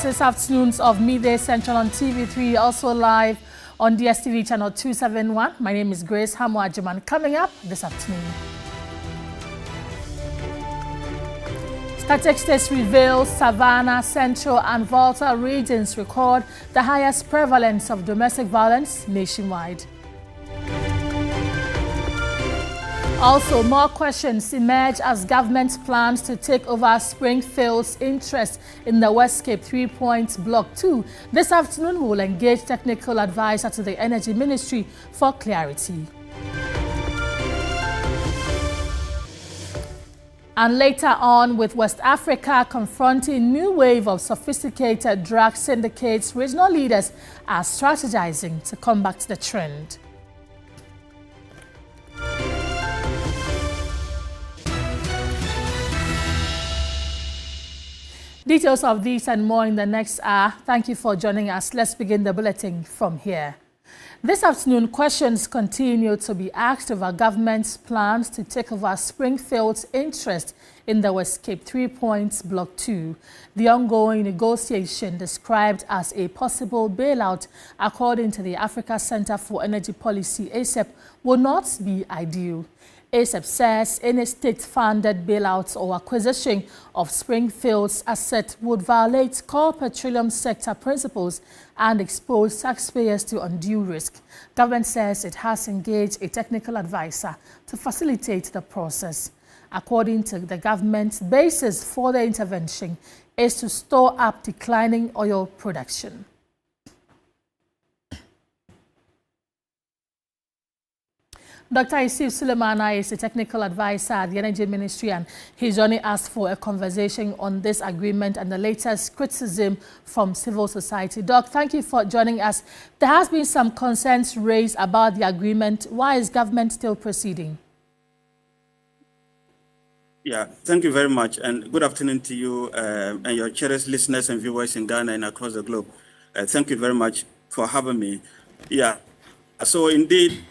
watch this afternoon's of Midday Central on TV3, also live on DSTV channel 271. My name is Grace Hamu-Ajiman. Coming up this afternoon, statistics reveal Savannah, Central and Volta regions record the highest prevalence of domestic violence nationwide. Also, more questions emerge as government plans to take over Springfield's interest in the West Cape 3 Points Block 2. This afternoon, we will engage technical advisor to the Energy Ministry for clarity. And later on, with West Africa confronting new wave of sophisticated drug syndicates, regional leaders are strategizing to combat the trend. Details of these and more in the next hour. Thank you for joining us. Let's begin the bulletin from here. This afternoon, questions continue to be asked over government's plans to take over Springfield's interest in the West Cape 3 Points Block 2. The ongoing negotiation, described as a possible bailout, according to the Africa Center for Energy Policy, ACEP, will not be ideal. ACEP says any state-funded bailout or acquisition of Springfield's asset would violate core petroleum sector principles and expose taxpayers to undue risk. Government says it has engaged a technical advisor to facilitate the process. According to the government's basis for the intervention is to store up declining oil production. Dr. Isif Sulemana is a technical advisor at the Energy Ministry, and he's joining us for a conversation on this agreement and the latest criticism from civil society. Doc, thank you for joining us. There has been some concerns raised about the agreement. Why is government still proceeding? Yeah, thank you very much, and good afternoon to you and your cherished listeners and viewers in Ghana and across the globe. Thank you very much for having me. Yeah, so indeed,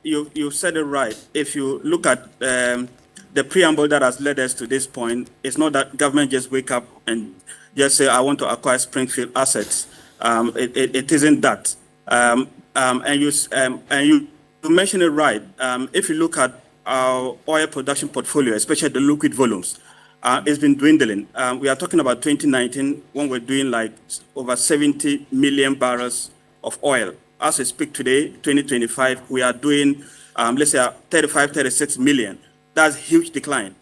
you said it right. If you look at the preamble that has led us to this point, it's not that government just wake up and just say, I want to acquire Springfield assets. It isn't that. And you mentioned it right. If you look at our oil production portfolio, especially the liquid volumes, it's been dwindling. We are talking about 2019 when we're doing like over 70 million barrels of oil. As we speak today, 2025, we are doing, let's say, 35, 36 million. That's a huge decline.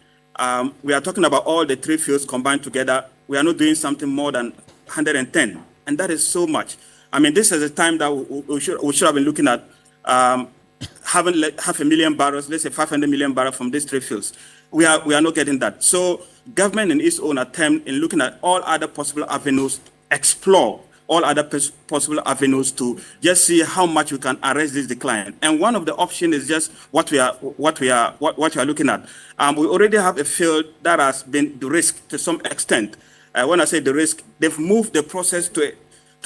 We are talking about all the three fields combined together. We are not doing something more than 110, and that is so much. I mean, this is a time that we should have been looking at having 500,000 barrels, let's say 500 million barrels from these three fields. We are not getting that. So government in its own attempt in looking at all other possible avenues, explore all other possible avenues to just see how much we can arrest this decline. And one of the options is just what we are looking at. We already have a field that has been the risk to some extent. When I say the risk, they've moved the process to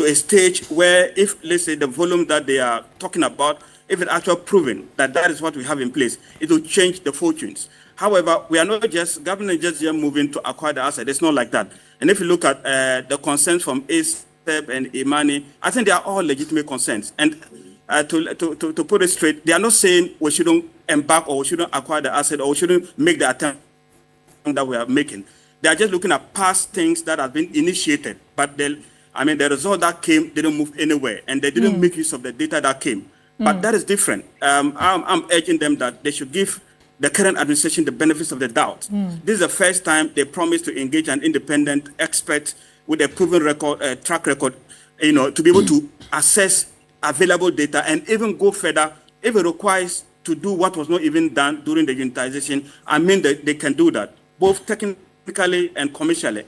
a stage where if, let's say, the volume that they are talking about, if it's actually proven that that is what we have in place, it will change the fortunes. However, we are not just, government just moving to acquire the asset. It's not like that. And if you look at the concerns from ACEP and Imani, I think they are all legitimate concerns. And to put it straight, they are not saying we shouldn't embark or we shouldn't acquire the asset or we shouldn't make the attempt that we are making. They are just looking at past things that have been initiated. But the result that came didn't move anywhere, and they didn't make use of the data that came. But that is different. I'm urging them that they should give the current administration the benefits of the doubt. This is the first time they promised to engage an independent expert with a proven track record, to be able to assess available data and even go further if it requires to do what was not even done during the unitization. I mean, they can do that, both technically and commercially.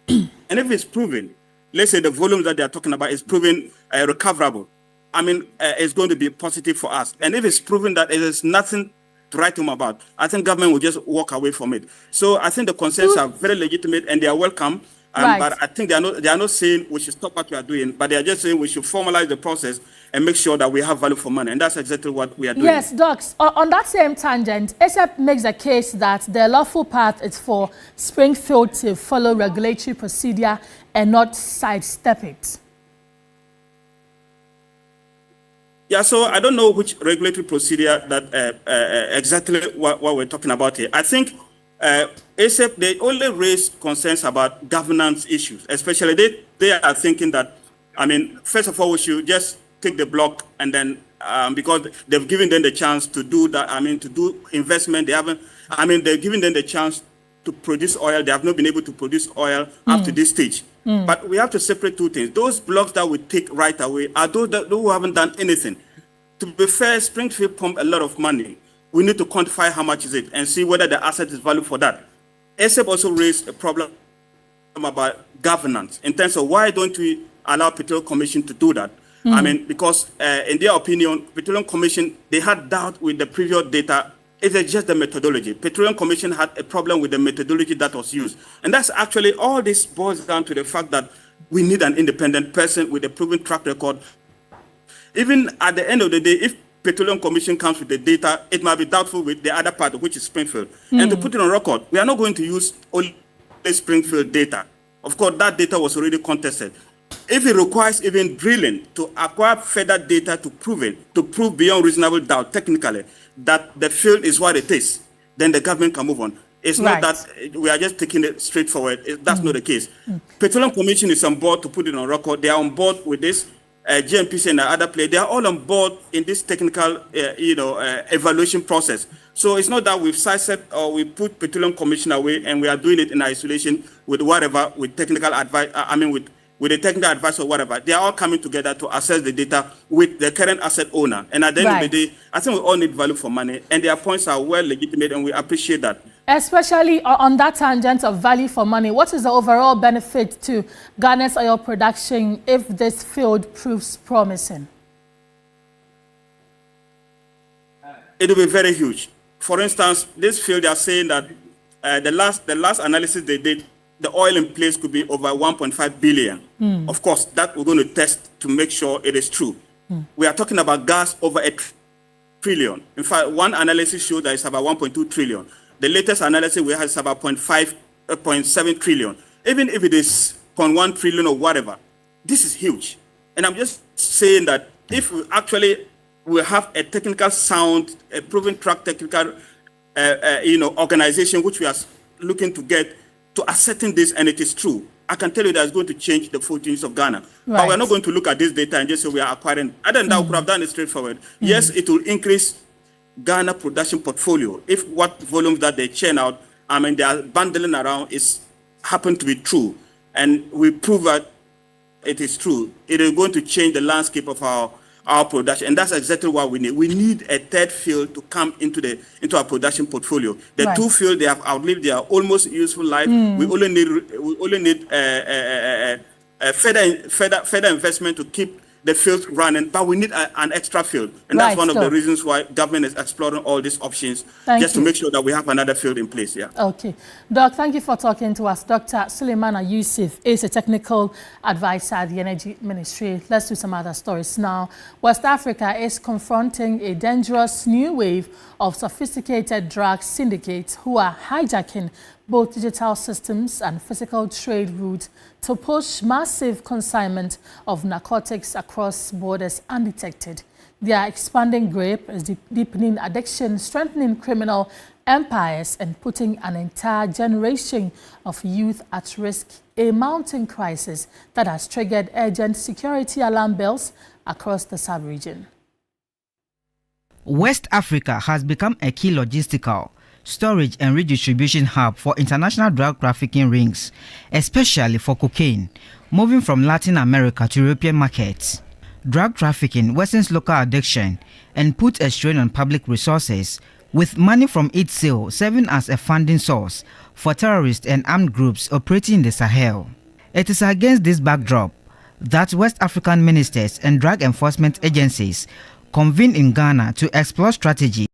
And if it's proven, let's say the volumes that they are talking about is proven recoverable, it's going to be positive for us. And if it's proven that it is nothing to write home about, I think government will just walk away from it. So I think the concerns are very legitimate and they are welcome. Right. But I think they are not saying we should stop what we are doing, but they are just saying we should formalize the process and make sure that we have value for money. And that's exactly what we are doing. Yes, Docs, on that same tangent, ASEP makes a case that the lawful path is for Springfield to follow regulatory procedure and not sidestep it. Yeah, so I don't know which regulatory procedure that exactly what we're talking about here. I think ASEP, they only raise concerns about governance issues, especially they are thinking that, I mean, first of all, we should just take the block and then, because they've given them the chance to do that, I mean, to do investment, they've given them the chance to produce oil. They have not been able to produce oil up to this stage. But we have to separate two things. Those blocks that we take right away are those who haven't done anything. To be fair, Springfield pumped a lot of money. We need to quantify how much is it and see whether the asset is valued for that. ASEP also raised a problem about governance in terms of why don't we allow Petroleum Commission to do that? I mean, because in their opinion, Petroleum Commission, they had doubt with the previous data. It is just the methodology. Petroleum Commission had a problem with the methodology that was used. And that's actually, all this boils down to the fact that we need an independent person with a proven track record. Even at the end of the day, if Petroleum Commission comes with the data, it might be doubtful with the other part, which is Springfield. And to put it on record, we are not going to use only Springfield data. Of course, that data was already contested. If it requires even drilling to acquire further data to prove beyond reasonable doubt, technically, that the field is what it is, then the government can move on. It's not that we are just taking it straightforward. That's not the case. Petroleum Commission is on board, to put it on record. They are on board with this. GNPC and the other players, they are all on board in this technical, evaluation process. So it's not that we've sidestepped or we put Petroleum Commission away and we are doing it in isolation with whatever, with technical advice, with the technical advice or whatever. They are all coming together to assess the data with the current asset owner. And at the end of the day, I think we all need value for money, and their points are well legitimate, and we appreciate that. Especially on that tangent of value for money, what is the overall benefit to Ghana's oil production if this field proves promising? It will be very huge. For instance, this field, they are saying that the last analysis they did, the oil in place could be over 1.5 billion. Of course, that we're going to test to make sure it is true. We are talking about gas over a trillion. In fact, one analysis showed that it's about 1.2 trillion. The latest analysis we have is about 0.7 trillion. Even if it is 0.1 trillion or whatever, this is huge. And I'm just saying that if we actually will have a technical sound, a proven track technical, organization which we are looking to get to ascertain this, and it is true, I can tell you that it's going to change the fortunes of Ghana. But we're not going to look at this data and just say we are acquiring. Other than that, we could have done it straightforward. Yes, it will increase Ghana production portfolio if what volumes that they churn out, they are bundling around, is happen to be true, and we prove that it is true. It is going to change the landscape of our production, and that's exactly what we need. We need a third field to come into our production portfolio. The two fields, they have outlived their almost useful life. We only need further investment to keep the field running, but we need an extra field, and that's one of the reasons why government is exploring all these options, to make sure that we have another field in place. Yeah. Okay, Doc, thank you for talking to us. Dr. Suleimana Yusuf is a technical advisor at the Energy Ministry. Let's do some other stories now. West Africa is confronting a dangerous new wave of sophisticated drug syndicates who are hijacking both digital systems and physical trade routes to push massive consignment of narcotics across borders undetected. Their expanding grip is deepening addiction, strengthening criminal empires, and putting an entire generation of youth at risk, a mounting crisis that has triggered urgent security alarm bells across the sub-region. West Africa has become a key logistical, storage and redistribution hub for international drug trafficking rings, especially for cocaine, moving from Latin America to European markets. Drug trafficking worsens local addiction and puts a strain on public resources, with money from its sale serving as a funding source for terrorists and armed groups operating in the Sahel. It is against this backdrop that West African ministers and drug enforcement agencies convened in Ghana to explore strategies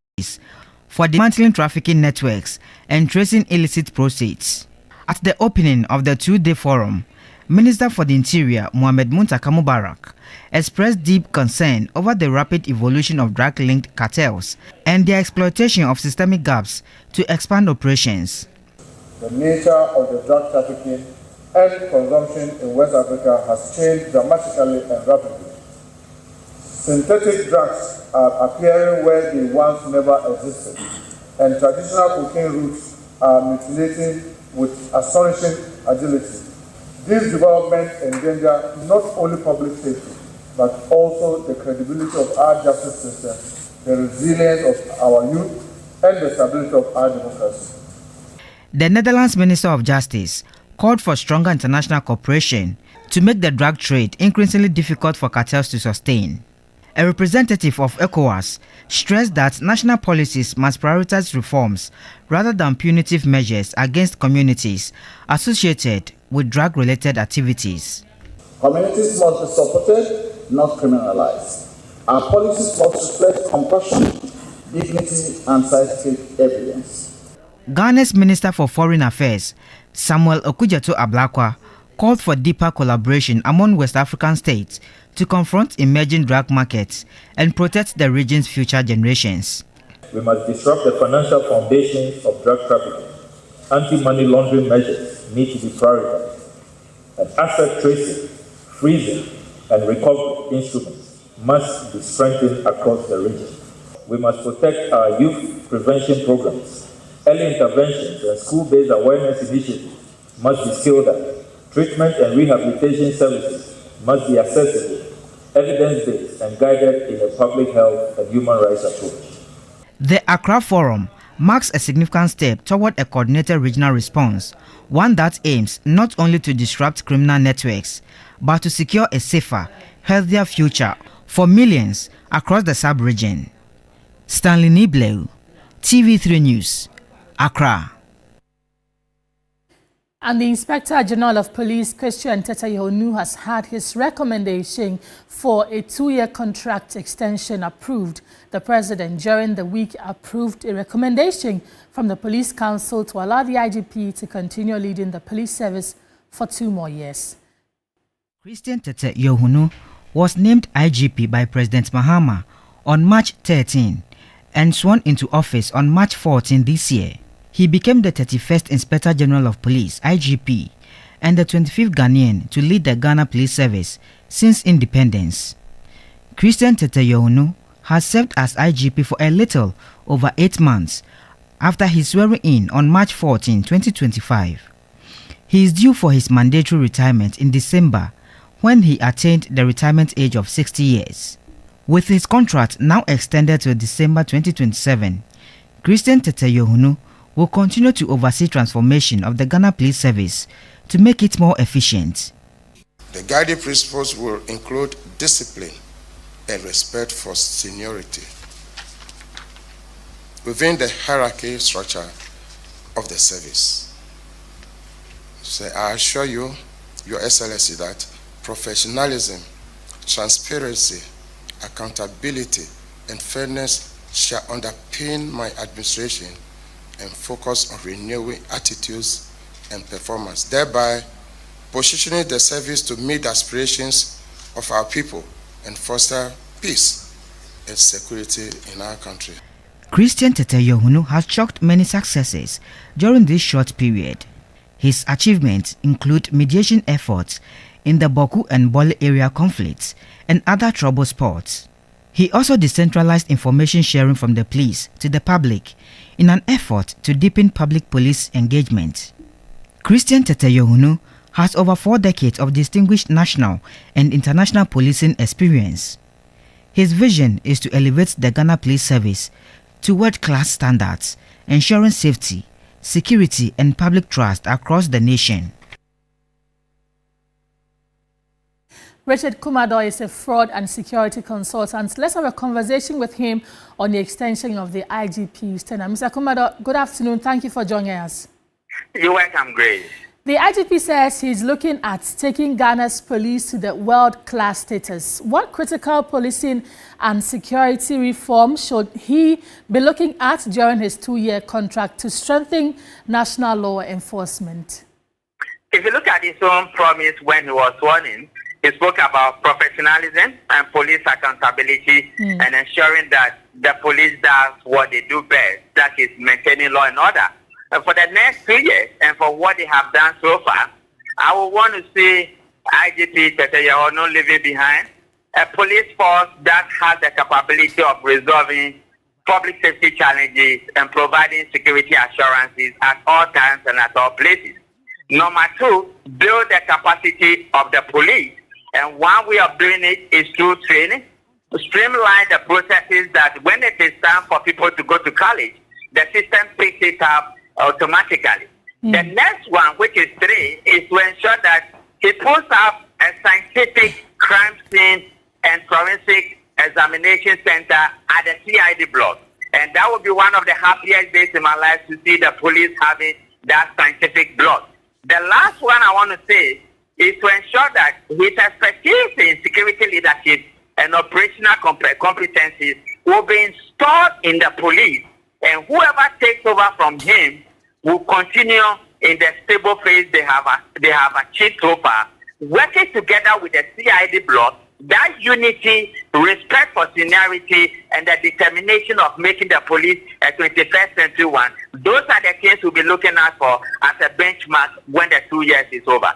for dismantling trafficking networks and tracing illicit proceeds. At the opening of the two-day forum, Minister for the Interior Mohamed Muntaka Mubarak expressed deep concern over the rapid evolution of drug-linked cartels and their exploitation of systemic gaps to expand operations. The nature of the drug trafficking and consumption in West Africa has changed dramatically and rapidly. Synthetic drugs are appearing where they once never existed, and traditional cocaine routes are mutilating with astonishing agility. These developments endanger not only public safety, but also the credibility of our justice system, the resilience of our youth, and the stability of our democracy. The Netherlands Minister of Justice called for stronger international cooperation to make the drug trade increasingly difficult for cartels to sustain. A representative of ECOWAS stressed that national policies must prioritize reforms rather than punitive measures against communities associated with drug-related activities. Communities must be supported, not criminalized. Our policies must reflect compassion, dignity, and scientific evidence. Ghana's Minister for Foreign Affairs, Samuel Okudzeto Ablakwa, called for deeper collaboration among West African states to confront emerging drug markets and protect the region's future generations. We must disrupt the financial foundations of drug trafficking. Anti-money laundering measures need to be prioritized, and asset tracing, freezing, and recovery instruments must be strengthened across the region. We must protect our youth prevention programs. Early interventions and school-based awareness initiatives must be scaled up. Treatment and rehabilitation services must be accessible, evidence-based, and guided in a public health and human rights approach. The Accra Forum marks a significant step toward a coordinated regional response, one that aims not only to disrupt criminal networks, but to secure a safer, healthier future for millions across the sub-region. Stanley Nibleu, TV3 News, Accra. And the Inspector General of Police, Christian Tete Yohonu, has had his recommendation for a 2-year contract extension approved. The President, during the week, approved a recommendation from the Police Council to allow the IGP to continue leading the police service for 2 more years. Christian Tete Yohonu was named IGP by President Mahama on March 13 and sworn into office on March 14 this year. He became the 31st Inspector General of Police, IGP, and the 25th Ghanaian to lead the Ghana Police Service since independence. Christian Tete Yohonu has served as IGP for a little over 8 months after his swearing in on March 14, 2025. He is due for his mandatory retirement in December when he attained the retirement age of 60 years. With his contract now extended to December 2027, Christian Tete Yohonu will continue to oversee transformation of the Ghana Police Service to make it more efficient. The guiding principles will include discipline and respect for seniority within the hierarchy structure of the service. So I assure you, Your Excellency, that professionalism, transparency, accountability, and fairness shall underpin my administration and focus on renewing attitudes and performance, thereby positioning the service to meet the aspirations of our people and foster peace and security in our country. Christian Tete Yohonu has chalked many successes during this short period. His achievements include mediation efforts in the Boku and Bole area conflicts and other trouble spots. He also decentralized information sharing from the police to the public in an effort to deepen public police engagement. Christian Tete Yohonu has over 4 decades of distinguished national and international policing experience. His vision is to elevate the Ghana Police Service to world-class standards, ensuring safety, security, and public trust across the nation. Richard Kumado is a fraud and security consultant. Let's have a conversation with him on the extension of the IGP's tenure. Mr. Kumado, good afternoon. Thank you for joining us. You're welcome, Grace. The IGP says he's looking at taking Ghana's police to the world-class status. What critical policing and security reform should he be looking at during his 2-year contract to strengthen national law enforcement? if you look at his own promise when he was sworn in, he spoke about professionalism and police accountability and ensuring that the police does what they do best, that is maintaining law and order. And for the next 2 years, and for what they have done so far, I would want to see IGP Tete Yahono leaving behind a police force that has the capability of resolving public safety challenges and providing security assurances at all times and at all places. Number two, build the capacity of the police. And one way of doing it is through training, to streamline the processes that when it is time for people to go to college, the system picks it up automatically. The next one, which is 3, is to ensure that he puts up a scientific crime scene and forensic examination center at the CID block. And that would be one of the happiest days in my life to see the police having that scientific block. The last one I want to say is to ensure that his expertise in security leadership and operational competencies will be installed in the police, and whoever takes over from him will continue in the stable phase they have achieved so far, working together with the CID block. That unity, respect for seniority, and the determination of making the police a 21st century one, those are the things we'll be looking at for as a benchmark when the 2 years is over.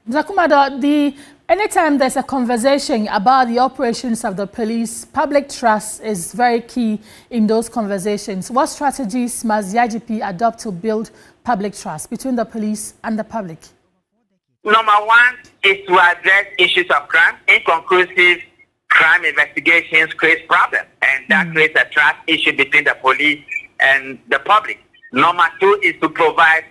Mr. Kumado, anytime there's a conversation about the operations of the police, public trust is very key in those conversations. What strategies must the IGP adopt to build public trust between the police and the public? Number one is to address issues of crime. Inconclusive crime investigations create problems, and that creates a trust issue between the police and the public. Number two is to provide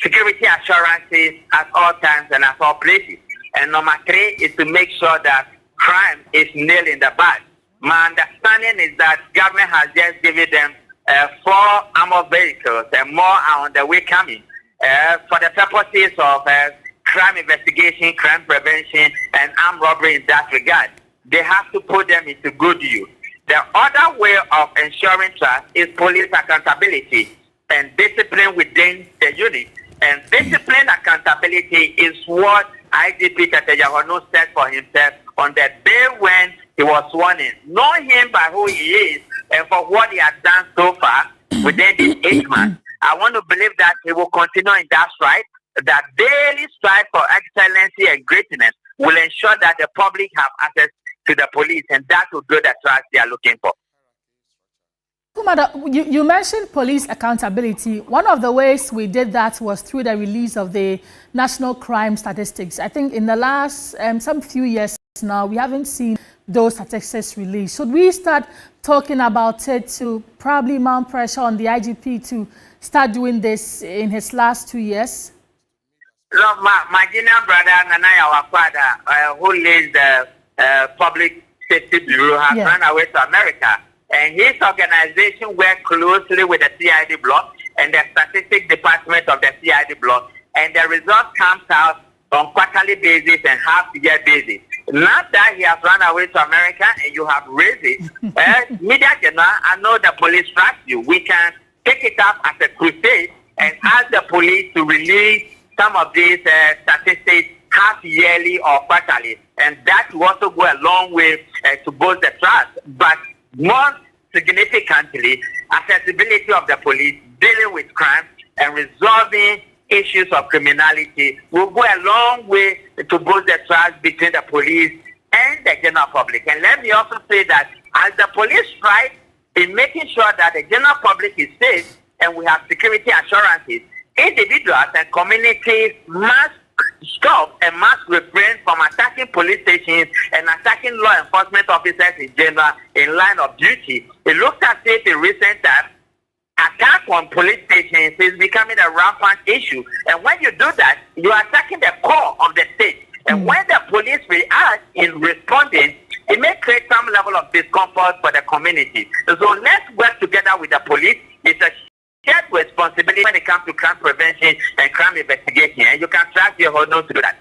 security assurances at all times and at all places. And number 3 is to make sure that crime is nailed in the bud. My understanding is that government has just given them 4 armored vehicles and more are on the way coming for the purposes of crime investigation, crime prevention, and armed robbery in that regard. They have to put them into good use. The other way of ensuring trust is police accountability and discipline within the unit. And discipline accountability is what IGP Tete Yahono said for himself on the day when he was sworn in. Know him by who he is and for what he has done so far within these 8 months. I want to believe that he will continue in that stride. That daily strive for excellency and greatness will ensure that the public have access to the police, and that will build the trust they are looking for. Kumado, you mentioned police accountability. One of the ways we did that was through the release of the national crime statistics. I think in the last some few years now, we haven't seen those statistics released. Should we start talking about it to probably mount pressure on the IGP to start doing this in his last 2 years? Look, my junior brother, Nanaya Wakwada, who leads the Public Safety Bureau, has run away to America. And his organization worked closely with the CID block and the statistics department of the CID block. And the result comes out on quarterly basis and half-year basis. Not that he has run away to America and you have raised it. Media General, I know the police trust you. We can take it up as a crusade and ask the police to release some of these statistics half-yearly or quarterly. And that will also go a long way to boost the trust. But more significantly, accessibility of the police, dealing with crime and resolving issues of criminality will go a long way to boost the trust between the police and the general public. And let me also say that as the police strive in making sure that the general public is safe and we have security assurances, individuals and communities must stop and must refrain from attacking police stations and attacking law enforcement officers in general in line of duty. It looks as if in recent times, attack on police stations is becoming a rampant issue. And when you do that, you are attacking the core of the state. And when the police react in responding, it may create some level of discomfort for the community. So let's work together with the police. It's a shared responsibility when it comes to crime prevention and crime investigation. And you can trust your Yahono to do that.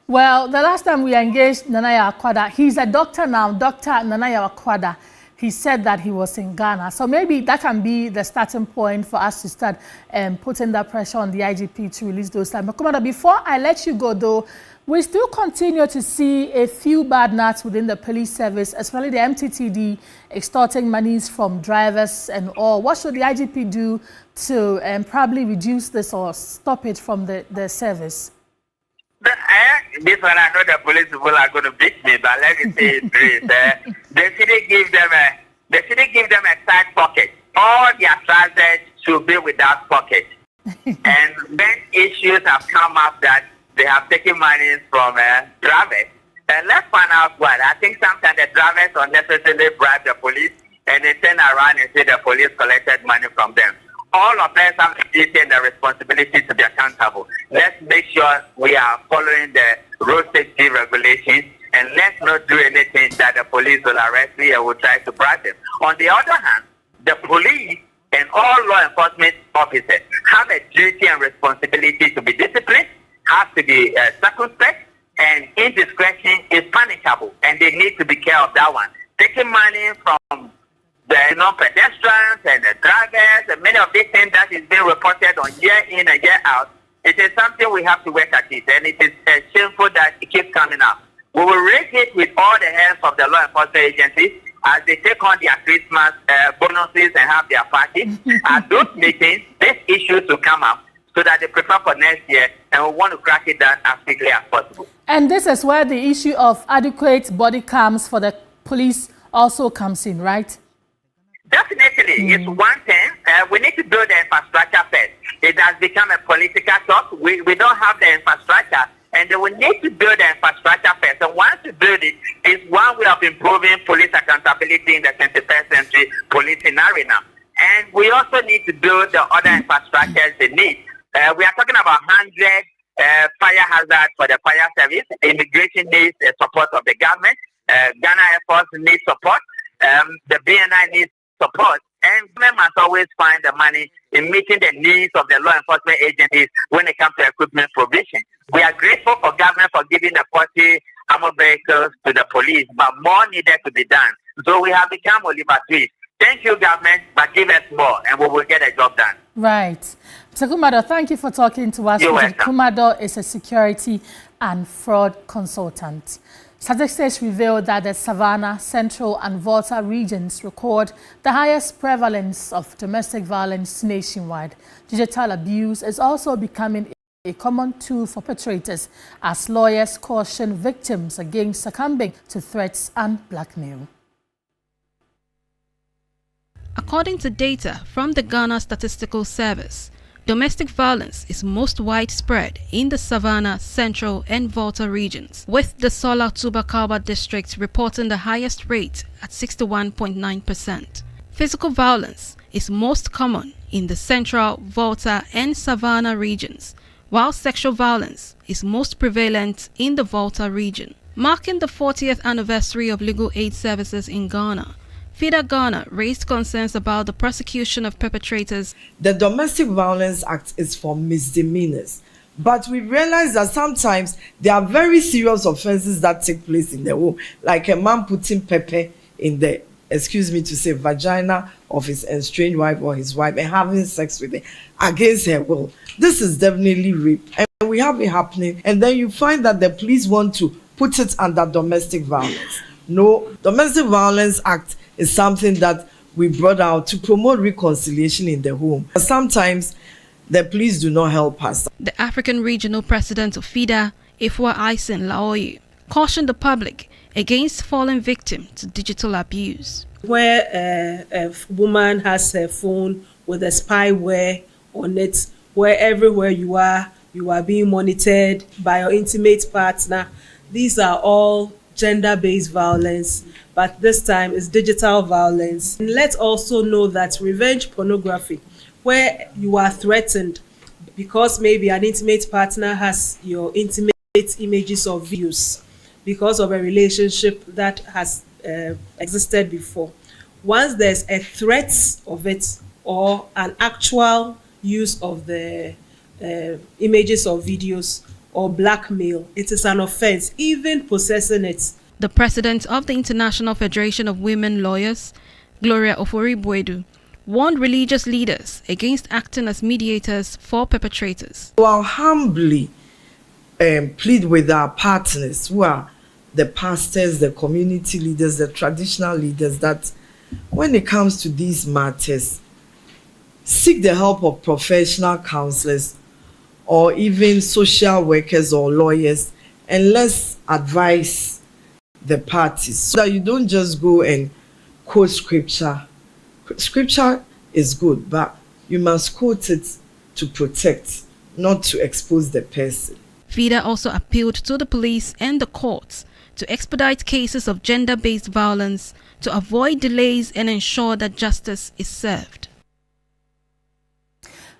Well, the last time we engaged Nanaya Wakwada, he's a doctor now, Dr. Nanaya Wakwada. he said that he was in Ghana. So maybe that can be the starting point for us to start putting that pressure on the IGP to release those time. But Commander, before I let you go though, we still continue to see a few bad nuts within the police service, especially the MTTD extorting monies from drivers and all. What should the IGP do to probably reduce this or stop it from the service? This one, I know the police people are going to beat me, but let me say it brief. They shouldn't give them a side pocket. All their trousers should be without pocket. And when issues have come up that they have taken money from drivers, let's find out what. I think sometimes the drivers unnecessarily bribe the police and they turn around and say the police collected money from them. All of us have the duty and the responsibility to be accountable. Let's make sure we are following the road safety regulations, and let's not do anything that the police will arrest me or will try to bribe them. On the other hand, the police and all law enforcement officers have a duty and responsibility to be disciplined, have to be circumspect, and indiscretion is punishable, and they need to be care of that one. Taking money from the pedestrians and the drivers and many of these things that is being reported on year in and year out, it is something we have to work at it, and it is shameful that it keeps coming up. We will raise it with all the hands of the law enforcement agencies as they take on their Christmas bonuses and have their parties. At those meetings, these issues will come up so that they prepare for next year, and we want to crack it down as quickly as possible. And this is where the issue of adequate body cams for the police also comes in, right? Definitely. It's one thing. We need to build the infrastructure first. It has become a political talk. We don't have the infrastructure, and we need to build the infrastructure first. And once we build it, it's one way of improving police accountability in the 21st century policing arena. And we also need to build the other infrastructures they need. We are talking about 100 fire hazards for the fire service. Immigration needs the support of the government. Ghana Air Force needs support. The BNI needs support, and government must always find the money in meeting the needs of the law enforcement agencies when it comes to equipment provision. We are grateful for government for giving the 40 armored vehicles to the police, but more needed to be done. So we have become Oliver Twist. Thank you, government, but give us more, and we will get a job done. Right. Mr. Kumado, thank you for talking to us. Mr. Kumado is a security and fraud consultant. Statistics reveal that the Savannah, Central and Volta regions record the highest prevalence of domestic violence nationwide. Digital abuse is also becoming a common tool for perpetrators as lawyers caution victims against succumbing to threats and blackmail. According to data from the Ghana Statistical Service, domestic violence is most widespread in the Savannah, Central and Volta regions, with the Sola Tubakaba district reporting the highest rate at 61.9%. Physical violence is most common in the Central, Volta and Savannah regions, while sexual violence is most prevalent in the Volta region. Marking the 40th anniversary of legal aid services in Ghana, FIDA Ghana raised concerns about the prosecution of perpetrators. The Domestic Violence Act is for misdemeanors, but we realize that sometimes there are very serious offenses that take place in the home, like a man putting pepper in the, vagina of his estranged wife or his wife and having sex with her against her will. This is definitely rape, and we have it happening, and then you find that the police want to put it under domestic violence. No, Domestic Violence Act is something that we brought out to promote reconciliation in the home. Sometimes the police do not help us. The African Regional President of FIDA, Ifwa Aisen Laoye, cautioned the public against falling victim to digital abuse. Where a woman has her phone with a spyware on it, where everywhere you are being monitored by your intimate partner. These are all gender-based violence, but this time it's digital violence. And let's also know that revenge pornography, where you are threatened because maybe an intimate partner has your intimate images or views because of a relationship that has existed before. Once there's a threat of it or an actual use of the images or videos or blackmail, it is an offense, even possessing it. The president of the International Federation of Women Lawyers, Gloria Ofori-Boadu, warned religious leaders against acting as mediators for perpetrators. I'll humbly plead with our partners who are the pastors, the community leaders, the traditional leaders, that when it comes to these matters, seek the help of professional counselors or even social workers or lawyers, and let's advise the parties so that you don't just go and quote scripture. Scripture is good, but you must quote it to protect, not to expose the person. FIDA also appealed to the police and the courts to expedite cases of gender-based violence to avoid delays and ensure that justice is served.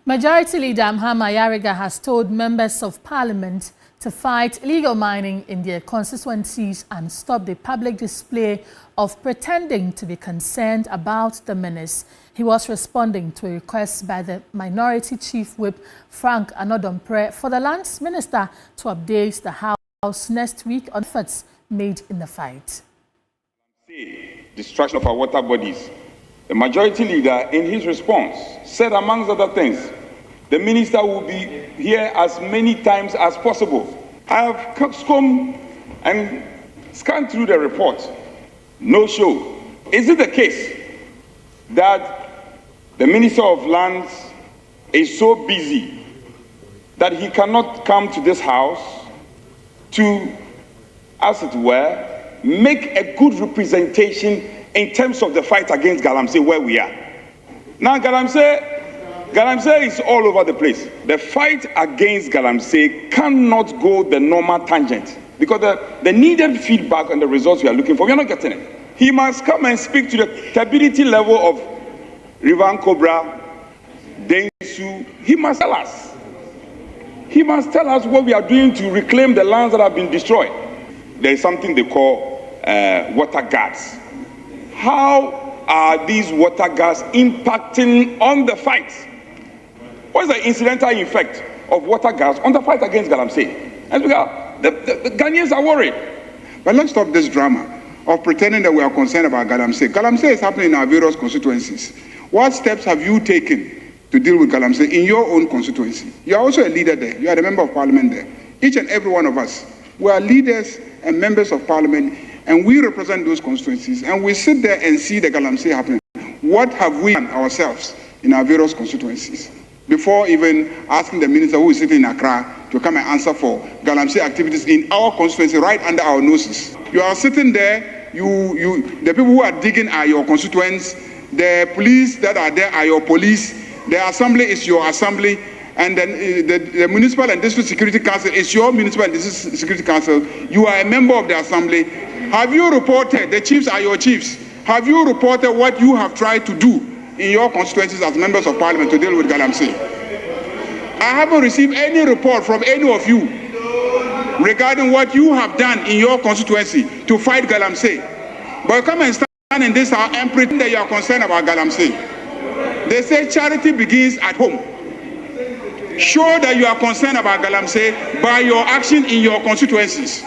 Majority Leader Amhama Yariga has told members of parliament to fight illegal mining in their constituencies and stop the public display of pretending to be concerned about the menace. He was responding to a request by the Minority Chief Whip Frank Anodompre for the Lands Minister to update the House next week on efforts made in the fight. Destruction of our water bodies. The Majority Leader, in his response, said, amongst other things, the minister will be here as many times as possible. I have come and scanned through the report. No show. Is it the case that the Minister of Lands is so busy that he cannot come to this house to, as it were, make a good representation in terms of the fight against Galamsey where we are? Now, Galamsey is all over the place. The fight against Galamsey cannot go the normal tangent because the needed feedback and the results we are looking for, we are not getting it. He must come and speak to the stability level of River Cobra, Densu. He must tell us. He must tell us what we are doing to reclaim the lands that have been destroyed. There is something they call water guards. How are these water guards impacting on the fight? What is the incidental effect of water guards on the fight against Galamsey? And the Ghanaians are worried. But let's stop this drama of pretending that we are concerned about Galamsey. Galamsey is happening in our various constituencies. What steps have you taken to deal with Galamsey in your own constituency? You are also a leader there. You are a member of parliament there. Each and every one of us, we are leaders and members of parliament, and we represent those constituencies, and we sit there and see the Galamsey happening. What have we done ourselves in our various constituencies before even asking the minister who is sitting in Accra to come and answer for Galamsey activities in our constituency right under our noses? You are sitting there, the people who are digging are your constituents, the police that are there are your police, the assembly is your assembly, and then the municipal and district security council is your municipal and district security council. You are a member of the assembly. Have you reported, the chiefs are your chiefs, have you reported what you have tried to do in your constituencies as members of parliament to deal with Galamsey? I haven't received any report from any of you regarding what you have done in your constituency to fight Galamsey. But come and stand in this house and pretend that you are concerned about Galamsey. They say charity begins at home. Show that you are concerned about Galamsey by your action in your constituencies.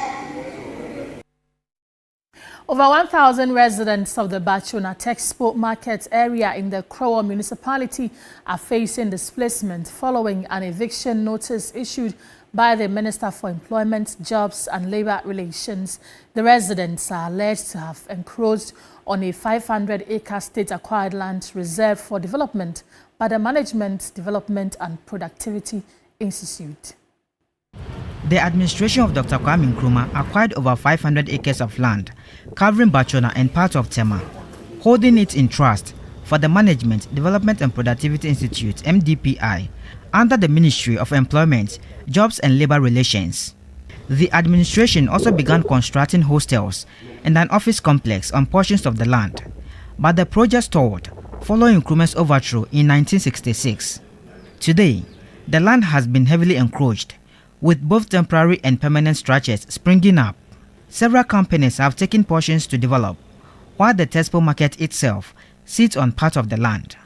Over 1,000 residents of the Bachuna Texpo Market area in the Krowa municipality are facing displacement following an eviction notice issued by the Minister for Employment, Jobs and Labour Relations. The residents are alleged to have encroached on a 500-acre state-acquired land reserved for development by the Management, Development and Productivity Institute. The administration of Dr. Kwame Nkrumah acquired over 500 acres of land covering Bachona and part of Tema, holding it in trust for the Management, Development and Productivity Institute (MDPI) under the Ministry of Employment, Jobs and Labour Relations. The administration also began constructing hostels and an office complex on portions of the land, but the project stalled following Nkrumah's overthrow in 1966. Today, the land has been heavily encroached, with both temporary and permanent structures springing up. Several companies have taken portions to develop, while the Texpo Market itself sits on part of the land.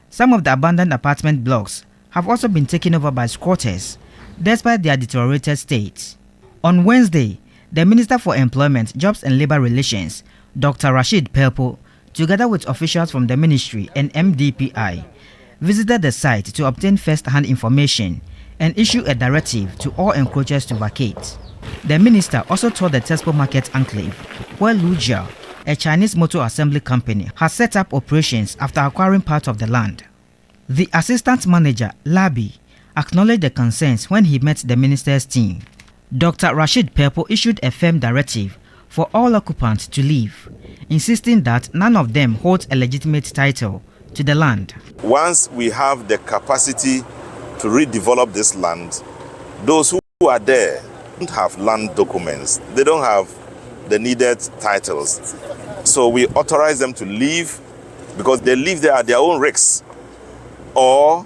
Some of the abandoned apartment blocks have also been taken over by squatters, despite their deteriorated state. On Wednesday, the Minister for Employment, Jobs and Labour Relations, Dr. Rashid Pelpo, together with officials from the ministry and MDPI, visited the site to obtain first-hand information and issue a directive to all encroachers to vacate. The minister also toured the Tesco Market Enclave, where Lujia, a Chinese motor assembly company, has set up operations after acquiring part of the land. The assistant manager, Labi, acknowledged the concerns when he met the minister's team. Dr. Rashid Pepo issued a firm directive for all occupants to leave, insisting that none of them holds a legitimate title to the land. Once we have the capacity to redevelop this land, those who are there don't have land documents. They don't have the needed titles. So we authorize them to leave because they live there at their own risks, or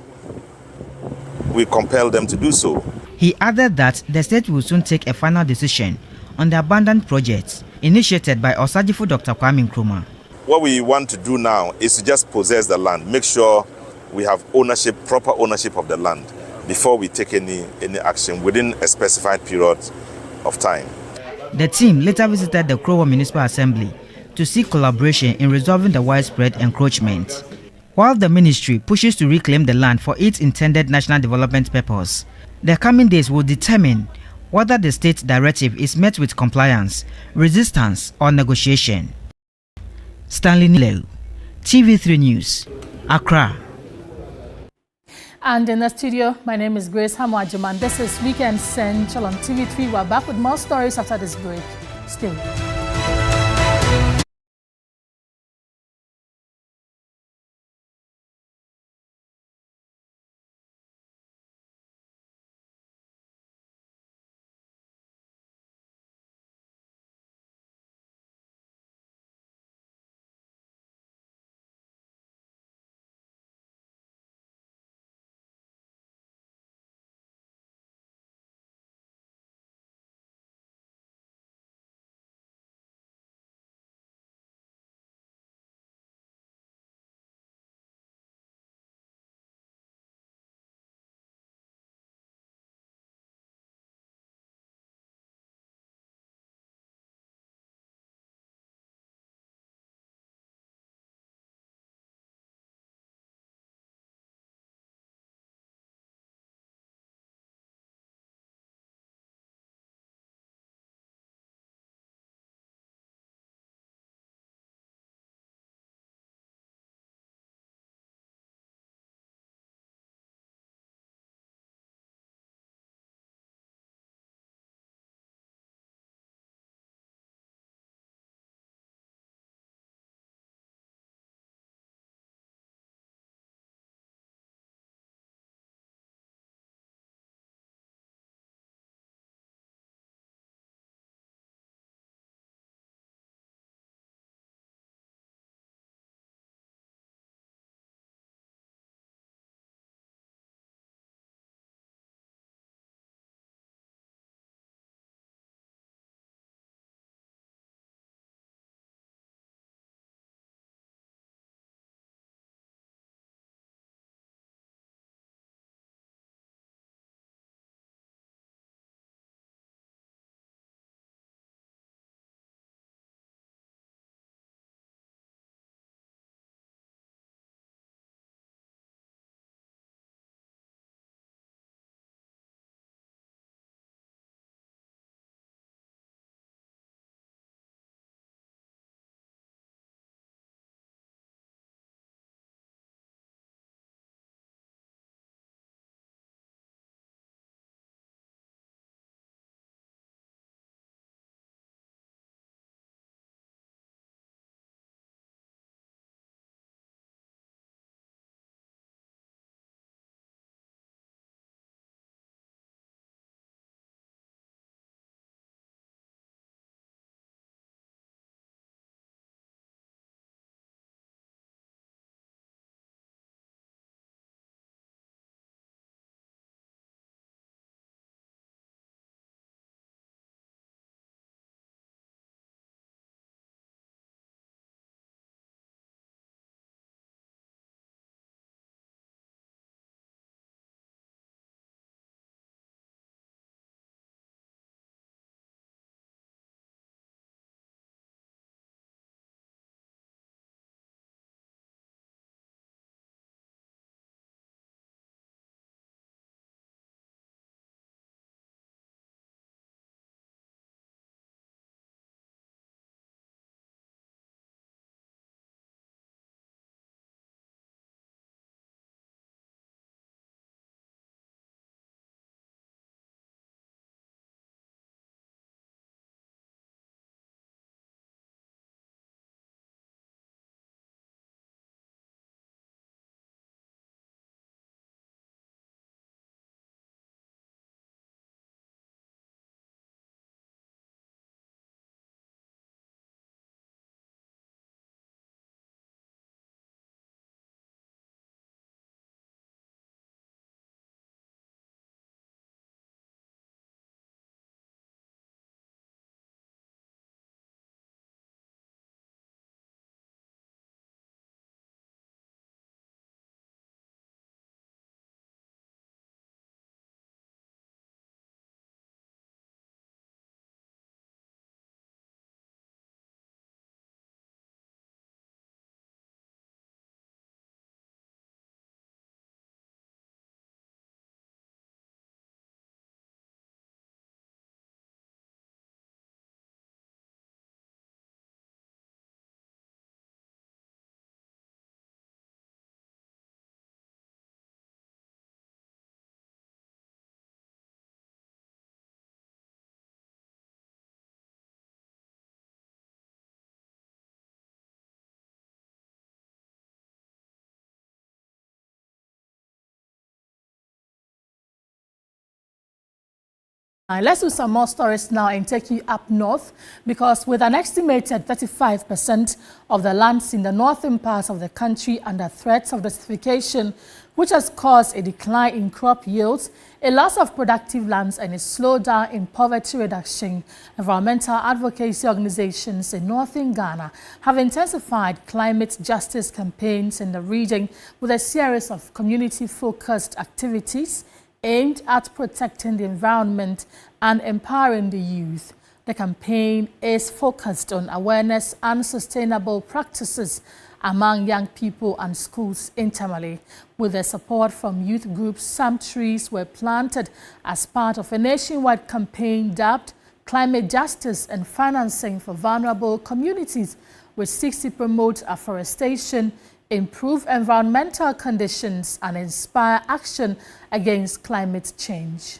we compel them to do so. He added that the state will soon take a final decision on the abandoned projects initiated by Osagyefo Dr. Kwame Nkrumah. What we want to do now is to just possess the land, make sure we have ownership, proper ownership of the land before we take any action within a specified period of time. The team later visited the Krowa Municipal Assembly to seek collaboration in resolving the widespread encroachment. While the ministry pushes to reclaim the land for its intended national development purpose, the coming days will determine whether the state directive is met with compliance, resistance, or negotiation. Stanley Nilo, TV3 News, Accra. And in the studio, my name is Grace Hamwajuman. This is Weekend Central on TV3. We're back with more stories after this break. Stay with us. Let's do some more stories now and take you up north, because with an estimated 35% of the lands in the northern parts of the country under threats of desertification, which has caused a decline in crop yields, a loss of productive lands and a slowdown in poverty reduction, environmental advocacy organizations in northern Ghana have intensified climate justice campaigns in the region with a series of community-focused activities aimed at protecting the environment and empowering the youth. The campaign is focused on awareness and sustainable practices among young people and schools in Tamale. With the support from youth groups, some trees were planted as part of a nationwide campaign dubbed Climate Justice and Financing for Vulnerable Communities, which seeks to promote afforestation, improve environmental conditions, and inspire action against climate change.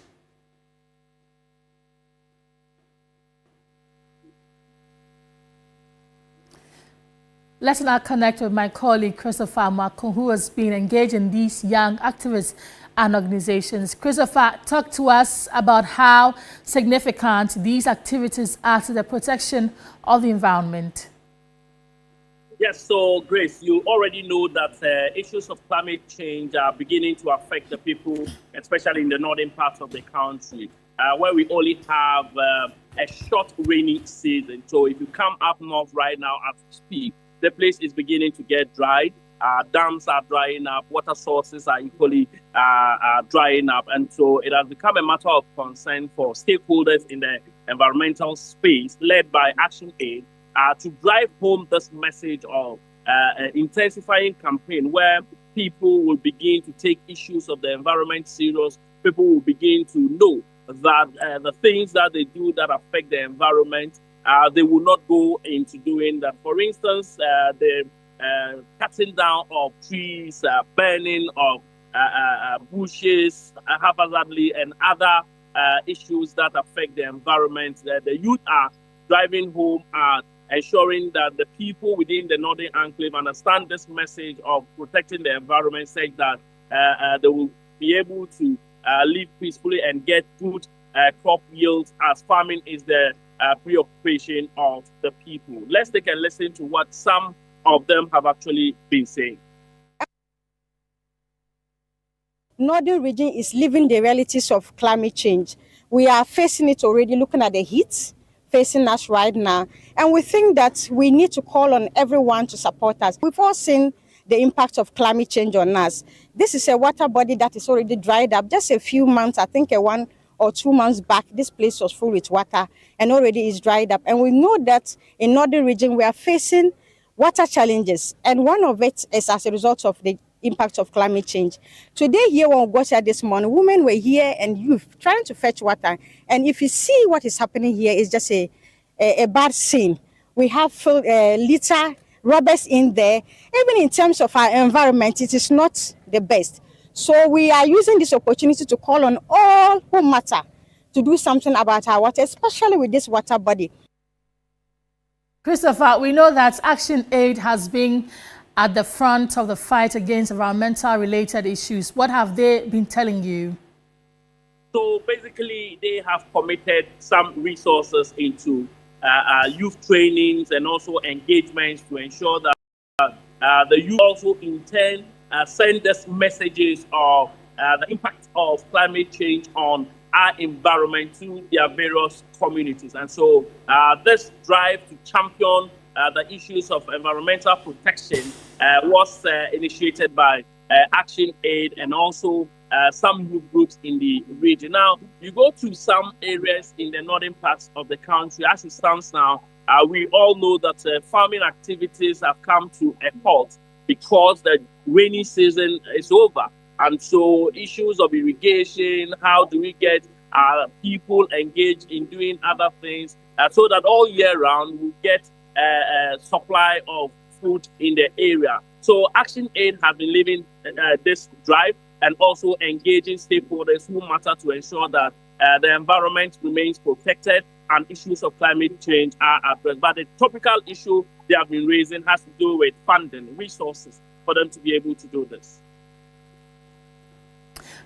Let's now connect with my colleague Christopher Marco, who has been engaged in these young activists and organizations. Christopher, talk to us about how significant these activities are to the protection of the environment. Yes, so Grace, you already know that issues of climate change are beginning to affect the people, especially in the northern parts of the country, where we only have a short rainy season. So if you come up north right now as we speak, the place is beginning to get dried. Dams are drying up, water sources are equally drying up. And so it has become a matter of concern for stakeholders in the environmental space, led by Action Aid, to drive home this message of intensifying campaign where people will begin to take issues of the environment serious. People will begin to know that the things that they do that affect the environment, they will not go into doing that. For instance, the cutting down of trees, burning of bushes haphazardly, and other issues that affect the environment. The youth are driving home and ensuring that the people within the Northern Enclave understand this message of protecting the environment, such that they will be able to live peacefully and get good crop yields, as farming is the preoccupation of the people. Let's take a listen to what some of them have actually been saying. Northern region is living the realities of climate change. We are facing it already, looking at the heat facing us right now. And we think that we need to call on everyone to support us. We've all seen the impact of climate change on us. This is a water body that is already dried up. Just a few months, I think 1 or 2 months back, this place was full with water and already is dried up. And we know that in Northern region, we are facing water challenges. And one of it is as a result of the impact of climate change. Today here when we got here this morning, women were here and youth trying to fetch water. And if you see what is happening here, it's just a bad scene. We have litter, rubbers in there. Even in terms of our environment, it is not the best. So we are using this opportunity to call on all who matter to do something about our water, especially with this water body. Christopher, we know that Action Aid has been at the front of the fight against environmental related issues. What have they been telling you? So basically, they have committed some resources into youth trainings and also engagements to ensure that the youth also in turn send us messages of the impact of climate change on our environment to their various communities. And so this drive to champion the issues of environmental protection was initiated by Action Aid and also some youth groups in the region. Now, you go to some areas in the northern parts of the country, as it stands now, we all know that farming activities have come to a halt because the rainy season is over. And so issues of irrigation, how do we get people engaged in doing other things so that all year round we get supply of food in the area. So Action Aid has been leading this drive and also engaging stakeholders who matter to ensure that the environment remains protected and issues of climate change are addressed. But the topical issue they have been raising has to do with funding, resources for them to be able to do this.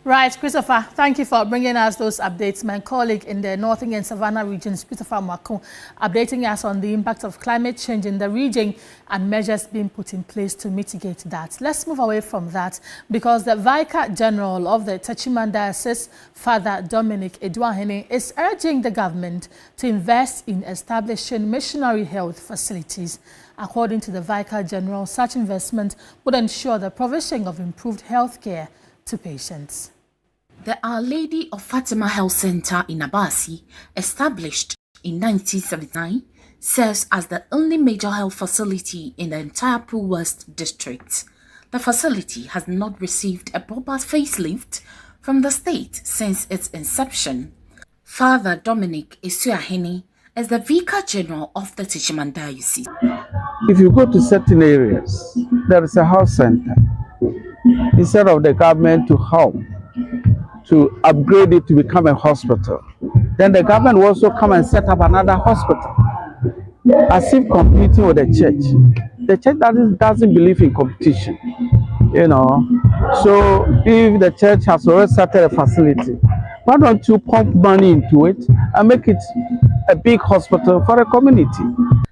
Right, Christopher, thank you for bringing us those updates. My colleague in the Northern and Savannah regions, Christopher Mwako, updating us on the impact of climate change in the region and measures being put in place to mitigate that. Let's move away from that because the Vicar General of the Techiman Diocese, Father Dominic Edouahene, is urging the government to invest in establishing missionary health facilities. According to the Vicar General, such investment would ensure the provision of improved health care to patients. The Our Lady of Fatima Health Center in Abasi, established in 1979, serves as the only major health facility in the entire Pearl West district. The facility has not received a proper facelift from the state since its inception. Father Dominic Edouahene is the Vicar General of the Techiman Diocese. If you go to certain areas, there is a health center. Instead of the government to help to upgrade it to become a hospital, then the government will also come and set up another hospital, as if competing with the church. The church doesn't believe in competition, you know. So if the church has already started a facility, why don't you pump money into it and make it a big hospital for a community?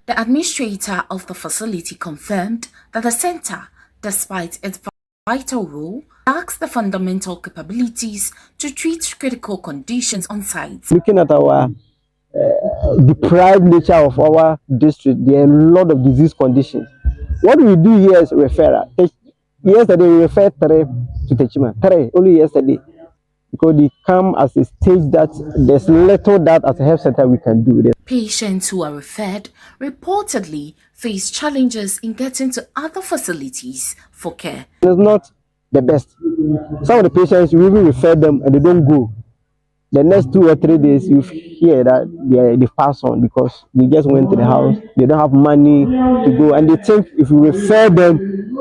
The administrator of the facility confirmed that the center, despite its vital role, lacks the fundamental capabilities to treat critical conditions on site. Looking at our deprived nature of our district, there are a lot of disease conditions. What we do here is referral. Yesterday we referred 3 to Techiman. 3 only yesterday, because they come as a stage that there's little that as a health center we can do. Patients who are referred reportedly face challenges in getting to other facilities for care. It's not the best. Some of the patients, you even refer them and they don't go. The next 2 or 3 days, you hear that they pass on because they just went to the house. They don't have money to go, and they think if you refer them,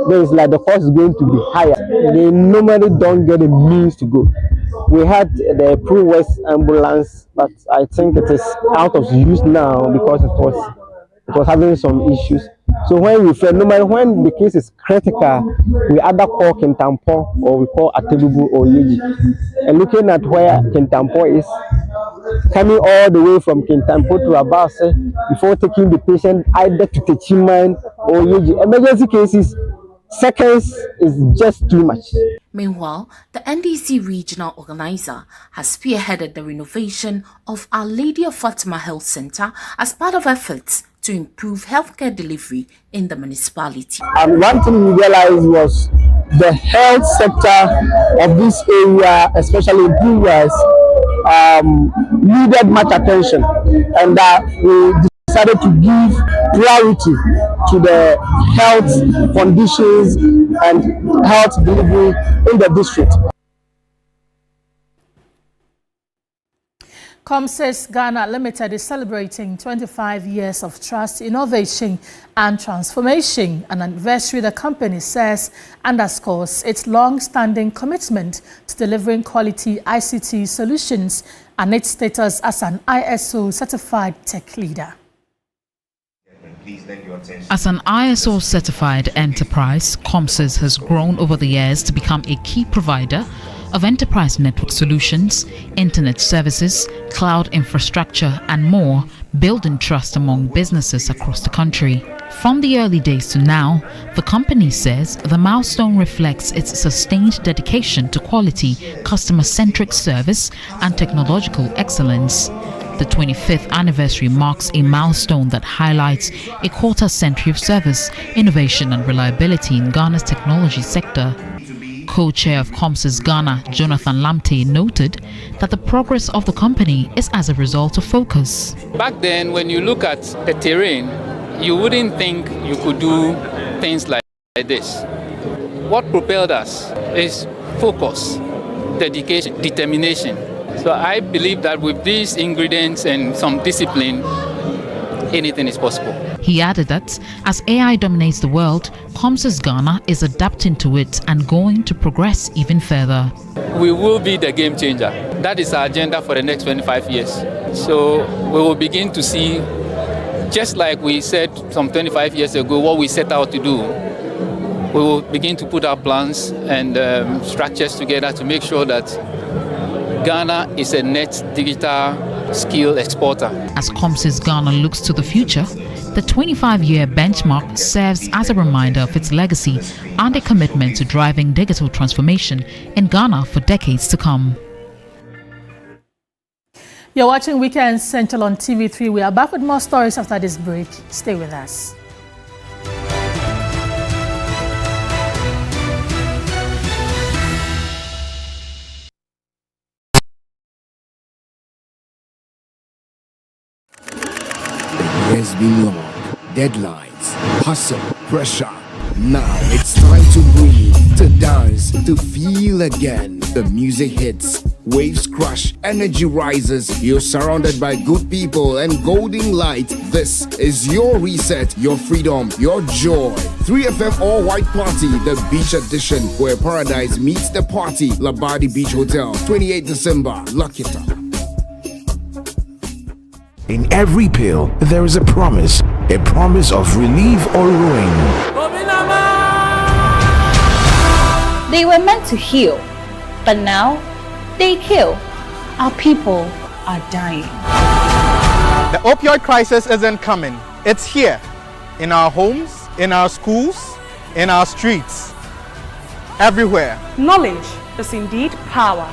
then it's like the cost is going to be higher. They normally don't get the means to go. We had the Pearl West ambulance, but I think it is out of use now because it was having some issues. So when we refer, no matter when the case is critical, we either call Kintampo or we call Atebubu or Yeji. And looking at where Kintampo is, coming all the way from Kintampo to Abase before taking the patient either to Techiman or Yeji. Emergency cases, seconds is just too much. Meanwhile, the NDC regional organizer has spearheaded the renovation of Our Lady of Fatima Health Center as part of efforts to improve healthcare delivery in the municipality. And one thing we realized was the health sector of this area, especially in Pearl West, needed much attention, and that we decided to give priority to the health conditions and health delivery in the district. COMSIS Ghana Limited is celebrating 25 years of trust, innovation and transformation, an anniversary the company says underscores its long-standing commitment to delivering quality ICT solutions and its status as an ISO-certified tech leader. As an ISO-certified enterprise, COMSIS has grown over the years to become a key provider of enterprise network solutions, internet services, cloud infrastructure, and more, building trust among businesses across the country. From the early days to now, the company says the milestone reflects its sustained dedication to quality, customer-centric service, and technological excellence. The 25th anniversary marks a milestone that highlights a quarter century of service, innovation, and reliability in Ghana's technology sector. Co-chair of COMSIS Ghana, Jonathan Lamte, noted that the progress of the company is as a result of focus. Back then, when you look at the terrain, you wouldn't think you could do things like this. What propelled us is focus, dedication, determination. So I believe that with these ingredients and some discipline, anything is possible. He added that as AI dominates the world, COMSIS Ghana is adapting to it and going to progress even further. We will be the game changer. That is our agenda for the next 25 years. So we will begin to see, just like we said some 25 years ago, what we set out to do. we will begin to put our plans and structures together to make sure that Ghana is a net digital skill exporter. As COMSIS Ghana looks to the future, the 25-year benchmark serves as a reminder of its legacy and a commitment to driving digital transformation in Ghana for decades to come. You're watching Weekend Central on TV3. We are back with more stories after this break. Stay with us. Years been long, deadlines, hustle, pressure. Now it's time to breathe, to dance, to feel again. The music hits, waves crush, energy rises. You're surrounded by good people and golden light. This is your reset, your freedom, your joy. 3FM All White Party, the beach edition, where paradise meets the party. Labadi Beach Hotel, 28 December. Lock it up. In every pill, there is a promise of relief or ruin. They were meant to heal, but now they kill. Our people are dying. The opioid crisis isn't coming. It's here, in our homes, in our schools, in our streets, everywhere. Knowledge is indeed power.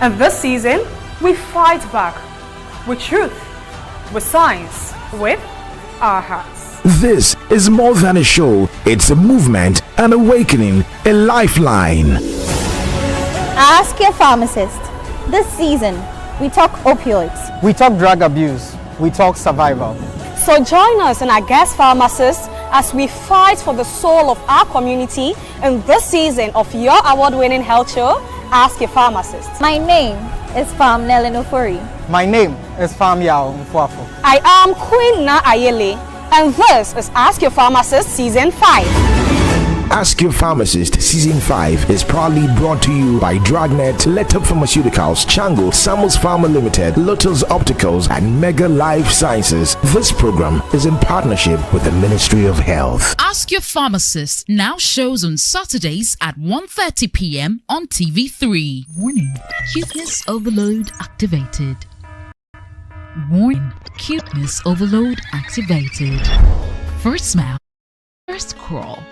And this season, we fight back with truth, with science, with our hearts. This is more than a show. It's a movement, an awakening, a lifeline. Ask your pharmacist. This season, we talk opioids. We talk drug abuse. We talk survival. So join us and our guest pharmacists as we fight for the soul of our community in this season of your award-winning health show, Ask Your Pharmacist. My name is Farm Nellen Ofori. My name is Farm Yao Mfuafo. I am Queen Na Ayele, and this is Ask Your Pharmacist Season 5. Ask Your Pharmacist Season 5 is proudly brought to you by Dragnet, Letop Pharmaceuticals, Chango, Samuels Pharma Limited, Lotus Opticals, and Mega Life Sciences. This program is in partnership with the Ministry of Health. Ask Your Pharmacist now shows on Saturdays at 1:30 p.m. on TV3. Warning, cuteness overload activated. Warning, cuteness overload activated. First smile, first crawl.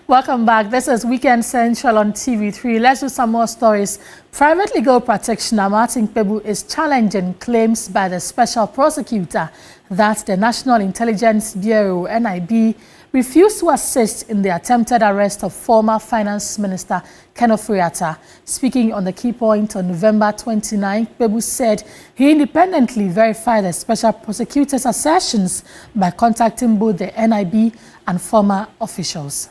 Welcome back. This is Weekend Central on TV3. Let's do some more stories. Private legal practitioner Martin Kpebu is challenging claims by the special prosecutor that the National Intelligence Bureau, NIB, refused to assist in the attempted arrest of former Finance Minister Ken Ofori-Atta. Speaking on the key point on November 29, Kpebu said he independently verified the special prosecutor's assertions by contacting both the NIB and former officials.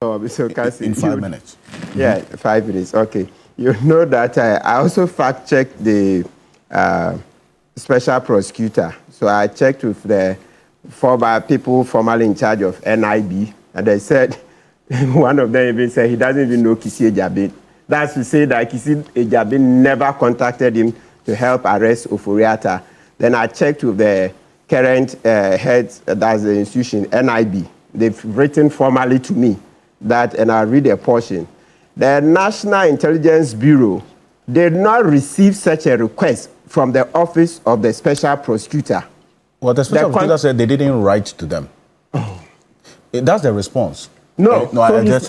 Oh, so in 5 minutes. Yeah, 5 minutes. Okay. You know that I also fact-checked the special prosecutor. So I checked with the former people formerly in charge of NIB, and they said, one of them even said he doesn't even know Kisi Ejabin. That's to say that Kisi Ejabin never contacted him to help arrest Ofori-Atta. Then I checked with the current head, that's the institution, NIB. They've written formally to me that, and I'll read a portion. the National Intelligence Bureau did not receive such a request from the Office of the Special Prosecutor. Well, the Special Prosecutor said they didn't write to them. Oh. That's the response. No, so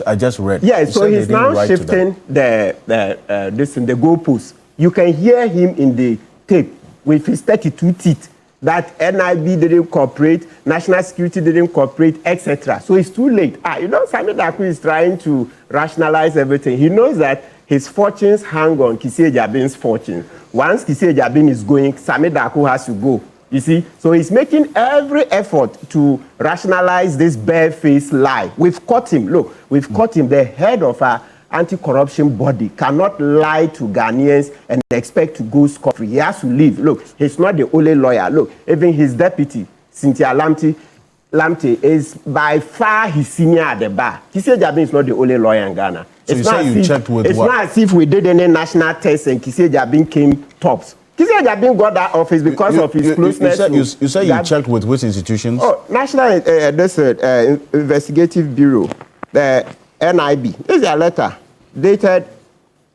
I just read. Yeah, so he's now shifting the goalposts. You can hear him in the tape with his 32 teeth that NIB didn't cooperate, National Security didn't cooperate, etc. So it's too late. Sami Darko is trying to rationalize everything. He knows that his fortunes hang on Kissi Ejiabin's fortune. Once Kissi Ejiabin is going, Sami Darko has to go. You see? So he's making every effort to rationalize this barefaced lie. We've caught him. Look, we've caught him. The head of our anti-corruption body cannot lie to Ghanaians and expect to go scot-free. He has to leave. Look, he's not the only lawyer. Look, even his deputy, Cynthia Lamte, is by far his senior at the bar. Kissi Ejiabin is not the only lawyer in Ghana. So you say you checked with what? It's not as if we did any national test and Kissi Ejiabin came tops. Kissi Ejiabin got that office because of his closeness. You say you checked with which institutions? Oh, National Investigative Bureau, the NIB. This is a letter dated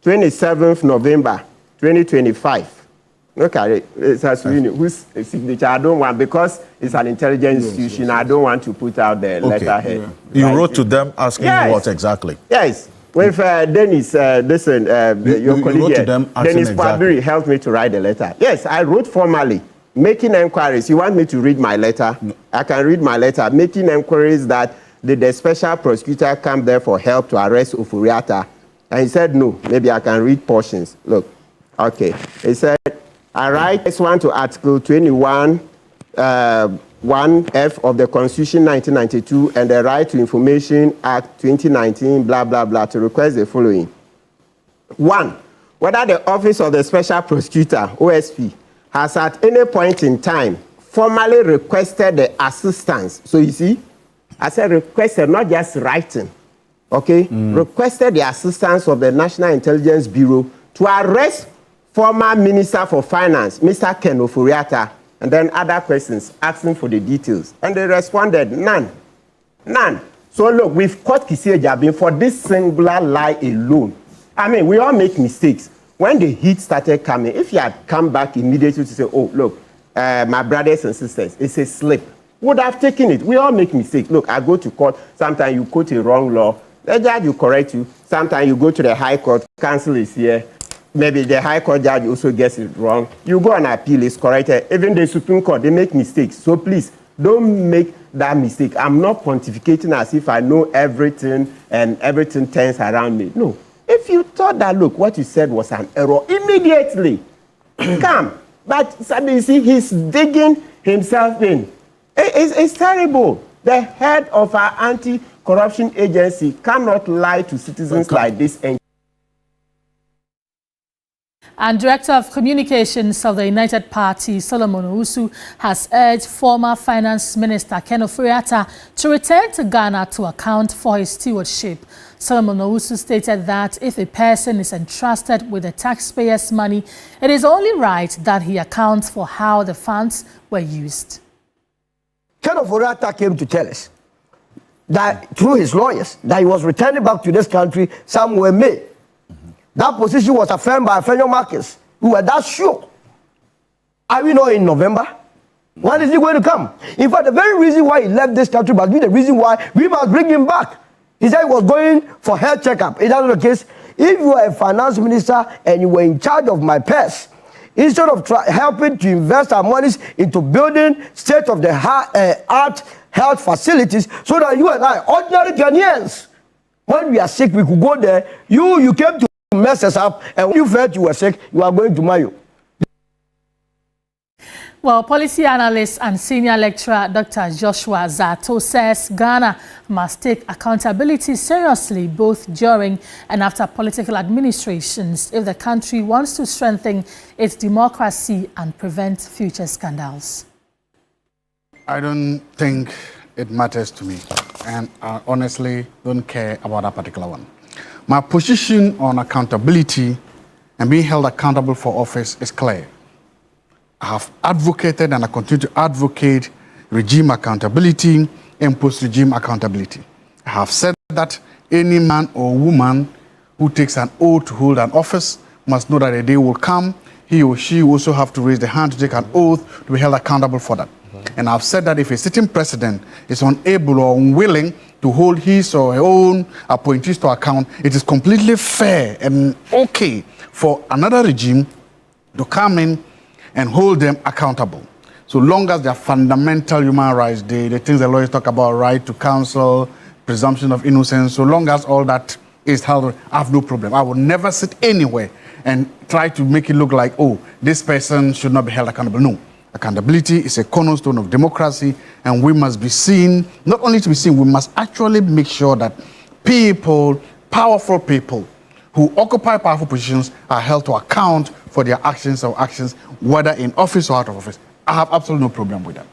27th November 2025. Look at it. It has whose signature I don't want, because it's an intelligence institution. I don't want to put out the letterhead. You wrote to them asking what exactly? Yes. With Dennis, your colleague here, Dennis Kwabiri helped me to write the letter. Yes, I wrote formally, making inquiries. You want me to read my letter? No. I can read my letter, making inquiries that the special prosecutor come there for help to arrest Ofori-Atta. And he said, no, maybe I can read portions. Look, okay. He said, I write this one to Article 21, 1F of the Constitution 1992 and the Right to Information Act 2019, blah, blah, blah, to request the following. 1. Whether the Office of the Special Prosecutor, OSP, has at any point in time formally requested the assistance. So you see, I said requested, not just writing, okay? Requested the assistance of the National Intelligence Bureau to arrest former Minister for Finance, Mr. Ken Ofori-Atta, and then other questions asking for the details. And they responded, none. None. So look, we've caught Kissi Ejiabin for this singular lie alone. I mean, we all make mistakes. When the heat started coming, if you had come back immediately to say, oh, look, my brothers and sisters, it's a slip, would have taken it. We all make mistakes. Look, I go to court, sometimes you quote a wrong law, the judge will correct you. Sometimes you go to the High Court, counsel is here. Maybe the High Court judge also gets it wrong. You go and appeal, it's corrected. Even the Supreme Court, they make mistakes. So please, don't make that mistake. I'm not pontificating as if I know everything and everything turns around me. No. If you thought that, look, what you said was an error, immediately come. But you see, he's digging himself in. It's terrible. The head of our anti-corruption agency cannot lie to citizens like this. And Director of Communications of the United Party, Solomon Owusu, has urged former Finance Minister Ken Ofori-Atta to return to Ghana to account for his stewardship. Solomon Owusu stated that if a person is entrusted with the taxpayers' money, it is only right that he accounts for how the funds were used. Ken Ofori-Atta came to tell us that through his lawyers that he was returning back to this country somewhere May. That position was affirmed by Afenyo Marcus. We were that sure. Are we not in November? When is he going to come? In fact, the very reason why he left this country must be the reason why we must bring him back. He said he was going for health checkup. Is that not the case? If you are a finance minister and you were in charge of my purse, instead of helping to invest our monies into building state-of-the-art health facilities so that you and I, ordinary Ghanaians, when we are sick, we could go there. You came to mess us up, and when you felt you were sick, you are going to Mayo. Well, policy analyst and senior lecturer Dr. Joshua Zato says Ghana must take accountability seriously both during and after political administrations if the country wants to strengthen its democracy and prevent future scandals. I don't think it matters to me, and I honestly don't care about that particular one. My position on accountability and being held accountable for office is clear. I have advocated and I continue to advocate regime accountability and post-regime accountability. I have said that any man or woman who takes an oath to hold an office must know that a day will come, he or she will also have to raise the hand to take an oath to be held accountable for that. And I've said that if a sitting president is unable or unwilling to hold his or her own appointees to account, it is completely fair and okay for another regime to come in and hold them accountable. So long as their fundamental human rights, the things the lawyers talk about, right to counsel, presumption of innocence, so long as all that is held, I have no problem. I will never sit anywhere and try to make it look like, oh, this person should not be held accountable. No. Accountability is a cornerstone of democracy, and we must be seen, not only to be seen, we must actually make sure that people, powerful people, who occupy powerful positions are held to account for their actions or actions, whether in office or out of office. I have absolutely no problem with that.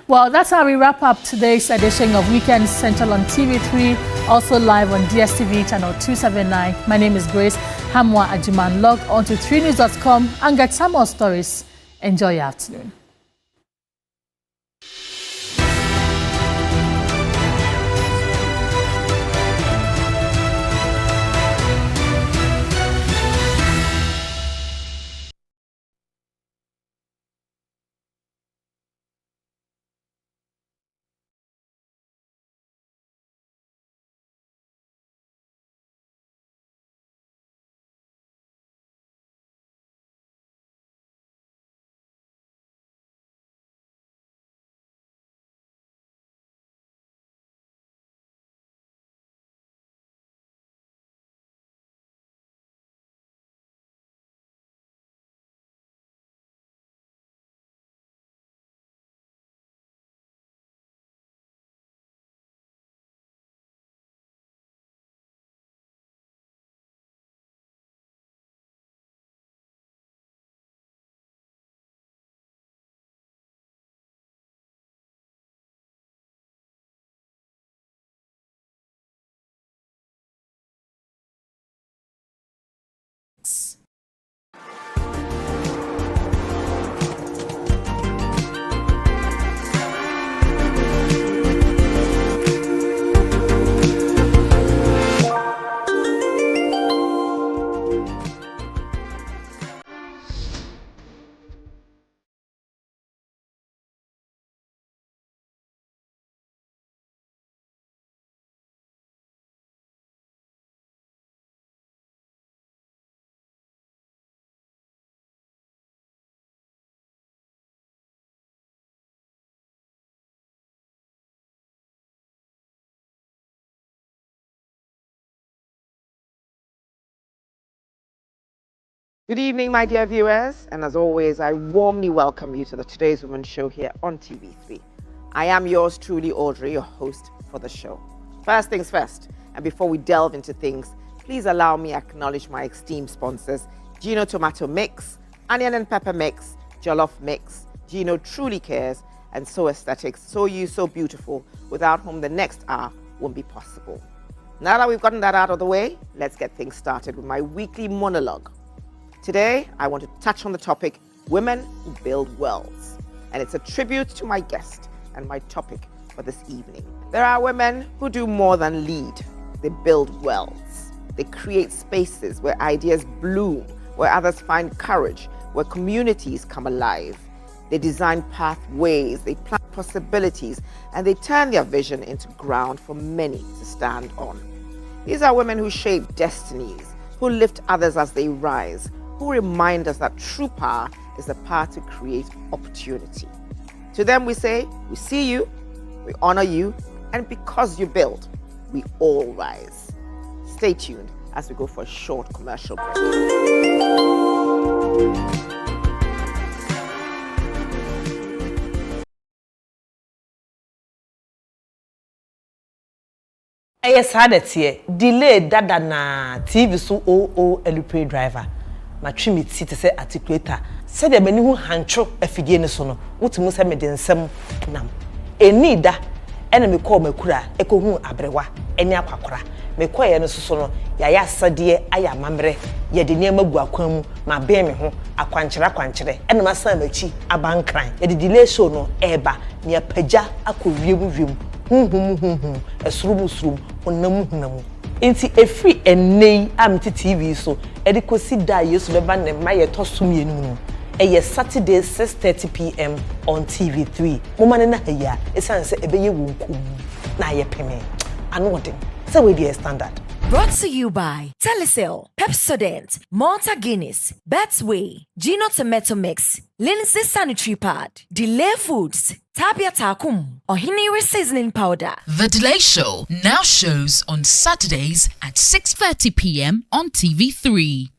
Well, that's how we wrap up today's edition of Weekend Central on TV3, also live on DSTV channel 279. My name is Grace Hamwa Ajiman. Log on to 3news.com and get some more stories. Enjoy your afternoon. Good evening, my dear viewers, and as always, I warmly welcome you to the Today's Women show here on TV3. I am yours truly, Audrey, your host for the show. First things first, and before we delve into things, please allow me to acknowledge my esteemed sponsors, Gino Tomato Mix, Onion and Pepper Mix, Jollof Mix, Gino Truly Cares, and So Aesthetics, So You, So Beautiful, without whom the next hour won't be possible. Now that we've gotten that out of the way, let's get things started with my weekly monologue. Today, I want to touch on the topic, Women Who Build Worlds. And it's a tribute to my guest and my topic for this evening. There are women who do more than lead. They build worlds. They create spaces where ideas bloom, where others find courage, where communities come alive. They design pathways, they plant possibilities, and they turn their vision into ground for many to stand on. These are women who shape destinies, who lift others as they rise, who remind us that true power is the power to create opportunity. To them we say, we see you, we honor you, and because you build, we all rise. Stay tuned as we go for a short commercial break. Yes, had it here. Delay dada na TV so LP driver. My trim seat say articulator. Said the many who hancho afidie ne so no. Wotimu say me de nsem nam. Eni da ena me call makura ekohu abrewa eni akwakora. Me call ye no so no ya asade aya mamre ye de niam agu akwan mu ma be me ho akwankyere ena ma san machi abankran. Ye de delay show no eba ne apaja akowie mu wiem Hum, esrum, honam. Enti every ene am TV so edikosi da yesu beba ne ma ye tosom yenu no. Eye Saturday 6:30 p.m. on TV3. Moma ne na ya esan se ebeye wonkum na ye peme. Ano odin. Say we be a standard. Brought to you by Telecel, Pepsodent, Malta Guinness, Betway, Gino Tomato Mix, Lindsay Sanitary Pad, Delay Foods, Tabia Takum, Ohiniri Seasoning Powder. The Delay Show now shows on Saturdays at 6:30 p.m. on TV3.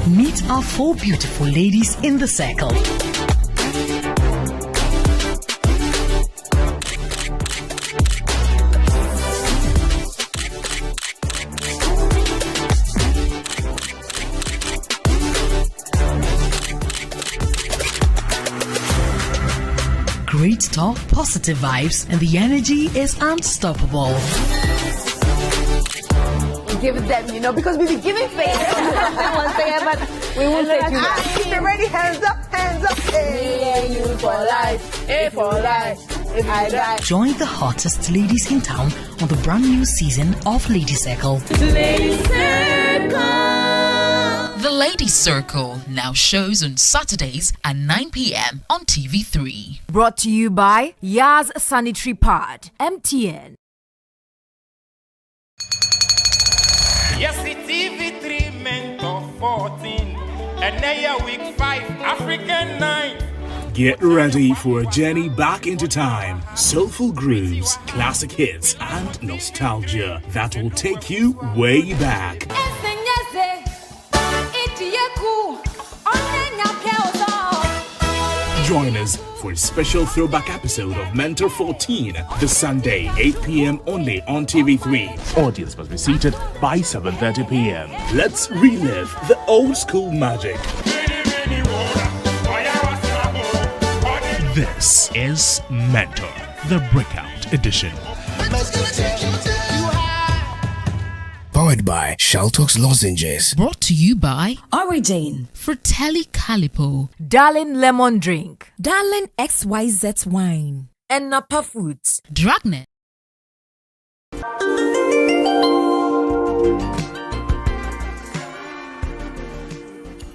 Meet our 4 beautiful ladies in the circle. Great talk, positive vibes, and the energy is unstoppable. Give them, because we be giving face. One thing, but we won't take you back. Keep it ready, hands up, hands up. Me and you for life, for life. If I die. Join the hottest ladies in town on the brand new season of Lady Circle. Lady Circle. The Lady Circle now shows on Saturdays at 9 p.m. on TV3. Brought to you by Yaz Sanitary Pad, MTN. Yes, it's TV3 Mentor 14, and now week 5, African 9. Get ready for a journey back into time. Soulful grooves, classic hits, and nostalgia that will take you way back. Join us for a special throwback episode of Mentor 14 this Sunday, 8 p.m. only on TV3. Audience must be seated by 7:30 p.m. Let's relive the old school magic. This is Mentor, the Breakout Edition. Powered by Shaltox Lozenges. Brought to you by Origin, Fratelli Calipo, Darling Lemon Drink, Darling XYZ Wine, and Napa Foods. Dragnet.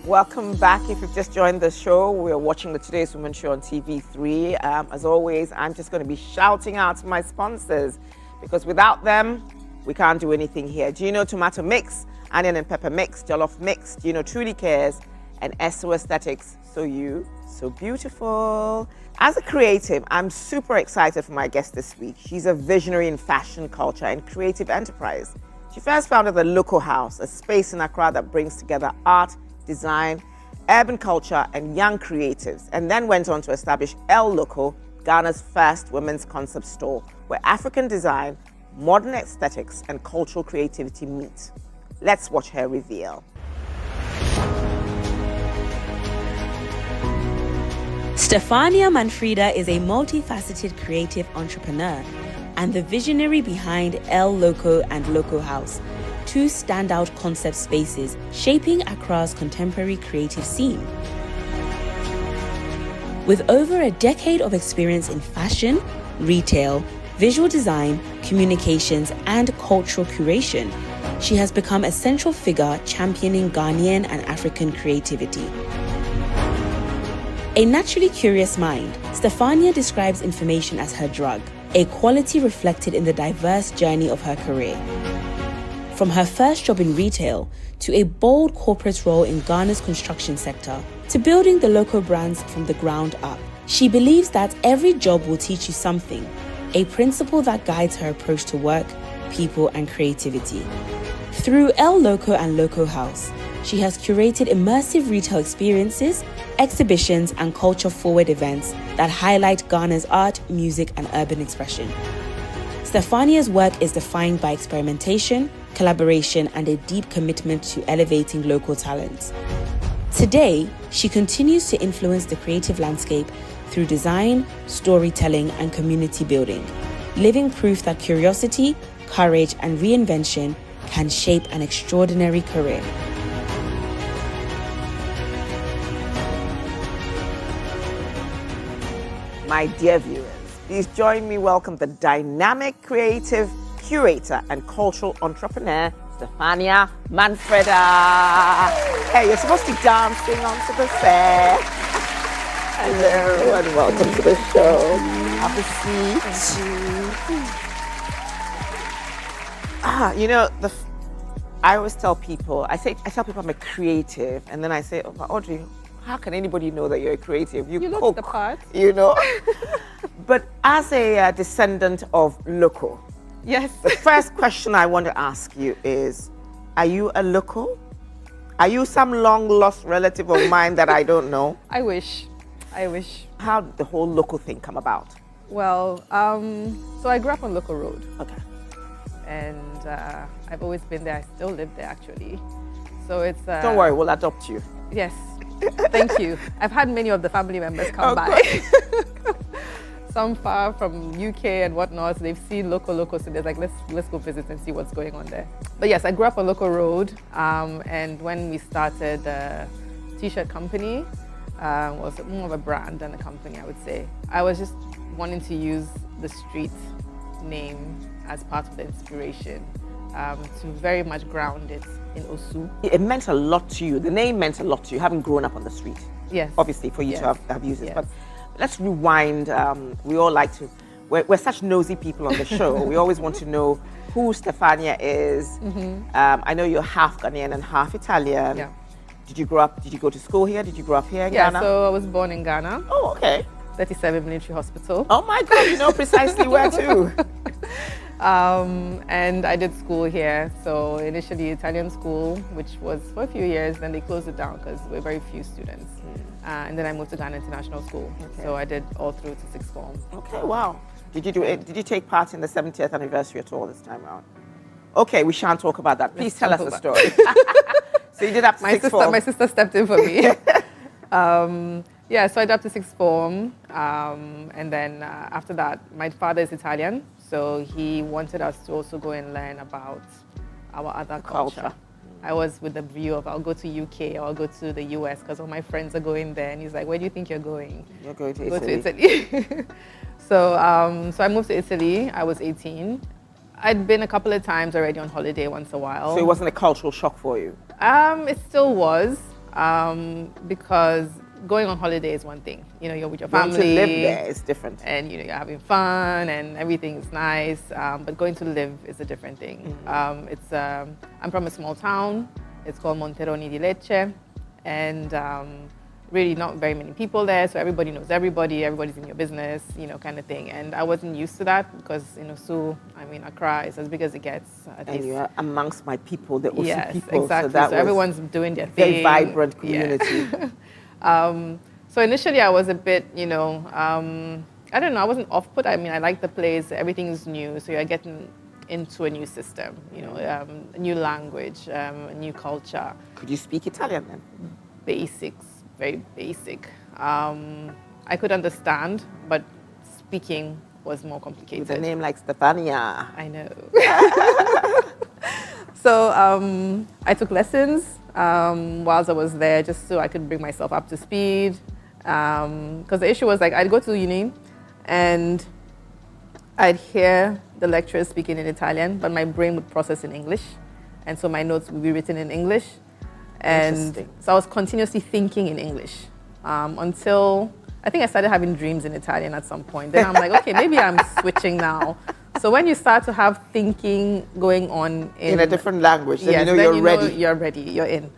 Welcome back. If you've just joined the show, we're watching the Today's Women Show on TV3. As always, I'm just going to be shouting out my sponsors because without them, we can't do anything here. Gino Tomato Mix, Onion and Pepper Mix, Jollof Mix, Gino Truly Cares, and SO Aesthetics. So you, so beautiful. As a creative, I'm super excited for my guest this week. She's a visionary in fashion, culture, and creative enterprise. She first founded the Loco House, a space in Accra that brings together art, design, urban culture, and young creatives, and then went on to establish El Loco, Ghana's first women's concept store, where African design, modern aesthetics, and cultural creativity meet. Let's watch her reveal. Stefania Manfreda is a multifaceted creative entrepreneur and the visionary behind El Loco and Loco House, two standout concept spaces shaping Accra's contemporary creative scene. With over a decade of experience in fashion, retail, visual design, communications, and cultural curation, she has become a central figure championing Ghanaian and African creativity. A naturally curious mind, Stefania describes information as her drug, a quality reflected in the diverse journey of her career. From her first job in retail, to a bold corporate role in Ghana's construction sector, to building the local brands from the ground up, she believes that every job will teach you something, a principle that guides her approach to work, people, and creativity. Through El Loco and Loco House, she has curated immersive retail experiences, exhibitions, and culture-forward events that highlight Ghana's art, music, and urban expression. Stefania's work is defined by experimentation, collaboration, and a deep commitment to elevating local talents. Today, she continues to influence the creative landscape through design, storytelling, and community building, living proof that curiosity, courage, and reinvention can shape an extraordinary career. My dear viewers, please join me welcome the dynamic, creative curator and cultural entrepreneur, Stephania Manfreda. Hey, you're supposed to be dancing onto the set. Hello and welcome to the show. Have a seat. You know, I always tell people, I tell people I'm a creative, and then I say, oh, but Audrey, how can anybody know that you're a creative? You cook, look the part. You know. But as a descendant of local, yes. The first question I want to ask you is, are you a local? Are you some long lost relative of mine that I don't know? I wish. How did the whole local thing come about? Well, so I grew up on Local Road. Okay. And I've always been there. I still live there, actually. So it's... Don't worry, we'll adopt you. Yes. Thank you. I've had many of the family members come by. Some far from UK and whatnot. So they've seen local, so they're like, let's go visit and see what's going on there. But yes, I grew up on Local Road. And when we started the t-shirt company, was more of a brand than a company, I would say. I was just wanting to use the street name as part of the inspiration, to very much ground it in Osu. It meant a lot to you. The name meant a lot to you, having grown up on the street. Yes. Obviously, for you to have used it. Yes. But let's rewind. We all like to, we're such nosy people on the show. We always want to know who Stephania is. Mm-hmm. I know you're half Ghanaian and half Italian. Yeah. Did you go to school here? Did you grow up here in Ghana? Yeah, so I was born in Ghana. Oh, okay. 37 Military Hospital. Oh my God, you know precisely where too. And I did school here. So initially Italian school, which was for a few years, then they closed it down because we were very few students. And then I moved to Ghana International School. Okay. So I did all through to sixth form. Okay, wow. Did you take part in the 70th anniversary at all this time around? Okay, we shan't talk about that. Please tell us the story. So you did up to sixth form. My sister stepped in for me. Yeah, so I did up to sixth form. And then after that, my father is Italian. So he wanted us to also go and learn about our other culture. I was with the view of I'll go to UK or I'll go to the US because all my friends are going there. And he's like, where do you think you're going? You're going to Italy. Go to Italy. So I moved to Italy. I was 18. I'd been a couple of times already on holiday once a while. So it wasn't a cultural shock for you? It still was, because going on holiday is one thing. You know, you're with your family. Going to live there is different. And you know, you're having fun and everything is nice. But going to live is a different thing. Mm-hmm. I'm from a small town. It's called Monteroni di Lecce, and really not very many people there. So everybody knows everybody. Everybody's in your business, you know, kind of thing. And I wasn't used to that because in Osu, I mean, Accra is as big as it gets. And you're amongst my people, the Osu yes, people. Exactly. So everyone's doing their thing. Very vibrant community. Yeah. So initially I was a bit, you know, I don't know, I wasn't off-put. I mean, I like the place, everything's new, so you're getting into a new system, you know, a new language, a new culture. Could you speak Italian then? Basics, very basic. I could understand, but speaking was more complicated. With a name like Stephania. I know. So I took lessons whilst I was there just so I could bring myself up to speed. Because the issue was like I'd go to uni and I'd hear the lecturers speaking in Italian, but my brain would process in English. And so my notes would be written in English. And so I was continuously thinking in English until I think I started having dreams in Italian at some point. Then I'm like, okay, maybe I'm switching now. So when you start to have thinking going on in a different language, then yes, you know then you're ready. You're ready, you're in.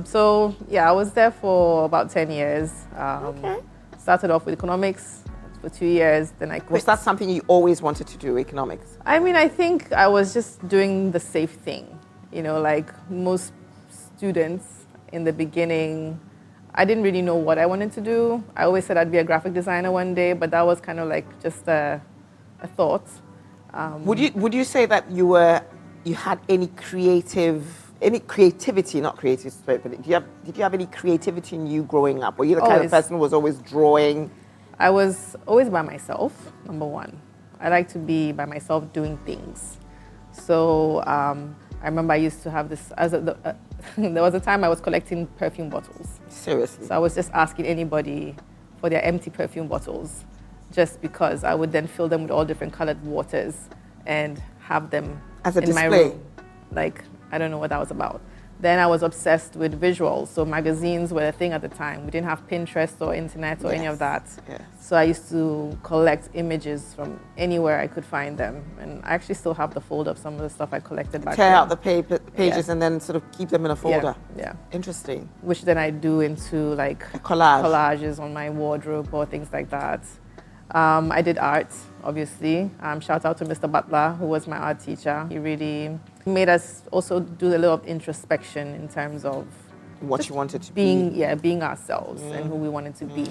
So yeah, I was there for about 10 years. Okay. Started off with economics for 2 years, then I quit. Was that something you always wanted to do, economics? I mean, I think I was just doing the safe thing. You know, like most students in the beginning, I didn't really know what I wanted to do. I always said I'd be a graphic designer one day, but that was kind of like just a thought. Would you say that you had any creativity, not creative spirit, but did you have any creativity in you growing up? Were you the kind of person who was always drawing? I was always by myself, number one. I like to be by myself doing things. So I remember I used to have this, there was a time I was collecting perfume bottles. Seriously? So I was just asking anybody for for their empty perfume bottles, just because I would then fill them with all different colored waters and have them as a in my display. room. Like, I don't know what that was about. Then I was obsessed with visuals. So magazines were a thing at the time. We didn't have Pinterest or internet or any of that. Yes. So I used to collect images from anywhere I could find them. And I actually still have the folder of some of the stuff I collected back Tear then. out the pages and then sort of keep them in a folder. Yeah. Interesting. Which then I do into like collages on my wardrobe or things like that. I did art, obviously. Shout out to Mr. Butler, who was my art teacher. He really made us also do a little of introspection in terms of what you wanted to being, be. Yeah, being ourselves and who we wanted to be.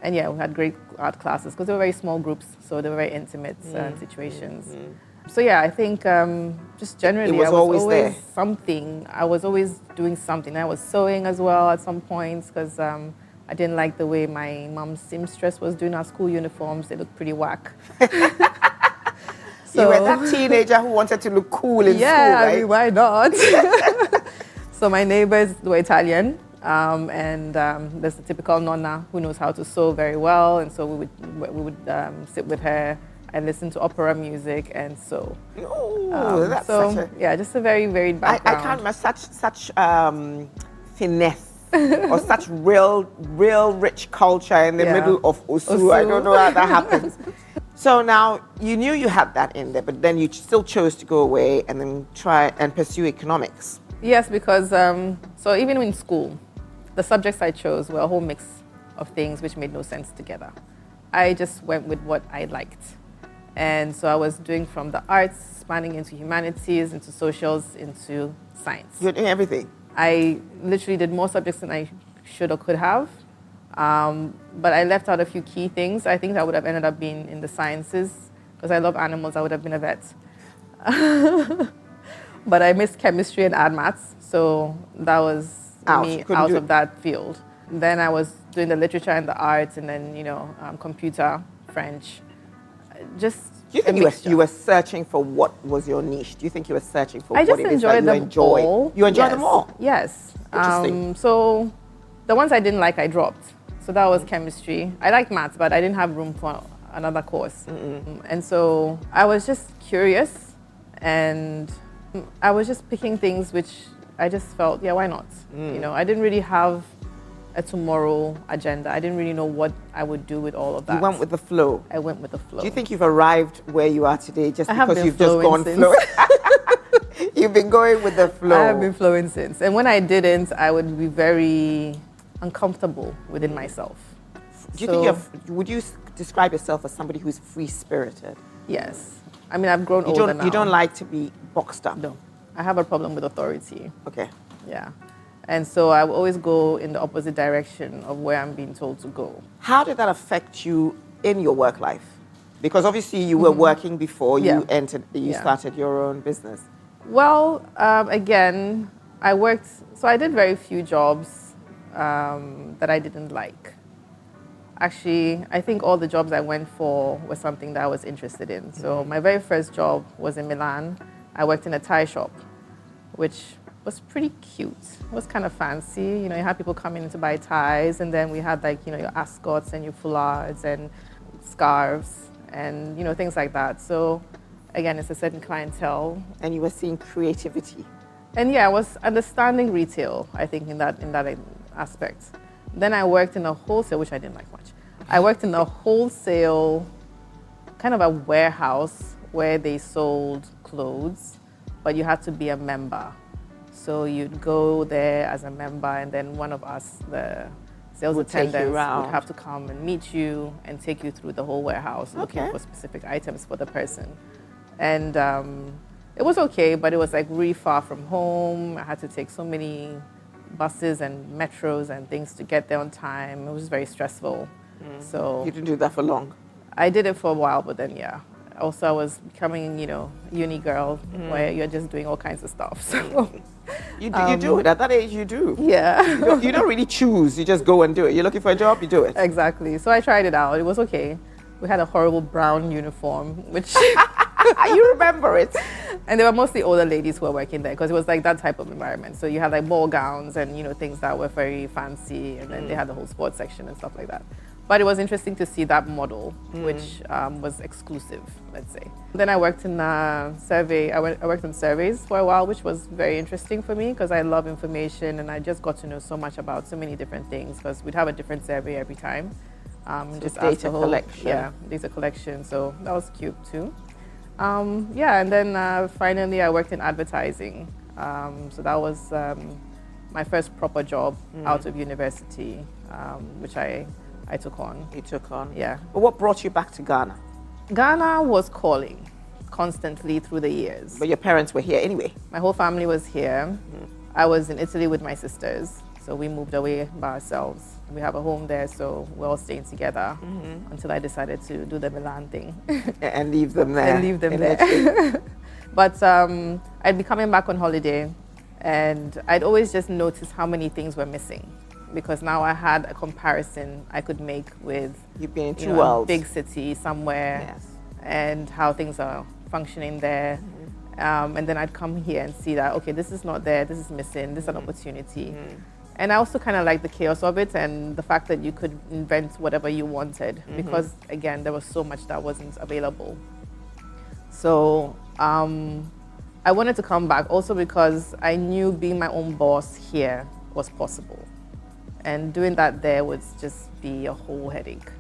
And yeah, we had great art classes because they were very small groups, so they were very intimate situations. So yeah, I think just generally, It was I was always there. something. I was always doing something. I was sewing as well at some points because I didn't like the way my mom's seamstress was doing our school uniforms. They looked pretty whack. You were that teenager who wanted to look cool in school, right? I mean, why not? So my neighbors were Italian, and there's the typical nonna who knows how to sew very well, and so we would sit with her and listen to opera music and sew. Ooh, that's so such a... yeah, just a very varied I background. can't remember such finesse or such real rich culture in the middle of Osu. I don't know how that happens. So now you knew you had that in there, but then you still chose to go away and then try and pursue economics. Yes, because so even in school, the subjects I chose were a whole mix of things which made no sense together. I just went with what I liked. And so I was doing from the arts, spanning into humanities, into socials, into science. You're doing everything. I literally did more subjects than I should or could have. But I left out a few key things. I think I would have ended up being in the sciences because I love animals. I would have been a vet. But I missed chemistry and art maths, so that was me out of that field. Then I was doing the literature and the arts, and then computer, French. Just do you think you were searching for what was your niche? Do you think you were searching for what it is that you enjoy? All. You enjoy them all? Yes. Interesting. So the ones I didn't like, I dropped. So that was chemistry. I liked maths, but I didn't have room for another course. And so I was just curious, and I was just picking things which I just felt, yeah, why not? I didn't really have a tomorrow agenda. I didn't really know what I would do with all of that. You went with the flow. I went with the flow. Do you think you've arrived where you are today just because you've just gone since. flowing? You've been going with the flow. I have been flowing since. And when I didn't, I would be very uncomfortable within myself. Do you think would you describe yourself as somebody who's free-spirited? Yes. I mean, I've grown older now. You don't like to be boxed up? No. I have a problem with authority. Okay. Yeah. And so I will always go in the opposite direction of where I'm being told to go. How did that affect you in your work life? Because obviously you were working before you started your own business. Well, again, I worked, so I did very few jobs that I didn't like. Actually, I think all the jobs I went for was something that I was interested in. So my very first job was in Milan. I worked in a tie shop, which was pretty cute. It was kind of fancy. You had people coming in to buy ties, and then we had your ascots and your foulards and scarves and things like that. So again, it's a certain clientele. And you were seeing creativity. And yeah, I was understanding retail, I think, in that aspect. Then I worked in a wholesale, which I didn't like much. I worked in a wholesale, kind of a warehouse where they sold clothes, but you had to be a member. So you'd go there as a member, and then one of us, the sales attendants, would have to come and meet you and take you through the whole warehouse looking for specific items for the person. And it was okay, but it was really far from home. I had to take so many buses and metros and things to get there on time. It was very stressful. So you didn't do that for long? I did it for a while, but then also I was becoming, uni girl, where you're just doing all kinds of stuff. So you do it at that age. You do. Yeah. You don't really choose. You just go and do it. You're looking for a job, you do it. Exactly. So I tried it out. It was okay. We had a horrible brown uniform, which you remember it. And they were mostly older ladies who were working there because it was that type of environment. So you had ball gowns and things that were very fancy, and then they had the whole sports section and stuff like that. But it was interesting to see that model, which was exclusive, let's say. Then I worked in survey. I worked on surveys for a while, which was very interesting for me because I love information and I just got to know so much about so many different things because we'd have a different survey every time. So just data collection. Yeah, data collection. So that was cute too. Yeah, and then finally I worked in advertising. So that was my first proper job out of university, which I took on. You took on? Yeah. But what brought you back to Ghana? Ghana was calling constantly through the years. But your parents were here anyway? My whole family was here. I was in Italy with my sisters, so we moved away by ourselves. We have a home there, so we're all staying together until I decided to do the Milan thing. And leave them there. And leave them there. But I'd be coming back on holiday, and I'd always just notice how many things were missing. Because now I had a comparison I could make with you've been in two worlds, big city somewhere, and how things are functioning there. And then I'd come here and see that, okay, this is not there, this is missing, this is an opportunity. And I also kind of like the chaos of it and the fact that you could invent whatever you wanted because, again, there was so much that wasn't available. So I wanted to come back also because I knew being my own boss here was possible. And doing that there would just be a whole headache.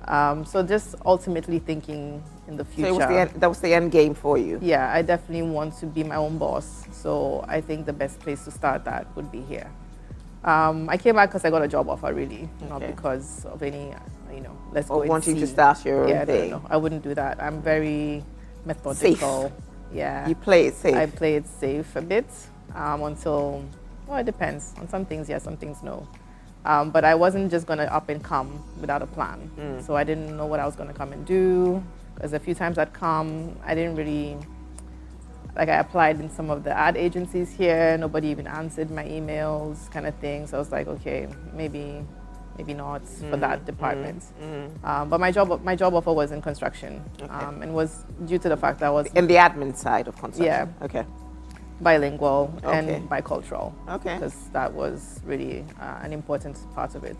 So just ultimately thinking in the future. So that was the end game for you? Yeah, I definitely want to be my own boss. So I think the best place to start that would be here. I came back because I got a job offer, really, not because of any, let's go and wanting see. to start your own thing. No, I wouldn't do that. I'm very methodical. Safe. Yeah. You play it safe? I play it safe a bit until, well, it depends. On some things, yes, some things, no. But I wasn't just going to up and come without a plan. So I didn't know what I was going to come and do. Because a few times I'd come, I didn't really, I applied in some of the ad agencies here. Nobody even answered my emails kind of thing. So I was like, okay, maybe not for that department. But my job offer was in construction. And was due to the fact that I was... In the admin side of construction? Yeah. Okay. Bilingual and bicultural. Okay. Because that was really an important part of it.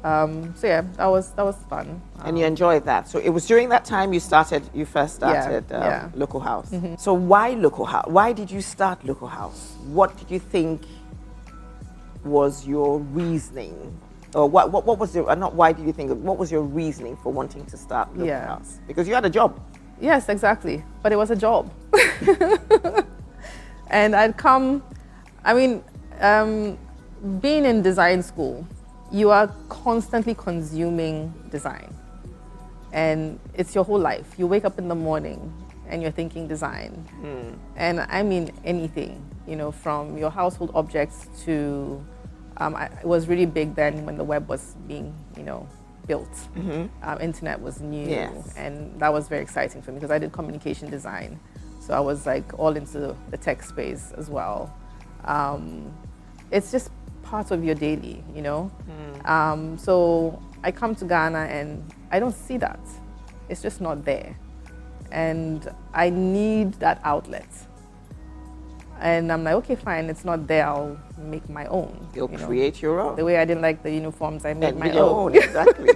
So yeah, that was fun. And you enjoyed that. So it was during that time you first started Local House. So why Local House? Why did you start Local House? What did you think was your reasoning? Or what was your, not why did you think, what was your reasoning for wanting to start Local House? Because you had a job. Yes, exactly. But it was a job. And I'd come, being in design school, you are constantly consuming design. And it's your whole life. You wake up in the morning and you're thinking design. And I mean anything, from your household objects to, it was really big then when the web was being, built. Internet was new. And that was very exciting for me because I did communication design. So I was all into the tech space as well. It's just part of your daily, So I come to Ghana and I don't see that. It's just not there. And I need that outlet. And I'm like, okay, fine, it's not there, I'll make my own. You'll create your own. The way I didn't like the uniforms, I made my own. Exactly.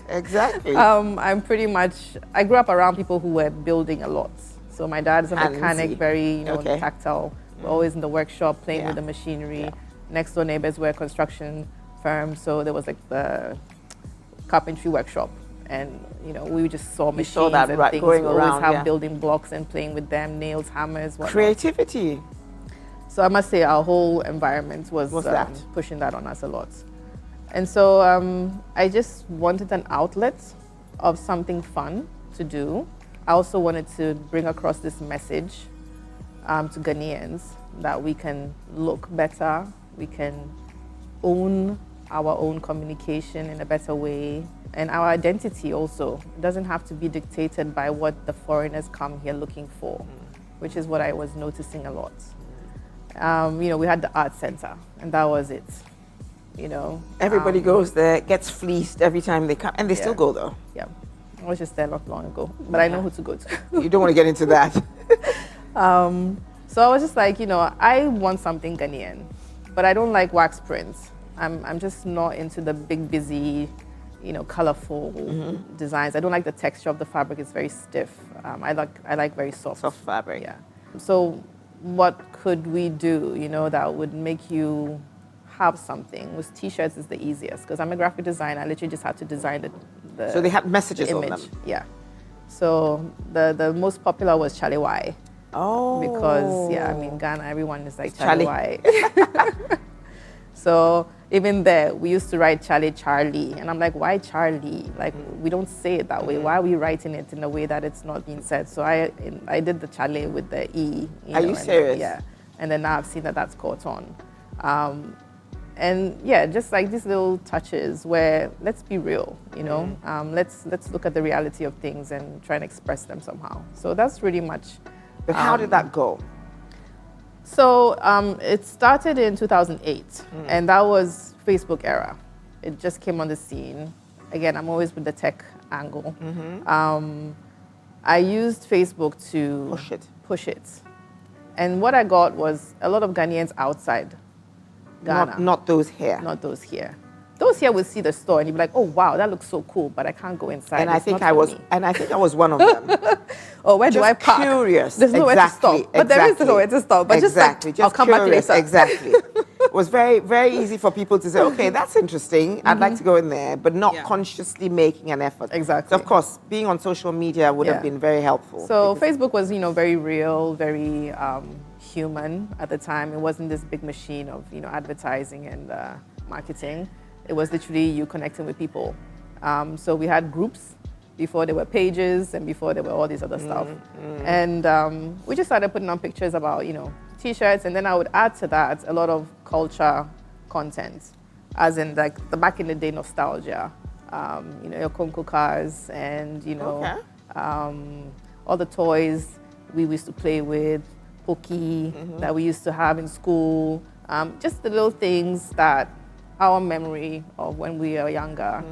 Exactly. I'm pretty much, I grew up around people who were building a lot. So my dad's a mechanic, very tactile. We're always in the workshop playing with the machinery. Next door neighbors were a construction firm, so there was the carpentry workshop, and we just saw machines and things. Going we around, always have building blocks and playing with them, nails, hammers, whatnot. Creativity. So I must say our whole environment was pushing that on us a lot. And so I just wanted an outlet of something fun to do. I also wanted to bring across this message to Ghanaians that we can look better, we can own our own communication in a better way, and our identity also. It doesn't have to be dictated by what the foreigners come here looking for, which is what I was noticing a lot. We had the art center, and that was it. Everybody goes there, gets fleeced every time they come, and they still go though. Yeah. I was just there not long ago, but I know who to go to. You don't want to get into that. So I was just like, I want something Ghanaian, but I don't like wax prints. I'm just not into the big, busy, colorful designs. I don't like the texture of the fabric; it's very stiff. I like very soft fabric. Yeah. So, what could we do? That would make you have something. Was T-shirts is the easiest because I'm a graphic designer. I literally just had to design the So they had messages the on image. them. Yeah. So the most popular was Charlie Y. Oh. Because Ghana, everyone is like Charlie. Charlie Y. So even there, we used to write Charlie, and I'm like, why Charlie? Like we don't say it that way. Why are we writing it in a way that it's not being said? So I did the Charlie with the E. Are you serious? Yeah. And then now I've seen that that's caught on. And yeah, just like these little touches where let's be real, let's look at the reality of things and try and express them somehow. So that's really much. But how did that go? So it started in 2008, and that was Facebook era. It just came on the scene. Again, I'm always with the tech angle. I used Facebook to push it. And what I got was a lot of Ghanaians outside Ghana. Not those here. Not those here. Those here would see the store and you'd be like, oh wow, that looks so cool, but I can't go inside. And I think I was one of them. Oh, where do I park? Curious. There's nowhere to stop. But there is nowhere to stop. But Exactly. I'll come back later. Exactly. It was very, very easy for people to say, okay, that's interesting. I'd like to go in there, but not consciously making an effort. Exactly. So, of course, being on social media would have been very helpful. So Facebook was, very real, very human at the time. It wasn't this big machine of, advertising and marketing. It was literally you connecting with people. So we had groups before there were pages and before there were all this other stuff. And we just started putting on pictures about, T-shirts, and then I would add to that a lot of culture content, as in like the back in the day nostalgia, your Konko cars and, all the toys we used to play with, Pokey that we used to have in school, just the little things that our memory of when we were younger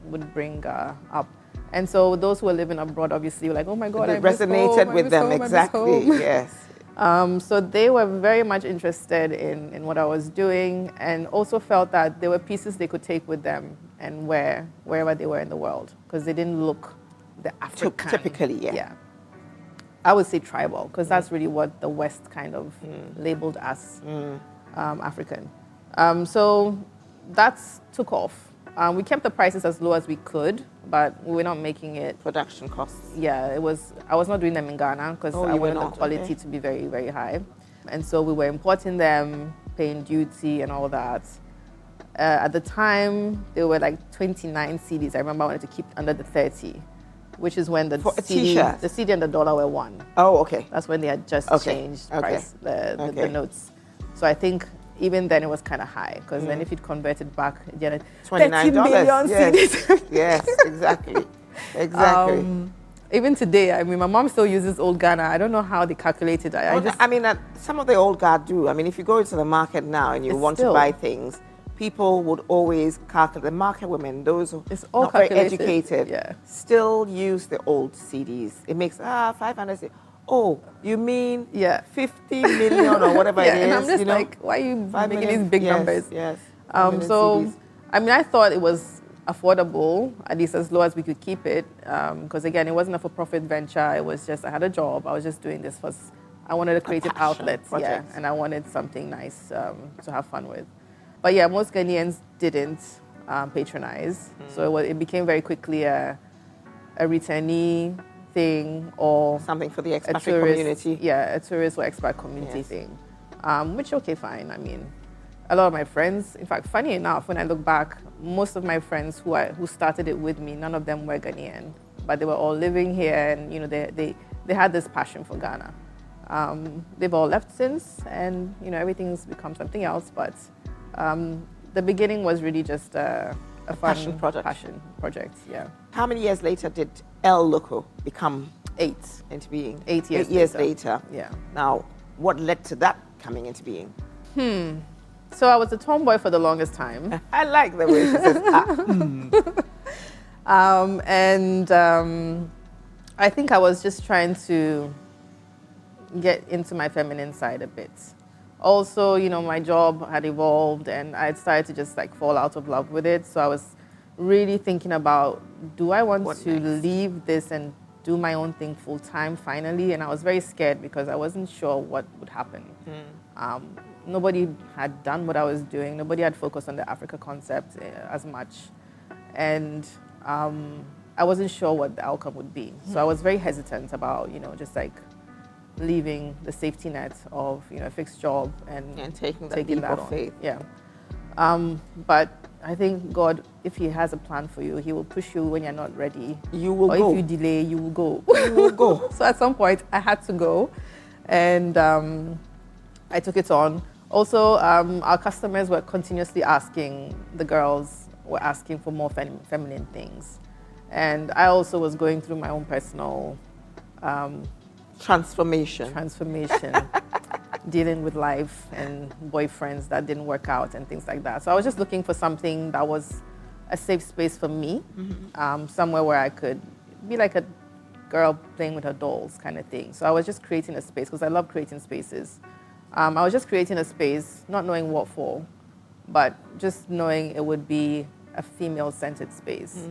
would bring up. And so those who were living abroad obviously were like, oh my God, it resonated with them, exactly, yes. So they were very much interested in what I was doing and also felt that there were pieces they could take with them and wear wherever they were in the world because they didn't look the African. Typically, yeah. I would say tribal because that's really what the West kind of labeled as African. So that took off. We kept the prices as low as we could, but we were not making it. Production costs. Yeah, I was not doing them in Ghana because I wanted the quality to be very, very high. And so we were importing them, paying duty and all that. At the time, there were like 29 CDs. I remember I wanted to keep under the 30, which is when the CD and the dollar were one. Oh, okay. That's when they had just changed price, the notes. So I think even then it was kind of high because then if you'd converted back, you had $30 million CDs. Yes, exactly. Exactly. Even today, I mean, my mom still uses old Ghana. I don't know how they calculated it. Some of the old guard do. I mean, if you go into the market now and you want to buy things, people would always calculate. The market women, those who are not very educated, still use the old CDs. It makes 500. Oh, you mean 50 million or whatever it is? And I'm just like, why are you making these big numbers? Yes. So, I mean, I thought it was affordable, at least as low as we could keep it. Because again, it wasn't a for-profit venture. It was just, I had a job. I was just doing this for, I wanted a creative outlet. Yeah, and I wanted something nice to have fun with. But yeah, most Ghanaians didn't patronize. So it became very quickly a returnee thing or something for the expat community. Yeah, a tourist or expat community thing. Which, okay, fine. I mean, a lot of my friends, in fact, funny enough, when I look back, most of my friends who started it with me, none of them were Ghanaian, but they were all living here and, they had this passion for Ghana. They've all left since and, everything's become something else, but the beginning was really just a fun passion project. Yeah. How many years later did El Loco become 8 into being? 8 years. 8 years later. Yeah. Now, what led to that coming into being? So I was a tomboy for the longest time. I like the way she says I think I was just trying to get into my feminine side a bit. Also, my job had evolved and I had started to just fall out of love with it. So I was really thinking about, do I want to leave this and do my own thing full time finally? And I was very scared because I wasn't sure what would happen. Nobody had done what I was doing. Nobody had focused on the Africa concept as much. And I wasn't sure what the outcome would be. So I was very hesitant about, just like leaving the safety net of, a fixed job and taking that leap of faith. Yeah. But I think God, if He has a plan for you, He will push you when you're not ready. You will go. Or if you delay, you will go. You will go. So at some point, I had to go. And I took it on. Also, our customers were continuously asking, the girls were asking for more feminine things. And I also was going through my own personal transformation, dealing with life and boyfriends that didn't work out and things like that. So I was just looking for something that was a safe space for me, somewhere where I could be like a girl playing with her dolls kind of thing. So I was just creating a space because I love creating spaces. I was just creating a space, not knowing what for, but just knowing it would be a female-centered space.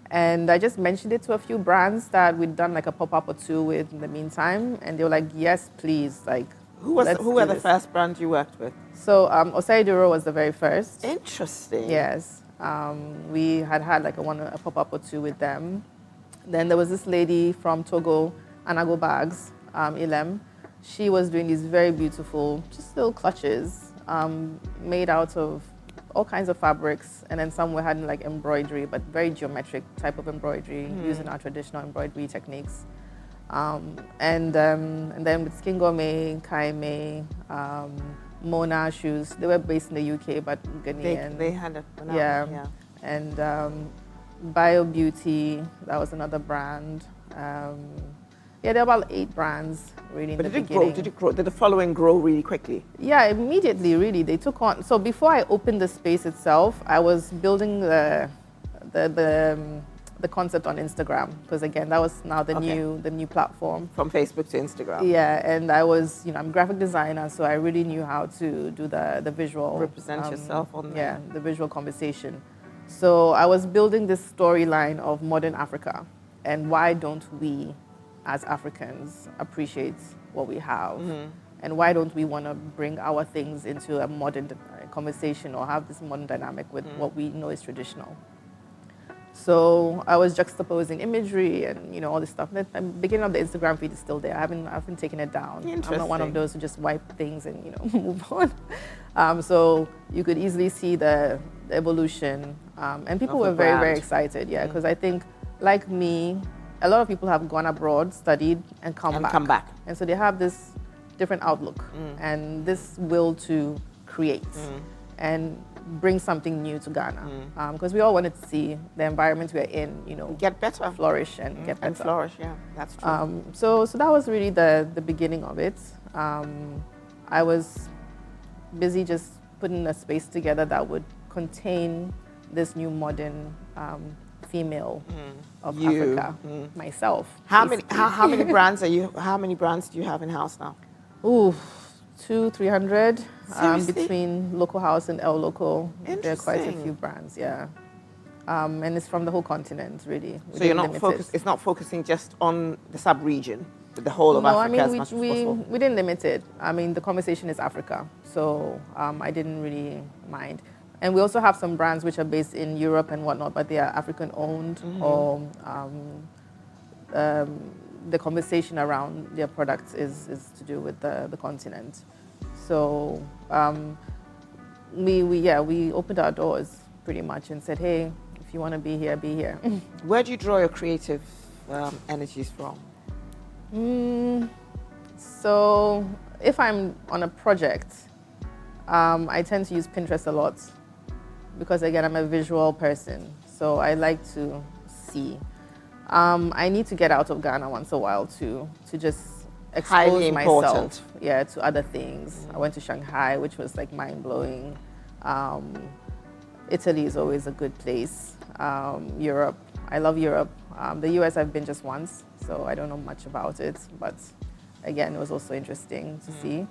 And I just mentioned it to a few brands that we'd done like a pop-up or two with in the meantime, and they were like, yes, please, like, who were the first brand you worked with? So Osei Duro was the very first. Interesting. Yes. We had like a pop-up or two with them. Then there was this lady from Togo, Anago Bags, Ilem. She was doing these very beautiful, just little clutches made out of all kinds of fabrics, and then some were had like embroidery, but very geometric type of embroidery using our traditional embroidery techniques. And then with Skin Gourmet, Kaime, Mona shoes, they were based in the UK but Ghanaian. They had yeah. And Bio Beauty, that was another brand. Yeah, there were about 8 brands really in the beginning. Did it grow? Did the following grow really quickly? Yeah, immediately, really. They took on. So before I opened the space itself, I was building the concept on Instagram, because again, that was now the new platform. From Facebook to Instagram. Yeah, and I was, I'm a graphic designer, so I really knew how to do the visual. Represent yourself on there. Yeah, the visual conversation. So I was building this storyline of modern Africa, and why don't we, as Africans, appreciate what we have? And why don't we want to bring our things into a modern conversation or have this modern dynamic with what we know is traditional? So I was juxtaposing imagery and all this stuff. The beginning of the Instagram feed is still there. I haven't taken it down. I'm not one of those who just wipe things and move on. So you could easily see the evolution, and people were very, very excited. Yeah, because I think, like me, a lot of people have gone abroad, studied, and come back. And so they have this different outlook and this will to create and bring something new to Ghana. Because we all wanted to see the environment we're in, get better, flourish and get better. And flourish, yeah, that's true. So that was really the beginning of it. I was busy just putting a space together that would contain this new modern female of Africa, myself. How many brands how many brands do you have in house now? Ooh, 200-300 between Local House and El Loco. There are quite a few brands, yeah. And it's from the whole continent, really. So you're not focused. It's not focusing just on the sub-region, but the whole of Africa as much as possible. We didn't limit it. I mean, the conversation is Africa, so I didn't really mind. And we also have some brands which are based in Europe and whatnot, but they are African-owned, or the conversation around their products is to do with the continent. So we opened our doors pretty much and said, hey, if you want to be here, be here. Where do you draw your creative energies from? So if I'm on a project, I tend to use Pinterest a lot. Because again, I'm a visual person, so I like to see. I need to get out of Ghana once a while to just expose myself, to other things. I went to Shanghai, which was like mind-blowing. Italy is always a good place. Europe, I love Europe. The US I've been just once, so I don't know much about it, but again, it was also interesting to see.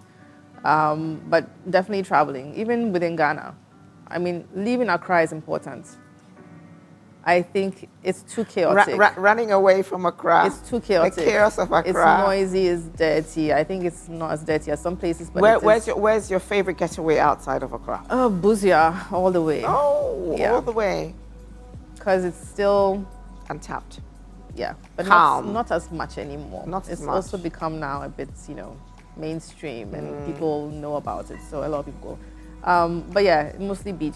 But definitely traveling, even within Ghana. I mean, leaving Accra is important. I think it's too chaotic. Running away from Accra. It's too chaotic. The chaos of Accra. It's noisy, it's dirty. I think it's not as dirty as some places, but where's your favorite getaway outside of Accra? Oh, Busia, all the way. Oh, all the way. Because it's still untapped. Yeah, but calm. Not as much anymore. It's also become now a bit, mainstream, and people know about it. So a lot of people go. But yeah, mostly beach.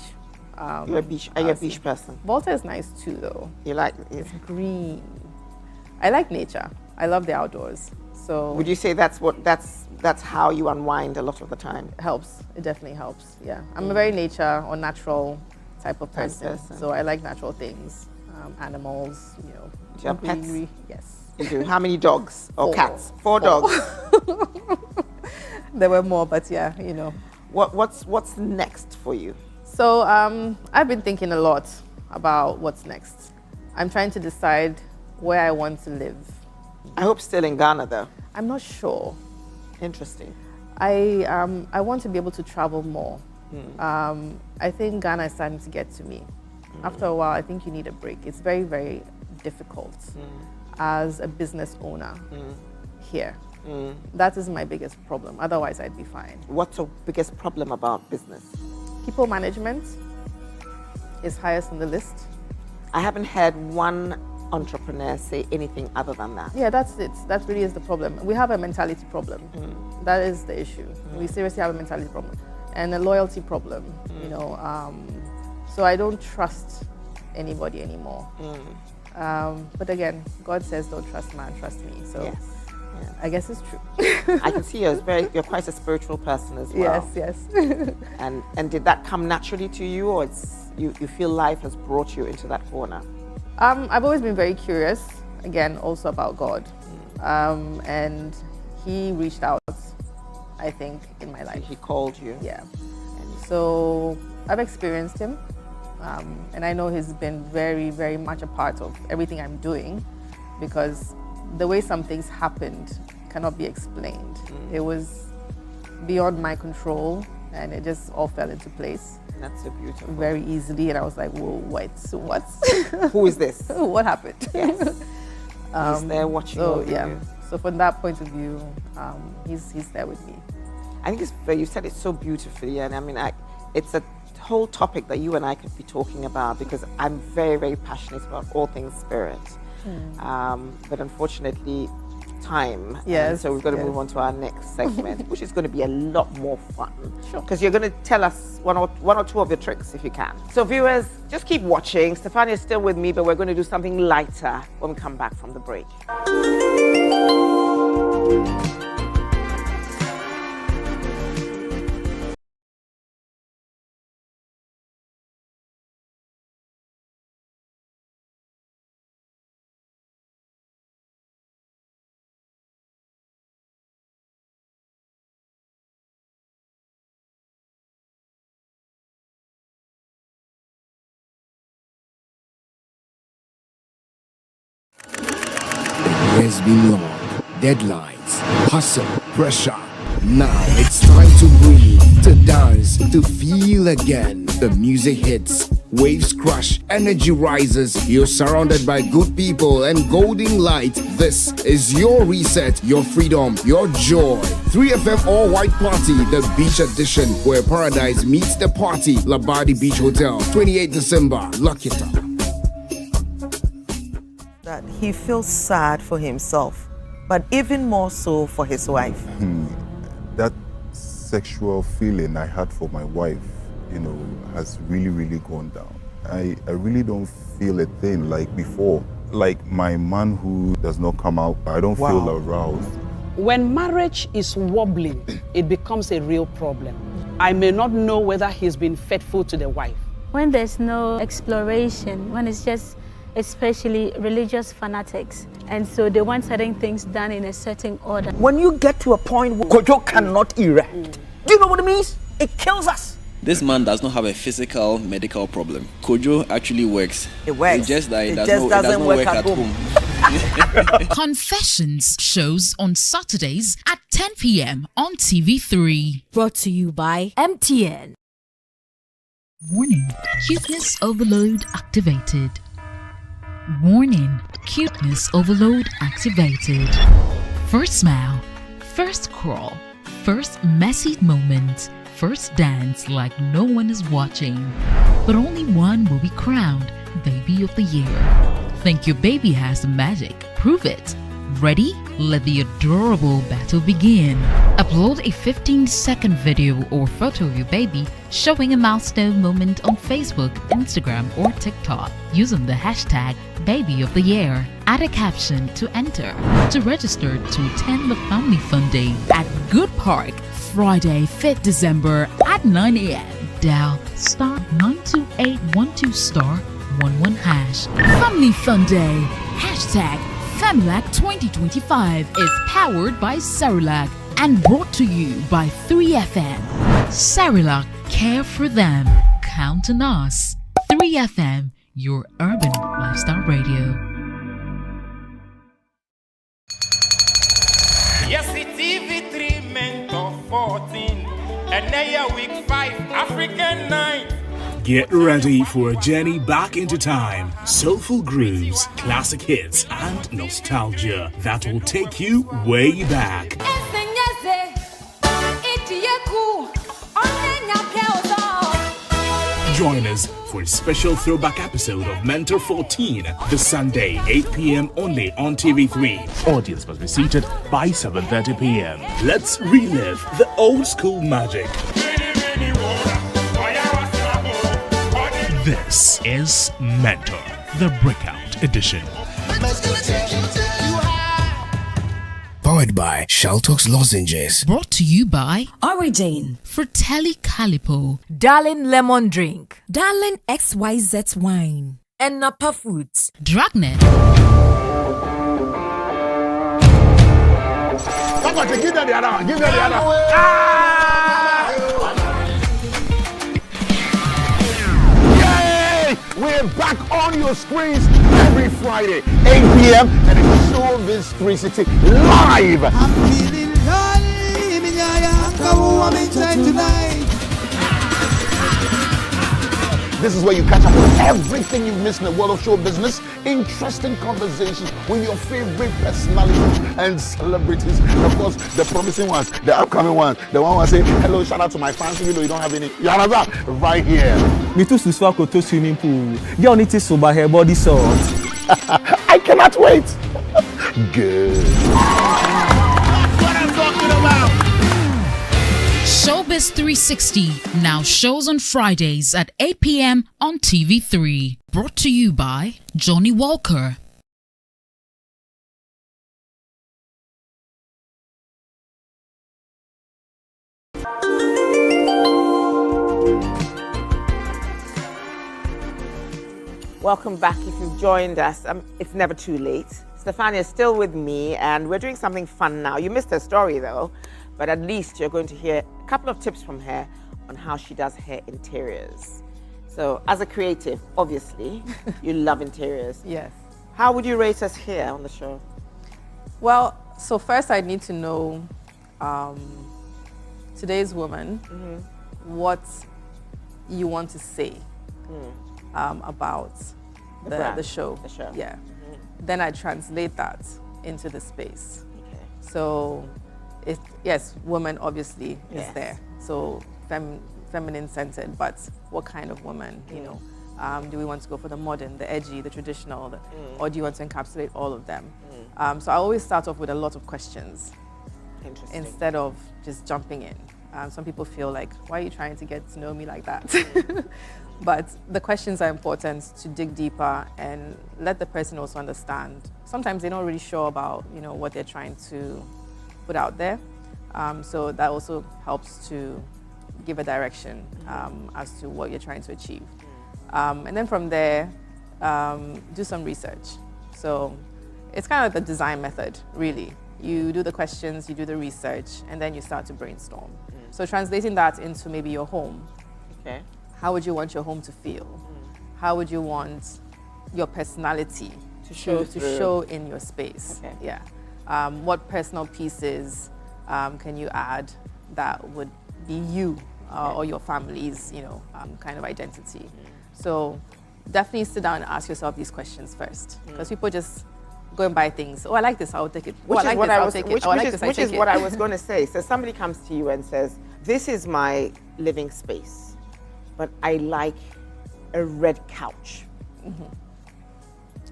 You're a beach person. Volta is nice too, though. You like it? It's green. I like nature. I love the outdoors. So would you say that's how you unwind a lot of the time? It helps. It definitely helps. Yeah, I'm a very nature or natural type of person. So I like natural things, animals. Do you have pets? Yes. You do. How many dogs or cats? 4 dogs. There were more, but yeah, What's next for you? So I've been thinking a lot about what's next. I'm trying to decide where I want to live. I hope still in Ghana, though. I'm not sure. Interesting. I want to be able to travel more. I think Ghana is starting to get to me. After a while, I think you need a break. It's very, very difficult as a business owner here. That is my biggest problem. Otherwise, I'd be fine. What's the biggest problem about business? People management is highest on the list. I haven't heard one entrepreneur say anything other than that. Yeah, that's it. That really is the problem. We have a mentality problem. That is the issue. We seriously have a mentality problem and a loyalty problem. So I don't trust anybody anymore. But again, God says, "Don't trust man, trust me." So. Yes. Yeah. I guess it's true. I can see you're quite a spiritual person as well. Yes. And did that come naturally to you, or you feel life has brought you into that corner? I've always been very curious, again, also about God. And he reached out, I think, in my life. He called you? Yeah. And so I've experienced him. And I know he's been very, very much a part of everything I'm doing, because the way some things happened cannot be explained. It was beyond my control, and it just all fell into place. That's so beautiful. Very easily, and I was like, whoa, wait, so what? Who is this? What happened? Yes. He's there watching over you. So from that point of view, he's there with me. I think you said it so beautifully, and I mean, it's a whole topic that you and I could be talking about, because I'm very, very passionate about all things spirit. But unfortunately, time. Yes. So we've got to move on to our next segment, which is going to be a lot more fun. Sure. Because you're going to tell us one or two of your tricks, if you can. So viewers, just keep watching. Stefania is still with me, but we're going to do something lighter when we come back from the break. It has been long. Deadlines, hustle, pressure. Now it's time to breathe, to dance, to feel again. The music hits, waves crush, energy rises. You're surrounded by good people and golden light. This is your reset, your freedom, your joy. 3FM All White Party, the beach edition, where paradise meets the party. Labadi Beach Hotel, 28 December. Lock it up. That he feels sad for himself, but even more so for his wife. That sexual feeling I had for my wife, has really, really gone down. I really don't feel a thing like before. Like my man who does not come out, I don't feel aroused. When marriage is wobbling, it becomes a real problem. I may not know whether he's been faithful to the wife. When there's no exploration, when it's just especially religious fanatics, and so they want certain things done in a certain order. When you get to a point where Kojo cannot erect, do you know what it means? It kills us. This man does not have a physical medical problem. Kojo actually works. It works. It's just that it doesn't work at home. Confessions shows on Saturdays at 10 p.m. on TV3. Brought to you by MTN. Warning: cuteness overload activated. Warning, cuteness overload activated. First smile, first crawl, first messy moment, first dance like no one is watching. But only one will be crowned Baby of the Year. Think your baby has the magic? Prove it. Ready? Let the adorable battle begin. Upload a 15-second video or photo of your baby showing a milestone moment on Facebook, Instagram, or TikTok using the hashtag Baby of the Year. Add a caption to enter. To register to attend the Family Fun Day at Good Park, Friday, 5th December at 9 a.m. Dial *92812*11#. Family Fun Day. Hashtag Familac 2025 is powered by Cerelac and brought to you by 3FM. Cerelac, care for them. Count on us. 3FM, your urban lifestyle radio. Yes, it's TV3 Mentor 14. And now week 5, African night. Get ready for a journey back into time. Soulful grooves, classic hits, and nostalgia that will take you way back. Join us for a special throwback episode of Mentor 14 this Sunday, 8 p.m. only on TV3. Audience must be seated by 7:30 p.m. Let's relive the old school magic. This is Mentor, the Breakout Edition. Powered by Shaltox Lozenges. Brought to you by Origin, Fratelli Calipo, Darling Lemon Drink, Darling XYZ Wine, and Napa Foods. Dragnet. Give them the other one. Give them the other one. We're back on your screens every Friday, 8 p.m. and it's Showbiz 360 live. I'm feeling tonight. This is where you catch up on everything you've missed in the world of show business. Interesting conversations with your favorite personalities and celebrities. And of course, the promising ones, the upcoming ones, the one who say, hello, shout out to my fans, even though you don't have any. You understand? Right here. Me too, Suswako to swimming pool. You need to sober hair body salt. I cannot wait. Good. That's what I'm talking about. Showbiz 360 now shows on Fridays at 8 p.m. on TV3. Brought to you by Johnny Walker. Welcome back if you've joined us. It's never too late. Stefania is still with me and we're doing something fun now. You missed her story though, but at least you're going to hear a couple of tips from her on how she does her interiors. So as a creative, obviously, you love interiors. Yes. How would you rate us here on the show? Well, so first I need to know today's woman, what you want to say about the show. The show. Yeah. Then I translate that into the space. Okay. So, yes, woman obviously is there. So feminine centered, but what kind of woman, you know? Do we want to go for the modern, the edgy, the traditional, or do you want to encapsulate all of them? So I always start off with a lot of questions instead of just jumping in. Some people feel like, why are you trying to get to know me like that? But the questions are important to dig deeper and let the person also understand. Sometimes they're not really sure about, you know, what they're trying to put out there. So that also helps to give a direction as to what you're trying to achieve. And then from there, do some research. So it's kind of like the design method, really. You do the questions, you do the research, and then you start to brainstorm. So translating that into maybe your home. Okay. How would you want your home to feel? How would you want your personality to show in your space? Okay. Yeah. What personal pieces can you add that would be you or your family's, you know, kind of identity? So definitely sit down and ask yourself these questions first. Because people just go and buy things. Oh, I like this, I'll take it. Oh, I like this, I'll take it. Oh, I like this, I take it. Which is what I was going to say. So somebody comes to you and says, this is my living space, but I like a red couch.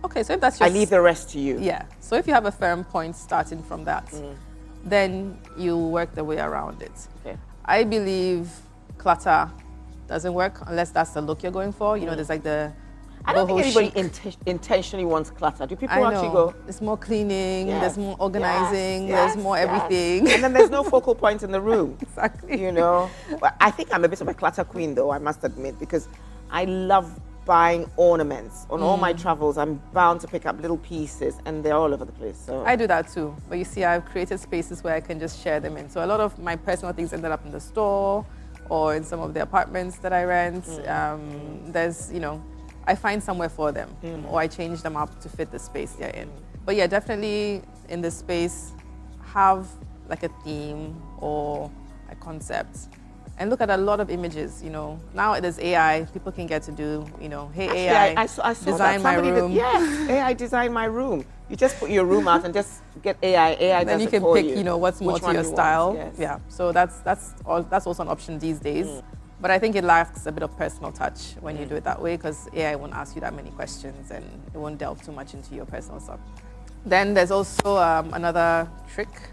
Okay, so if that's your... I leave the rest to you. Yeah. So if you have a firm point starting from that, then you work the way around it. Okay. I believe clutter doesn't work unless that's the look you're going for. You know, there's like the... I don't think boho anybody chic. intentionally wants clutter. Do people I actually know. go? There's more cleaning, Yes, there's more organizing, yes, there's more yes. everything. And then there's no focal point in the room. Exactly. You know? But I think I'm a bit of a clutter queen, though, I must admit, because I love buying ornaments. On all my travels, I'm bound to pick up little pieces, and they're all over the place. So I do that too. But you see, I've created spaces where I can just share them in. So a lot of my personal things ended up in the store or in some of the apartments that I rent. There's, you know, I find somewhere for them, or I change them up to fit the space they're in. But yeah, definitely in this space, have like a theme or a concept. And look at a lot of images, you know. Now there's AI, people can get to do, you know, hey actually, AI, I saw design that. my Somebody room. Yes, AI design my room. You just put your room out and just get AI. AI Then does you it can for pick, you. you know, what's more Which to one your you want, style. yes. Yeah, so that's also an option these days. But I think it lacks a bit of personal touch when you do it that way, because AI won't ask you that many questions and it won't delve too much into your personal stuff. Then there's also another trick.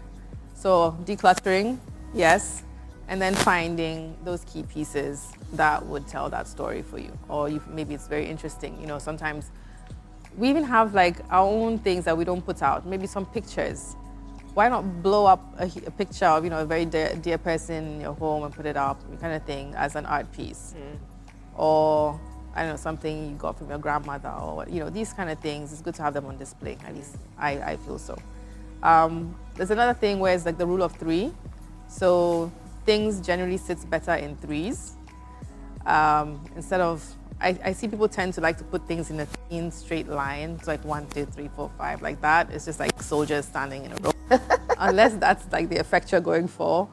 So decluttering, yes, and then finding those key pieces that would tell that story for you. Or maybe it's very interesting. You know, sometimes we even have like our own things that we don't put out, maybe some pictures. Why not blow up a picture of, you know, a very dear person in your home and put it up, kind of thing, as an art piece? Or, I don't know, something you got from your grandmother, or, you know, these kind of things. It's good to have them on display, at least I feel so. There's another thing where it's like the rule of 3. So things generally sits better in 3s. Instead of, I see people tend to like to put things in a thin, straight line. It's like 1, 2, 3, 4, 5, like that. It's just like soldiers standing in a row. Unless that's like the effect you're going for,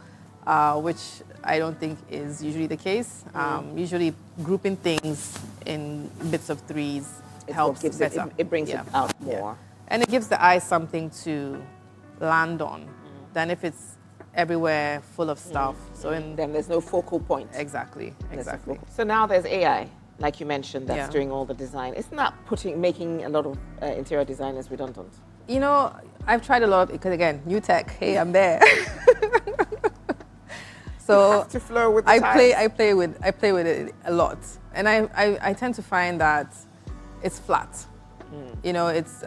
which I don't think is usually the case. Usually grouping things in bits of 3s helps better. It brings it out more. And it gives the eye something to land on than if it's everywhere full of stuff. So then there's no focal point. Exactly. So now there's AI, like you mentioned, that's doing all the design. Isn't that making a lot of interior designers redundant? You know, I've tried a lot, because again, new tech, hey, I'm there. So you have to flow with the I times. play with it a lot. And I tend to find that it's flat. You know, it's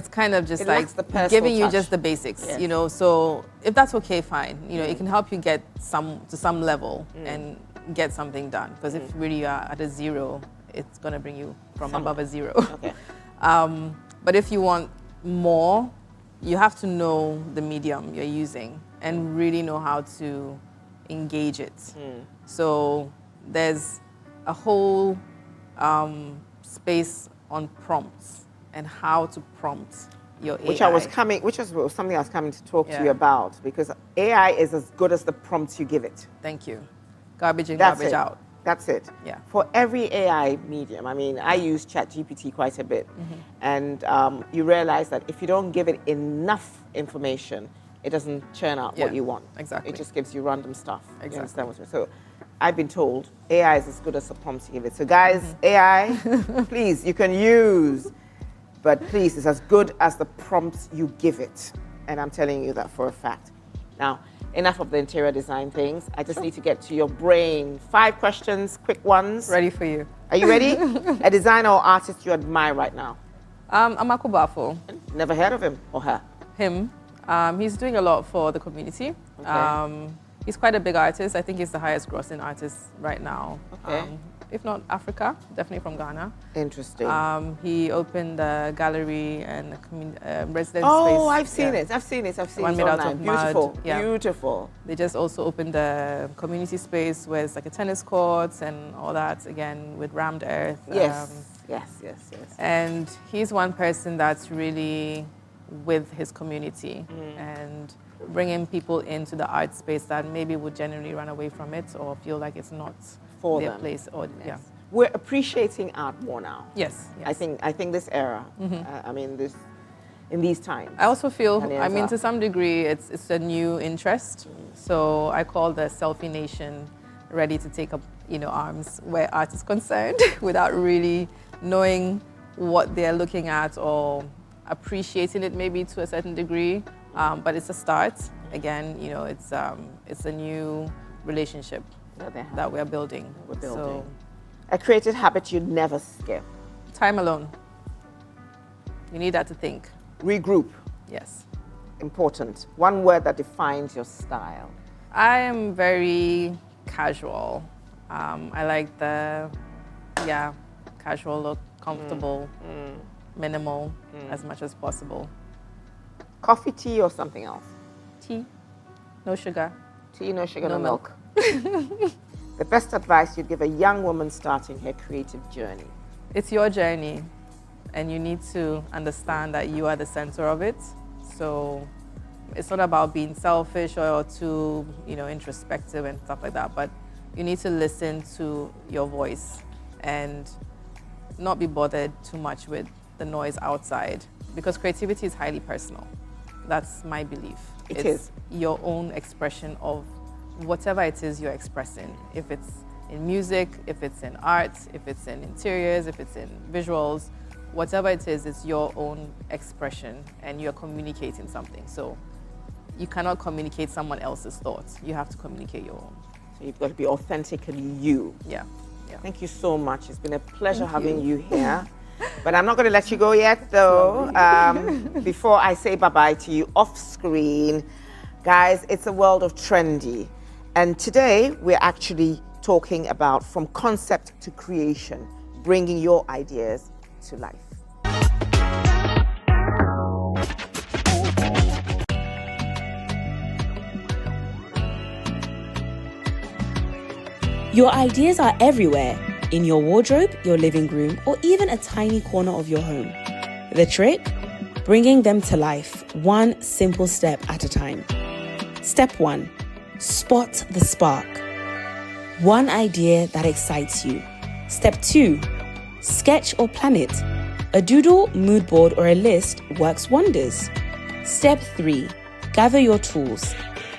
kind of just like giving you just the basics, you know. So if that's okay, fine. You know, it can help you get to some level and get something done. Because if really you are at a 0, it's gonna bring you from above a 0. Okay. But if you want more, you have to know the medium you're using and really know how to engage it. So there's a whole space on prompts and how to prompt your AI. Which was something I was coming to talk to you about, because AI is as good as the prompts you give it. Thank you. Garbage in, garbage out. That's it. Yeah. For every AI medium, I mean, I use ChatGPT quite a bit, and you realize that if you don't give it enough information, it doesn't churn out what you want. Exactly. It just gives you random stuff. Exactly. You understand what I'm saying? So I've been told AI is as good as the prompts you give it. So guys, AI, please, you can use, but please, it's as good as the prompts you give it. And I'm telling you that for a fact. Now, enough of the interior design things. I just need to get to your brain. 5 questions, quick ones. Ready for you. Are you ready? A designer or artist you admire right now? Amako Bafo. Never heard of him or her? Him. He's doing a lot for the community. Okay. He's quite a big artist. I think he's the highest grossing artist right now. Okay. If not Africa, definitely from Ghana. Interesting. He opened a gallery and a residence space. Oh, I've seen it. I've seen it. I've seen One it made out online. of Beautiful. mud. Yeah. Beautiful. They just also opened a community space where it's like a tennis courts and all that, again, with rammed earth. Yes. Yes. And he's one person that's really with his community and bringing people into the art space that maybe would generally run away from it or feel like it's not For their them. place. Or, we're appreciating art more now. Yes. I think this era, in these times. I also feel, Ghanaians are. to some degree, it's a new interest. So I call the Selfie Nation ready to take up, arms where art is concerned without really knowing what they're looking at or appreciating it maybe to a certain degree. But it's a start. Again, it's a new relationship that we're building. So, a creative habit you'd never skip. Time alone. You need that to think. Regroup. Yes. Important. One word that defines your style. I am very casual. I like the, casual look, comfortable, minimal as much as possible. Coffee, tea, or something else? Tea. No sugar. Tea, no sugar, no milk. The best advice you'd give a young woman starting her creative journey? It's your journey, and you need to understand that you are the center of it. So it's not about being selfish or too, introspective and stuff like that, but you need to listen to your voice and not be bothered too much with the noise outside, because creativity is highly personal. That's my belief. It's your own expression of whatever it is you're expressing. If it's in music, if it's in art, if it's in interiors, if it's in visuals, whatever it is, it's your own expression and you're communicating something. So you cannot communicate someone else's thoughts. You have to communicate your own. So you've got to be authentically you. Yeah. Thank you so much. It's been a pleasure having you here. But I'm not going to let you go yet, though. Before I say bye-bye to you off screen, guys, it's a world of trendy. And today, we're actually talking about from concept to creation, bringing your ideas to life. Your ideas are everywhere, in your wardrobe, your living room, or even a tiny corner of your home. The trick? Bringing them to life, one simple step at a time. Step 1. Spot the spark. One idea that excites you. Step 2. Sketch or plan it. A doodle, mood board, or a list works wonders. Step 3. Gather your tools.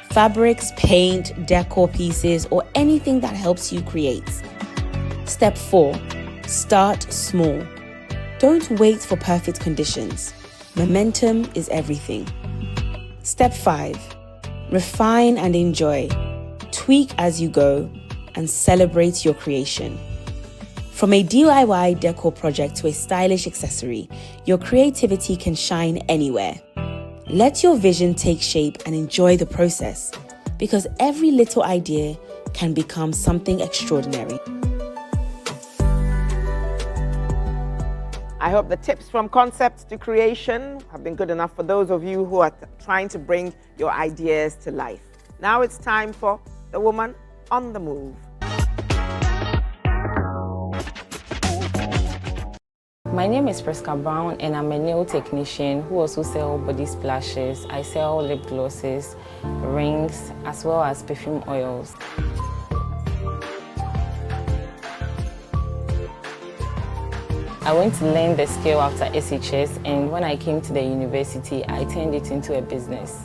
Fabrics, paint, decor pieces, or anything that helps you create. Step 4. Start small. Don't wait for perfect conditions. Momentum is everything. Step 5. Refine and enjoy. Tweak as you go and celebrate your creation. From a DIY decor project to a stylish accessory, your creativity can shine anywhere. Let your vision take shape and enjoy the process, because every little idea can become something extraordinary. I hope the tips from concept to creation have been good enough for those of you who are trying to bring your ideas to life. Now it's time for the woman on the move. My name is Priska Brown and I'm a nail technician who also sells body splashes. I sell lip glosses, rings, as well as perfume oils. I went to learn the skill after SHS, and when I came to the university, I turned it into a business.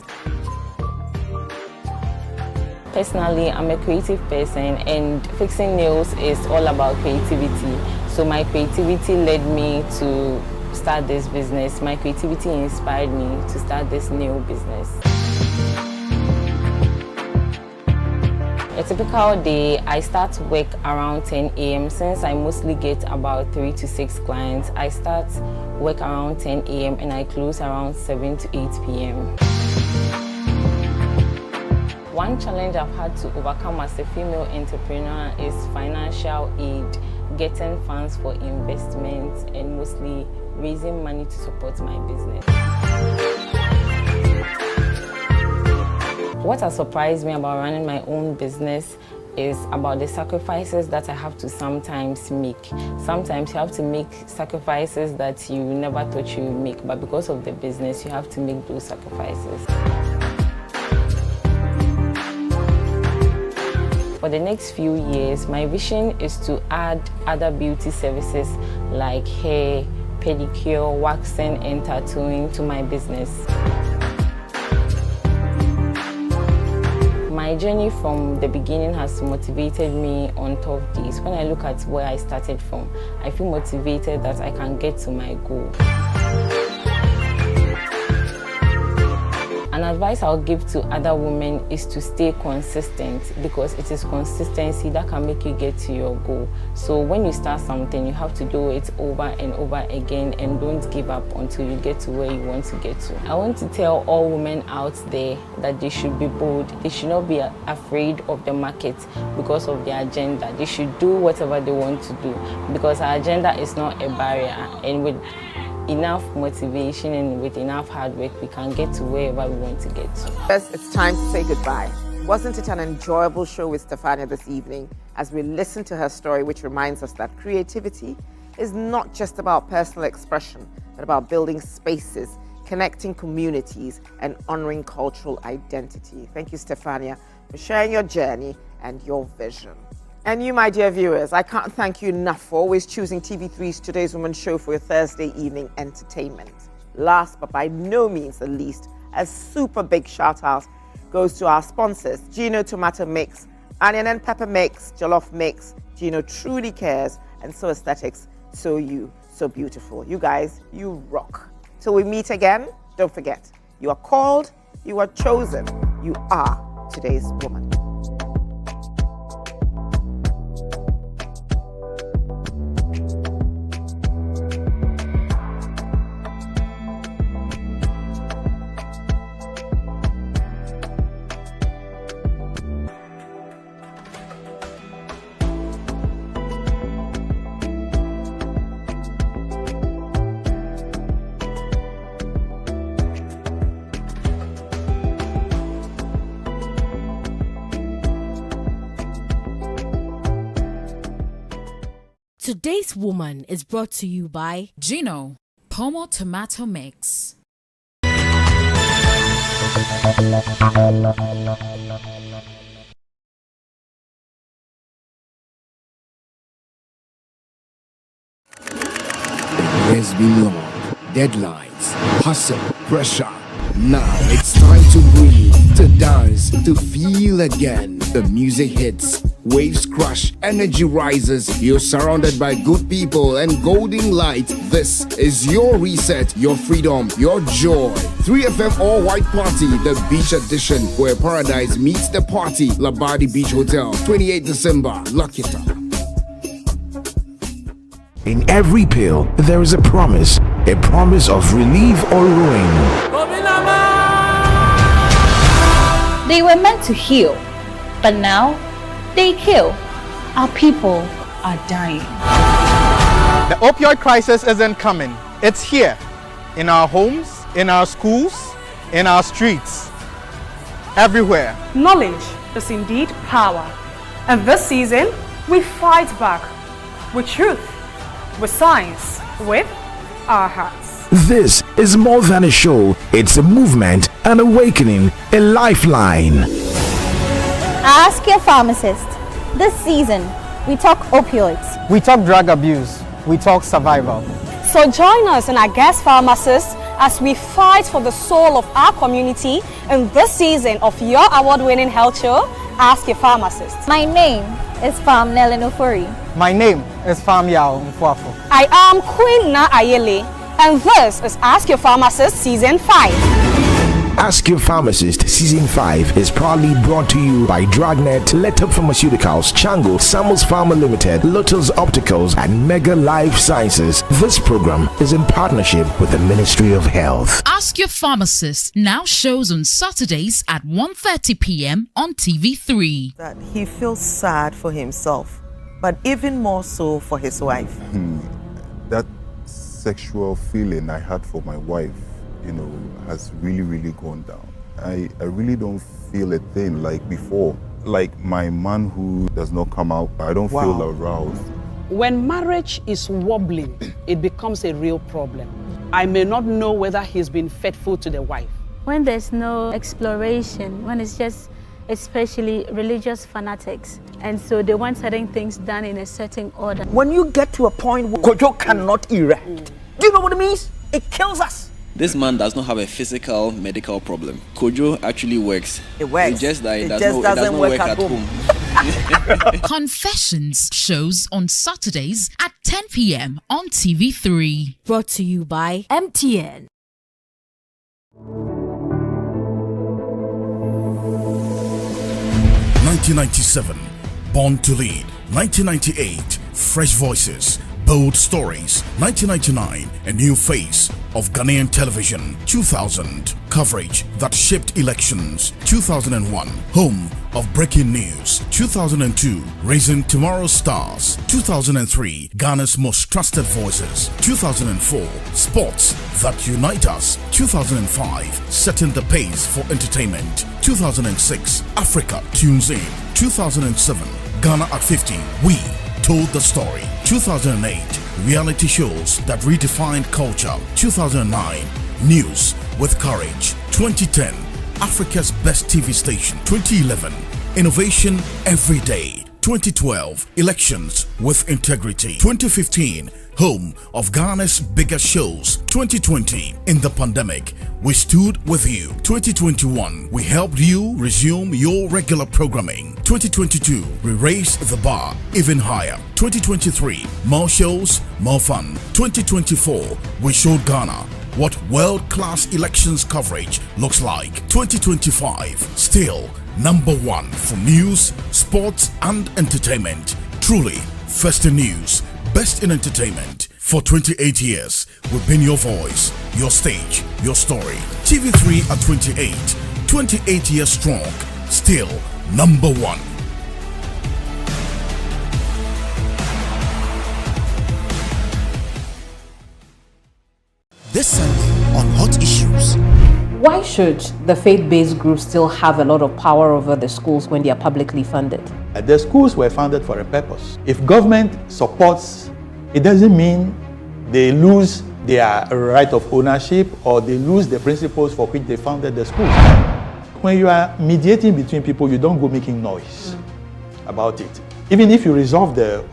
Personally, I'm a creative person, and fixing nails is all about creativity. So my creativity led me to start this business. My creativity inspired me to start this nail business. A typical day, I start work around 10 a.m. Since I mostly get about 3 to 6 clients, I start work around 10 a.m. and I close around 7 to 8 p.m. One challenge I've had to overcome as a female entrepreneur is financial aid, getting funds for investments, and mostly raising money to support my business. What has surprised me about running my own business is about the sacrifices that I have to sometimes make. Sometimes you have to make sacrifices that you never thought you would make, but because of the business, you have to make those sacrifices. For for the next few years, my vision is to add other beauty services like hair, pedicure, waxing, and tattooing to my business. My journey from the beginning has motivated me on tough days. When I look at where I started from, I feel motivated that I can get to my goal. An advice I'll give to other women is to stay consistent, because it is consistency that can make you get to your goal. So when you start something, you have to do it over and over again, and don't give up until you get to where you want to get to. I want to tell all women out there that they should be bold. They should not be afraid of the market because of their agenda. They should do whatever they want to do, because our agenda is not a barrier, and with enough motivation and with enough hard work, we can get to wherever we want to get to. Yes, it's time to say goodbye. Wasn't it an enjoyable show with Stephania this evening as we listened to her story, which reminds us that creativity is not just about personal expression, but about building spaces, connecting communities, and honoring cultural identity. Thank you, Stephania, for sharing your journey and your vision. And you, my dear viewers, I can't thank you enough for always choosing TV3's Today's Woman show for your Thursday evening entertainment. Last but by no means the least, a super big shout out goes to our sponsors, Gino Tomato Mix, Onion and Pepper Mix, Jollof Mix. Gino truly cares, and So Aesthetics, So You, So Beautiful. You guys, you rock. Till we meet again, don't forget, you are called, you are chosen, you are today's woman. Today's Woman is brought to you by Gino Pomo Tomato Mix. There's been long deadlines, hustle, pressure. Now it's time to breathe, to dance, to feel again. The music hits, waves crush, energy rises. You're surrounded by good people and golden light. This is your reset, your freedom, your joy. 3FM All White Party, the beach edition, where paradise meets the party. Labadi Beach Hotel, 28 December. Lock it up. In every pill, there is a promise of relief or ruin. They were meant to heal, but now they kill. Our people are dying. The opioid crisis isn't coming. It's here, in our homes, in our schools, in our streets, everywhere. Knowledge is indeed power. And this season, we fight back with truth, with science, with our hearts. This is more than a show, it's a movement, an awakening, a lifeline. Ask your pharmacist. This season, we talk opioids. We talk drug abuse. We talk survival. So join us and our guest pharmacists as we fight for the soul of our community in this season of your award-winning health show, Ask Your Pharmacist. My name is Farm Nellen Ofori. My name is Farm Yao Mfuafo. I am Queen Na Ayele, and this is Ask Your Pharmacist Season 5. Ask Your Pharmacist Season 5 is proudly brought to you by Dragnet, Letop Pharmaceuticals, Chango, Samuels Pharma Limited, Lotus Opticals, and Mega Life Sciences. This program is in partnership with the Ministry of Health. Ask Your Pharmacist now shows on Saturdays at 1:30 p.m. on TV3. That he feels sad for himself, but even more so for his wife. That sexual feeling I had for my wife, has really gone down. I really don't feel a thing like before. Like my man who does not come out, I don't feel aroused. When marriage is wobbling, it becomes a real problem. I may not know whether he's been faithful to the wife. When there's no exploration, when it's just especially religious fanatics, And so they want certain things done in a certain order. When you get to a point where Kojo cannot erect, do you know what it means? It kills us. This man does not have a physical medical problem. Kojo actually works. It works. It's just that it doesn't work at home. Confessions shows on Saturdays at 10 p.m. on TV3. Brought to you by MTN. (1997) Born to Lead. 1998 Fresh Voices, Bold Stories. 1999 A New Face of Ghanaian Television. 2000 Coverage that shaped elections. 2001 Home of Breaking News. 2002 Raising Tomorrow's Stars. 2003 Ghana's Most Trusted Voices. 2004 Sports that Unite Us. 2005 Setting the Pace for Entertainment. 2006 Africa Tunes In. 2007 Ghana at 50 We Told the Story. 2008 Reality Shows that redefined culture. 2009 News with Courage. 2010 Africa's Best TV Station. 2011 Innovation Every Day. 2012 Elections with Integrity. 2015 Home of Ghana's Biggest Shows. 2020 In the Pandemic We Stood With You. 2021 We Helped You Resume Your Regular Programming. 2022 We Raised the Bar Even Higher. 2023 More Shows, More Fun. 2024 We Showed Ghana what world-class elections coverage looks like. 2025 Still #1 for news, sports and entertainment. Truly first in news, best in entertainment. For 28 years, we've been your voice, your stage, your story. TV3 at 28 years strong, still #1. This Sunday on Hot Issues. Why should the faith-based groups still have a lot of power over the schools when they are publicly funded? The schools were founded for a purpose. If government supports, it doesn't mean they lose their right of ownership or they lose the principles for which they founded the schools. When you are mediating between people, you don't go making noise about it. Even if you resolve the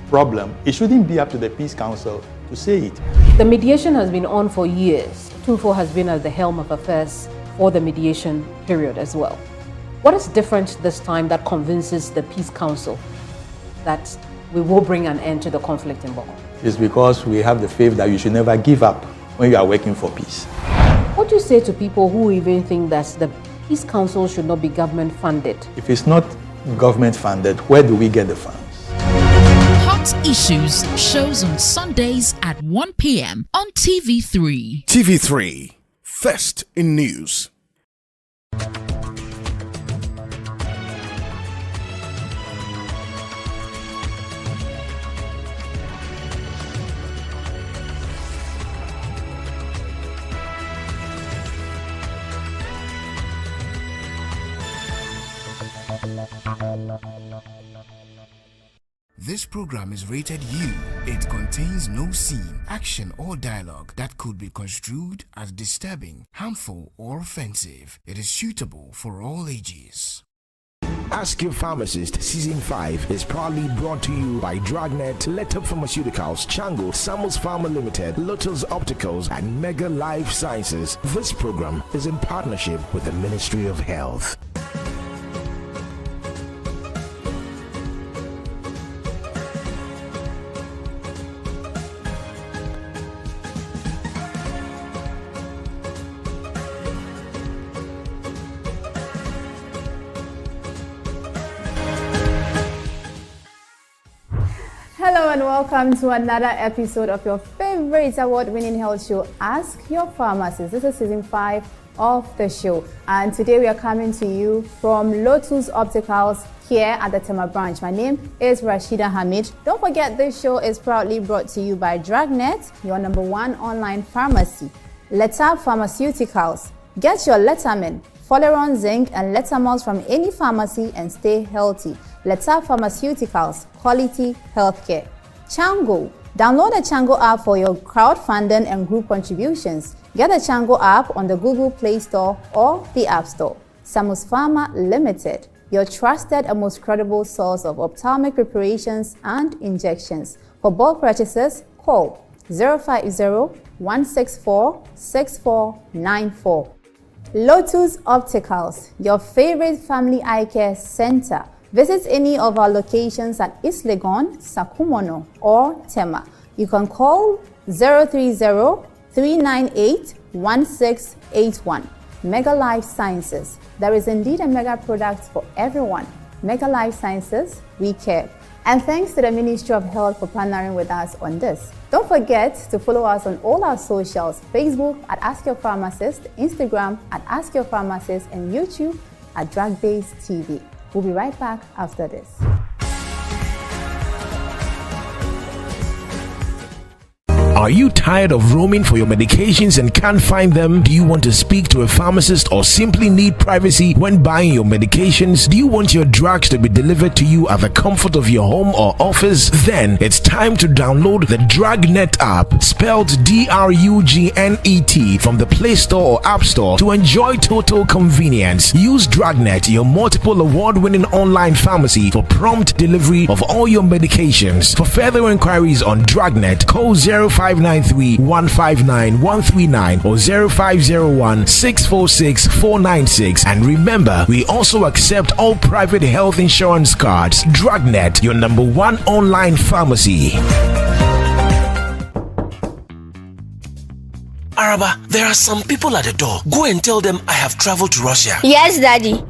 problem, it shouldn't be up to the Peace Council to say it. The mediation has been on for years. Tunfo has been at the helm of affairs for the mediation period as well. What is different this time that convinces the Peace Council that we will bring an end to the conflict in Boko? It's because we have the faith that you should never give up when you are working for peace. What do you say to people who even think that the Peace Council should not be government funded? If it's not government funded, where do we get the funds? Hot Issues shows on Sundays at 1 p.m. on TV3. TV3, first in news. This program is rated U. It contains no scene, action, or dialogue that could be construed as disturbing, harmful, or offensive. It is suitable for all ages. Ask Your Pharmacist Season 5 is proudly brought to you by Dragnet, Letop Pharmaceuticals, Chango, Samuels Pharma Limited, Lotus Opticals, and Mega Life Sciences. This program is in partnership with the Ministry of Health. Hello and welcome to another episode of your favorite award-winning health show, Ask Your Pharmacist. This is season 5 of the show, and today we are coming to you from Lotus Opticals here at the Tema branch. My name is Rashida Hamid. Don't forget, this show is proudly brought to you by Dragnet, your #1 online pharmacy. Letap Pharmaceuticals. Get your Letamin, Folaron Zinc, and Letamols from any pharmacy and stay healthy. Letap Pharmaceuticals, quality healthcare. Chango. Download the Chango app for your crowdfunding and group contributions. Get the Chango app on the Google Play Store or the App Store. Samus Pharma Limited. your trusted and most credible source of ophthalmic preparations and injections. For bulk purchases, call 050-164-6494. Lotus Opticals, your favorite family eye care center. Visit any of our locations at East Legon, Sakumono, or Tema. You can call 030-398-1681. Mega Life Sciences. There is indeed a mega product for everyone. Mega Life Sciences, we care. And thanks to the Ministry of Health for partnering with us on this. Don't forget to follow us on all our socials: Facebook at Ask Your Pharmacist, Instagram at Ask Your Pharmacist, and YouTube at Drug-Based TV. We'll be right back after this. Are you tired of roaming for your medications and can't find them? Do you want to speak to a pharmacist or simply need privacy when buying your medications? Do you want your drugs to be delivered to you at the comfort of your home or office? Then it's time to download the Drugnet app, spelled DRUGNET, from the Play Store or App Store to enjoy total convenience. Use Drugnet, your multiple award-winning online pharmacy, for prompt delivery of all your medications. For further inquiries on Drugnet, call 0593-159-139 or 0501-646-496. And remember, we also accept all private health insurance cards. Drugnet, your #1 online pharmacy. Araba, there are some people at the door. Go and tell them I have traveled to Russia. Yes, Daddy.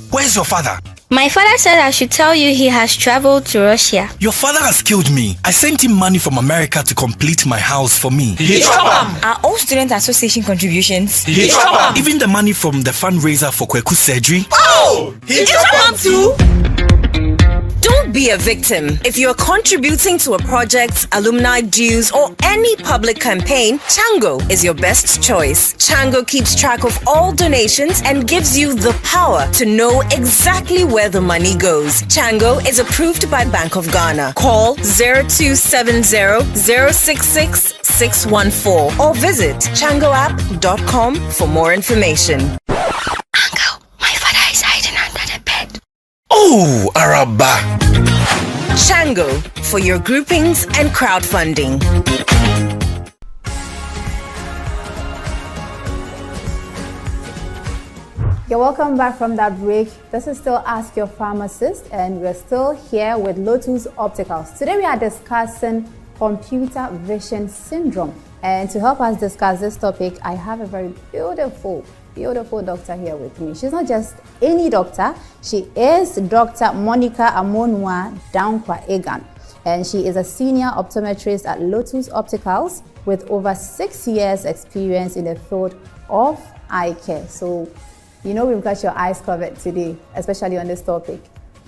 Where's your father? My father said I should tell you he has traveled to Russia. Your father has killed me. I sent him money from America to complete my house for me. Are all student association contributions? Even the money from the fundraiser for Kweku's surgery. Oh! He too? Don't be a victim. If you're contributing to a project, alumni dues, or any public campaign, Chango is your best choice. Chango keeps track of all donations and gives you the power to know exactly where the money goes. Chango is approved by Bank of Ghana. Call 0270-066-614 or visit changoapp.com for more information. Oh, Araba. Chango, for your groupings and crowdfunding. You're welcome back from that break. This is still Ask Your Pharmacist, and we're still here with Lotus Opticals. Today we are discussing computer vision syndrome. And to help us discuss this topic, I have a very beautiful doctor here with me. She's not just any doctor. She is Dr. Monica Amonwa Dankwa Egan, and she is a senior optometrist at Lotus Opticals with over 6 years experience in the field of eye care. So, you know, we've got your eyes covered today, especially on this topic.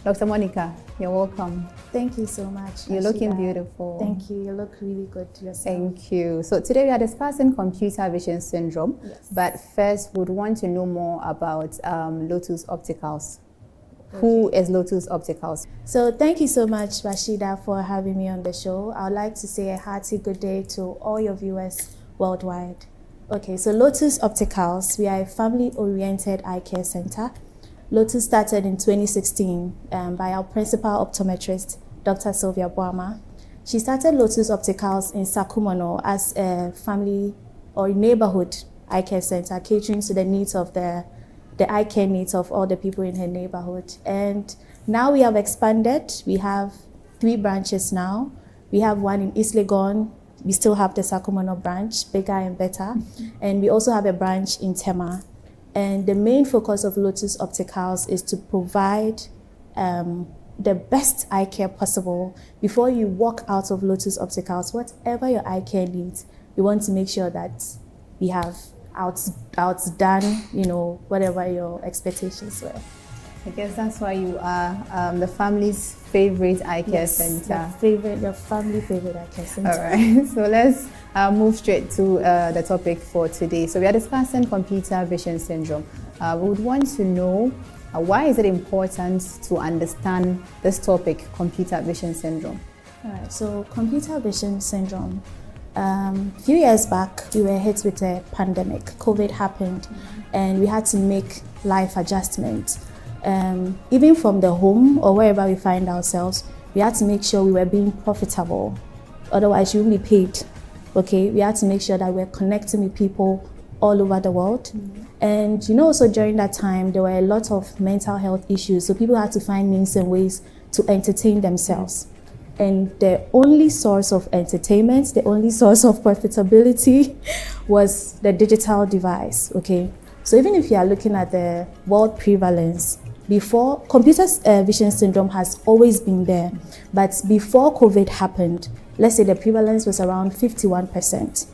Dr. Monica, you're welcome. Thank you so much. You're looking beautiful. Thank you. You look really good yourself. Thank you. So today we are discussing computer vision syndrome. Yes. But first, we'd want to know more about Lotus Opticals. Okay. Who is Lotus Opticals? So thank you so much, Rashida, for having me on the show. I would like to say a hearty good day to all your viewers worldwide. Okay, so Lotus Opticals, we are a family-oriented eye care center. Lotus started in 2016 by our principal optometrist, Dr. Sylvia Boama. She started Lotus Opticals in Sakumono as a family or neighborhood eye care center, catering to the needs of the eye care needs of all the people in her neighborhood. And now we have expanded. We have 3 branches now. We have one in East Legon. We still have the Sakumono branch, bigger and better. And we also have a branch in Tema. And the main focus of Lotus Opticals is to provide the best eye care possible. Before you walk out of Lotus Opticals, whatever your eye care needs, we want to make sure that we have outdone, whatever your expectations were. I guess that's why you are the family's favorite eye care center. Your family favorite eye care center. All right, so let's move straight to the topic for today. So we are discussing computer vision syndrome. We would want to know why is it important to understand this topic, computer vision syndrome? All right, so computer vision syndrome A few years back, we were hit with a pandemic. COVID happened, and we had to make life adjustments. Even from the home or wherever we find ourselves, we had to make sure we were being profitable. Otherwise, you wouldn't be paid. Okay, we had to make sure that we're connecting with people all over the world. And you know, also during that time, there were a lot of mental health issues. So people had to find means and ways to entertain themselves. And the only source of entertainment, the only source of profitability was the digital device, okay? So even if you are looking at the world prevalence, before, computer vision syndrome has always been there, but before COVID happened, let's say the prevalence was around 51%.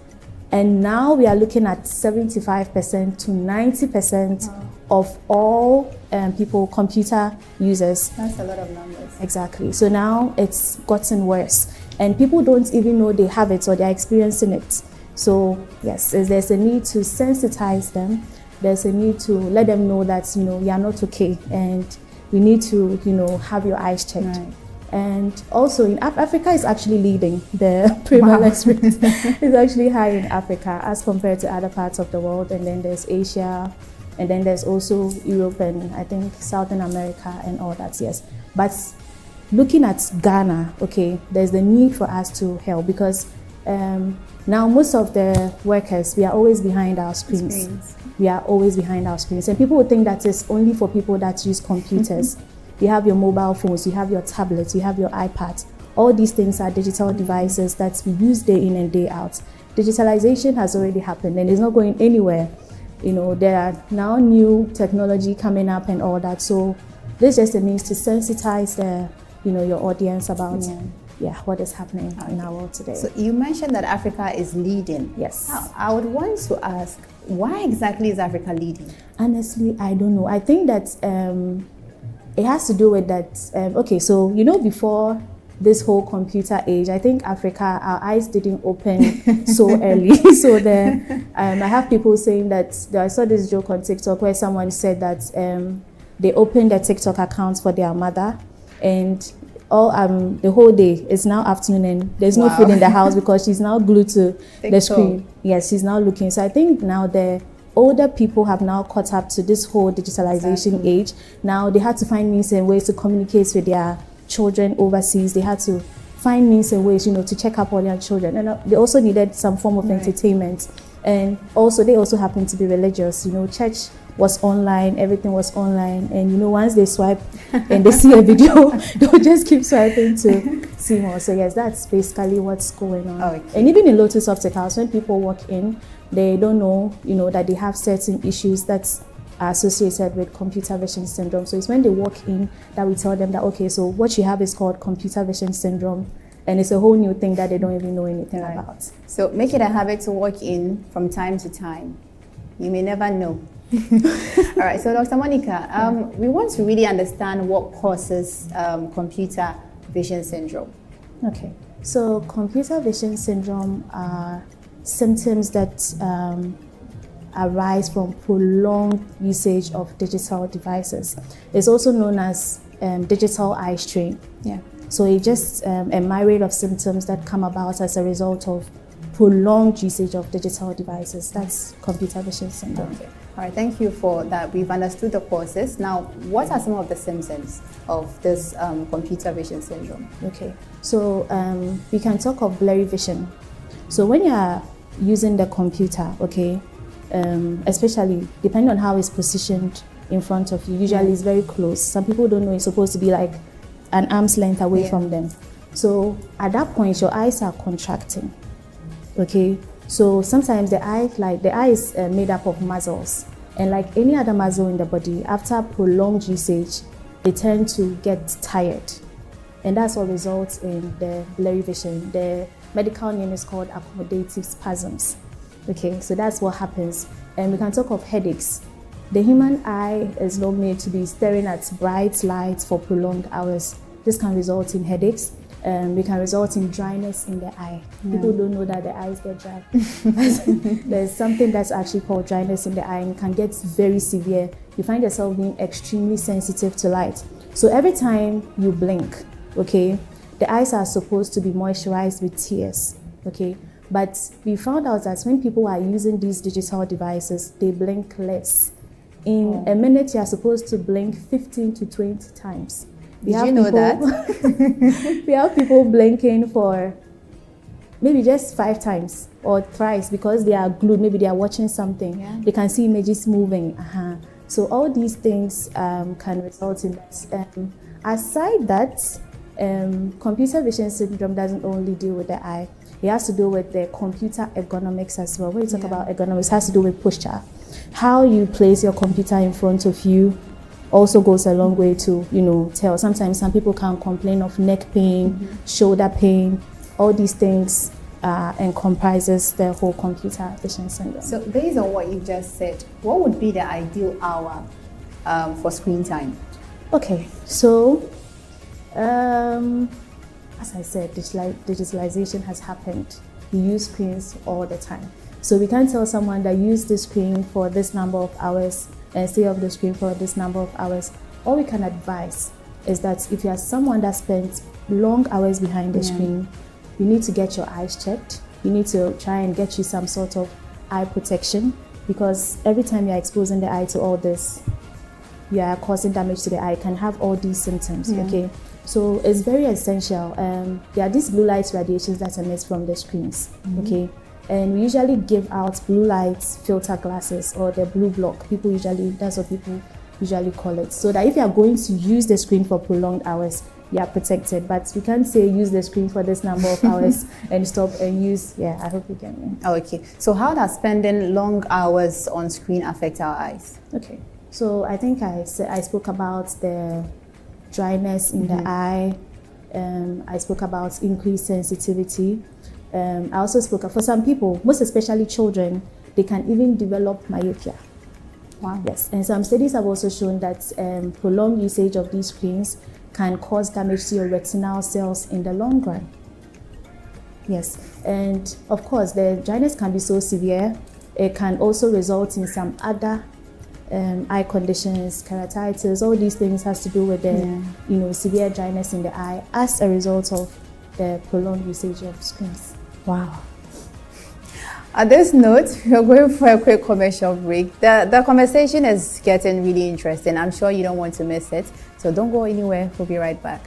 And now we are looking at 75% to 90% of all people, computer users. That's a lot of numbers. Exactly. So now it's gotten worse. And people don't even know they have it or they're experiencing it. So yes, there's a need to sensitize them. There's a need to let them know that, you know, you're not okay. And you need to, you know, have your eyes checked. Right. And also in Africa is actually leading. The prevalence rate is actually high in Africa as compared to other parts of the world. And then there's Asia, and then there's also Europe and I think Southern America and all that, yes. But looking at Ghana, okay, there's the need for us to help because now most of the workers, we are always behind our screens. We are always behind our screens. And people would think that it's only for people that use computers. You have your mobile phones, you have your tablets, you have your iPad. All these things are digital devices that we use day in and day out. Digitalization has already happened and it's not going anywhere. You know, there are now new technology coming up and all that. So this just means to sensitize the, you know, your audience about what is happening in our world today. So you mentioned that Africa is leading. Yes. Now, I would want to ask, why exactly is Africa leading? Honestly, I don't know. I think that it has to do with that. Okay, so you know, before this whole computer age, I think Africa, our eyes didn't open so early. So I have people saying that, I saw this joke on TikTok where someone said that they opened their TikTok accounts for their mother, and the whole day, it's now afternoon and there's no food in the house because she's now glued to the screen. Yes, she's now looking. So I think now the older people have now caught up to this whole digitalization age. Now they had to find means and ways to communicate with their children overseas. They had to find means and ways, you know, to check up on their children. And they also needed some form of entertainment. And also, they also happened to be religious. You know, church was online, everything was online. And, you know, once they swipe and they see a video, they'll just keep swiping to see more. So, yes, that's basically what's going on. Okay. And even in Lotus Opticals, when people walk in, they don't know, you know, that they have certain issues that are associated with computer vision syndrome. So it's when they walk in that we tell them that, okay, so what you have is called computer vision syndrome. And it's a whole new thing that they don't even know anything about. So make it a habit to walk in from time to time. You may never know. All right, so Dr. Monica, we want to really understand what causes computer vision syndrome. Okay, so computer vision syndrome are symptoms that arise from prolonged usage of digital devices. It's also known as digital eye strain. Yeah. So it's just a myriad of symptoms that come about as a result of prolonged usage of digital devices. That's computer vision syndrome. Okay. All right, thank you for that. We've understood the causes. Now, what are some of the symptoms of this computer vision syndrome? Okay, so we can talk of blurry vision. So when you are using the computer, okay, especially depending on how it's positioned in front of you, usually it's very close. Some people don't know it's supposed to be like an arm's length away from them. So at that point, your eyes are contracting, okay? So sometimes the eye is made up of muscles, and like any other muscle in the body, after prolonged usage, they tend to get tired. And that's what results in the blurry vision. The medical name is called accommodative spasms. Okay, so that's what happens. And we can talk of headaches. The human eye is not made to be staring at bright lights for prolonged hours. This can result in headaches. We can result in dryness in the eye. People don't know that the eyes get dry. There's something that's actually called dryness in the eye, and it can get very severe. You find yourself being extremely sensitive to light. So every time you blink, okay, the eyes are supposed to be moisturized with tears, okay? But we found out that when people are using these digital devices, they blink less. In a minute, you are supposed to blink 15 to 20 times. Did you know that? We have people blinking for maybe just 5 times or thrice because they are glued. Maybe they are watching something. Yeah. They can see images moving. So all these things can result in that. Aside that, computer vision syndrome doesn't only deal with the eye. It has to do with the computer ergonomics as well. When you talk about ergonomics, it has to do with posture. How you place your computer in front of you also goes a long way to, tell. Sometimes some people can complain of neck pain, shoulder pain, all these things and comprises the whole computer vision syndrome. So based on what you just said, what would be the ideal hour for screen time? Okay, so as I said, digitalization has happened. We use screens all the time. So we can't tell someone that use the screen for this number of hours and stay off the screen for this number of hours. All we can advise is that if you are someone that spends long hours behind the screen, you need to get your eyes checked. You need to try and get you some sort of eye protection, because every time you're exposing the eye to all this, you are causing damage to the eye. You can have all these symptoms, okay? So it's very essential. There are these blue light radiations that emit from the screens, okay? And we usually give out blue light filter glasses, or the blue block. That's what people usually call it. So that if you are going to use the screen for prolonged hours, you are protected. But we can't say use the screen for this number of hours and stop and use. I hope you get me. Okay. So how does spending long hours on screen affect our eyes? Okay. So I think I spoke about the dryness in the eye. I spoke about increased sensitivity. I also spoke for some people, most especially children, they can even develop myopia. Wow. Yes, and some studies have also shown that prolonged usage of these screens can cause damage to your retinal cells in the long run. Yes, and of course, the dryness can be so severe, it can also result in some other eye conditions, keratitis. All these things has to do with the severe dryness in the eye as a result of the prolonged usage of screens. Wow. At this note, we're going for a quick commercial break. The conversation is getting really interesting. I'm sure you don't want to miss it. So don't go anywhere. We'll be right back.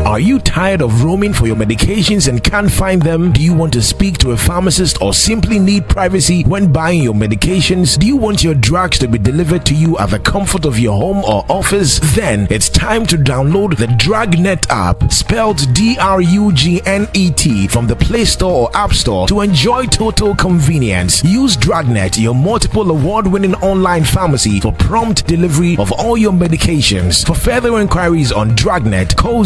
Are you tired of roaming for your medications and can't find them? Do you want to speak to a pharmacist or simply need privacy when buying your medications? Do you want your drugs to be delivered to you at the comfort of your home or office? Then it's time to download the Drugnet app, spelled DRUGNET, from the Play Store or App Store to enjoy total convenience. Use Drugnet, your multiple award-winning online pharmacy, for prompt delivery of all your medications. For further inquiries on Drugnet, call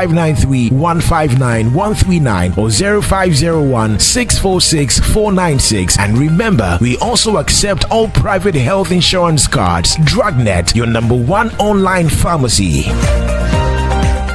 0593-159-139 or 0501-646-496. And remember, we also accept all private health insurance cards. Drugnet, your #1 online pharmacy.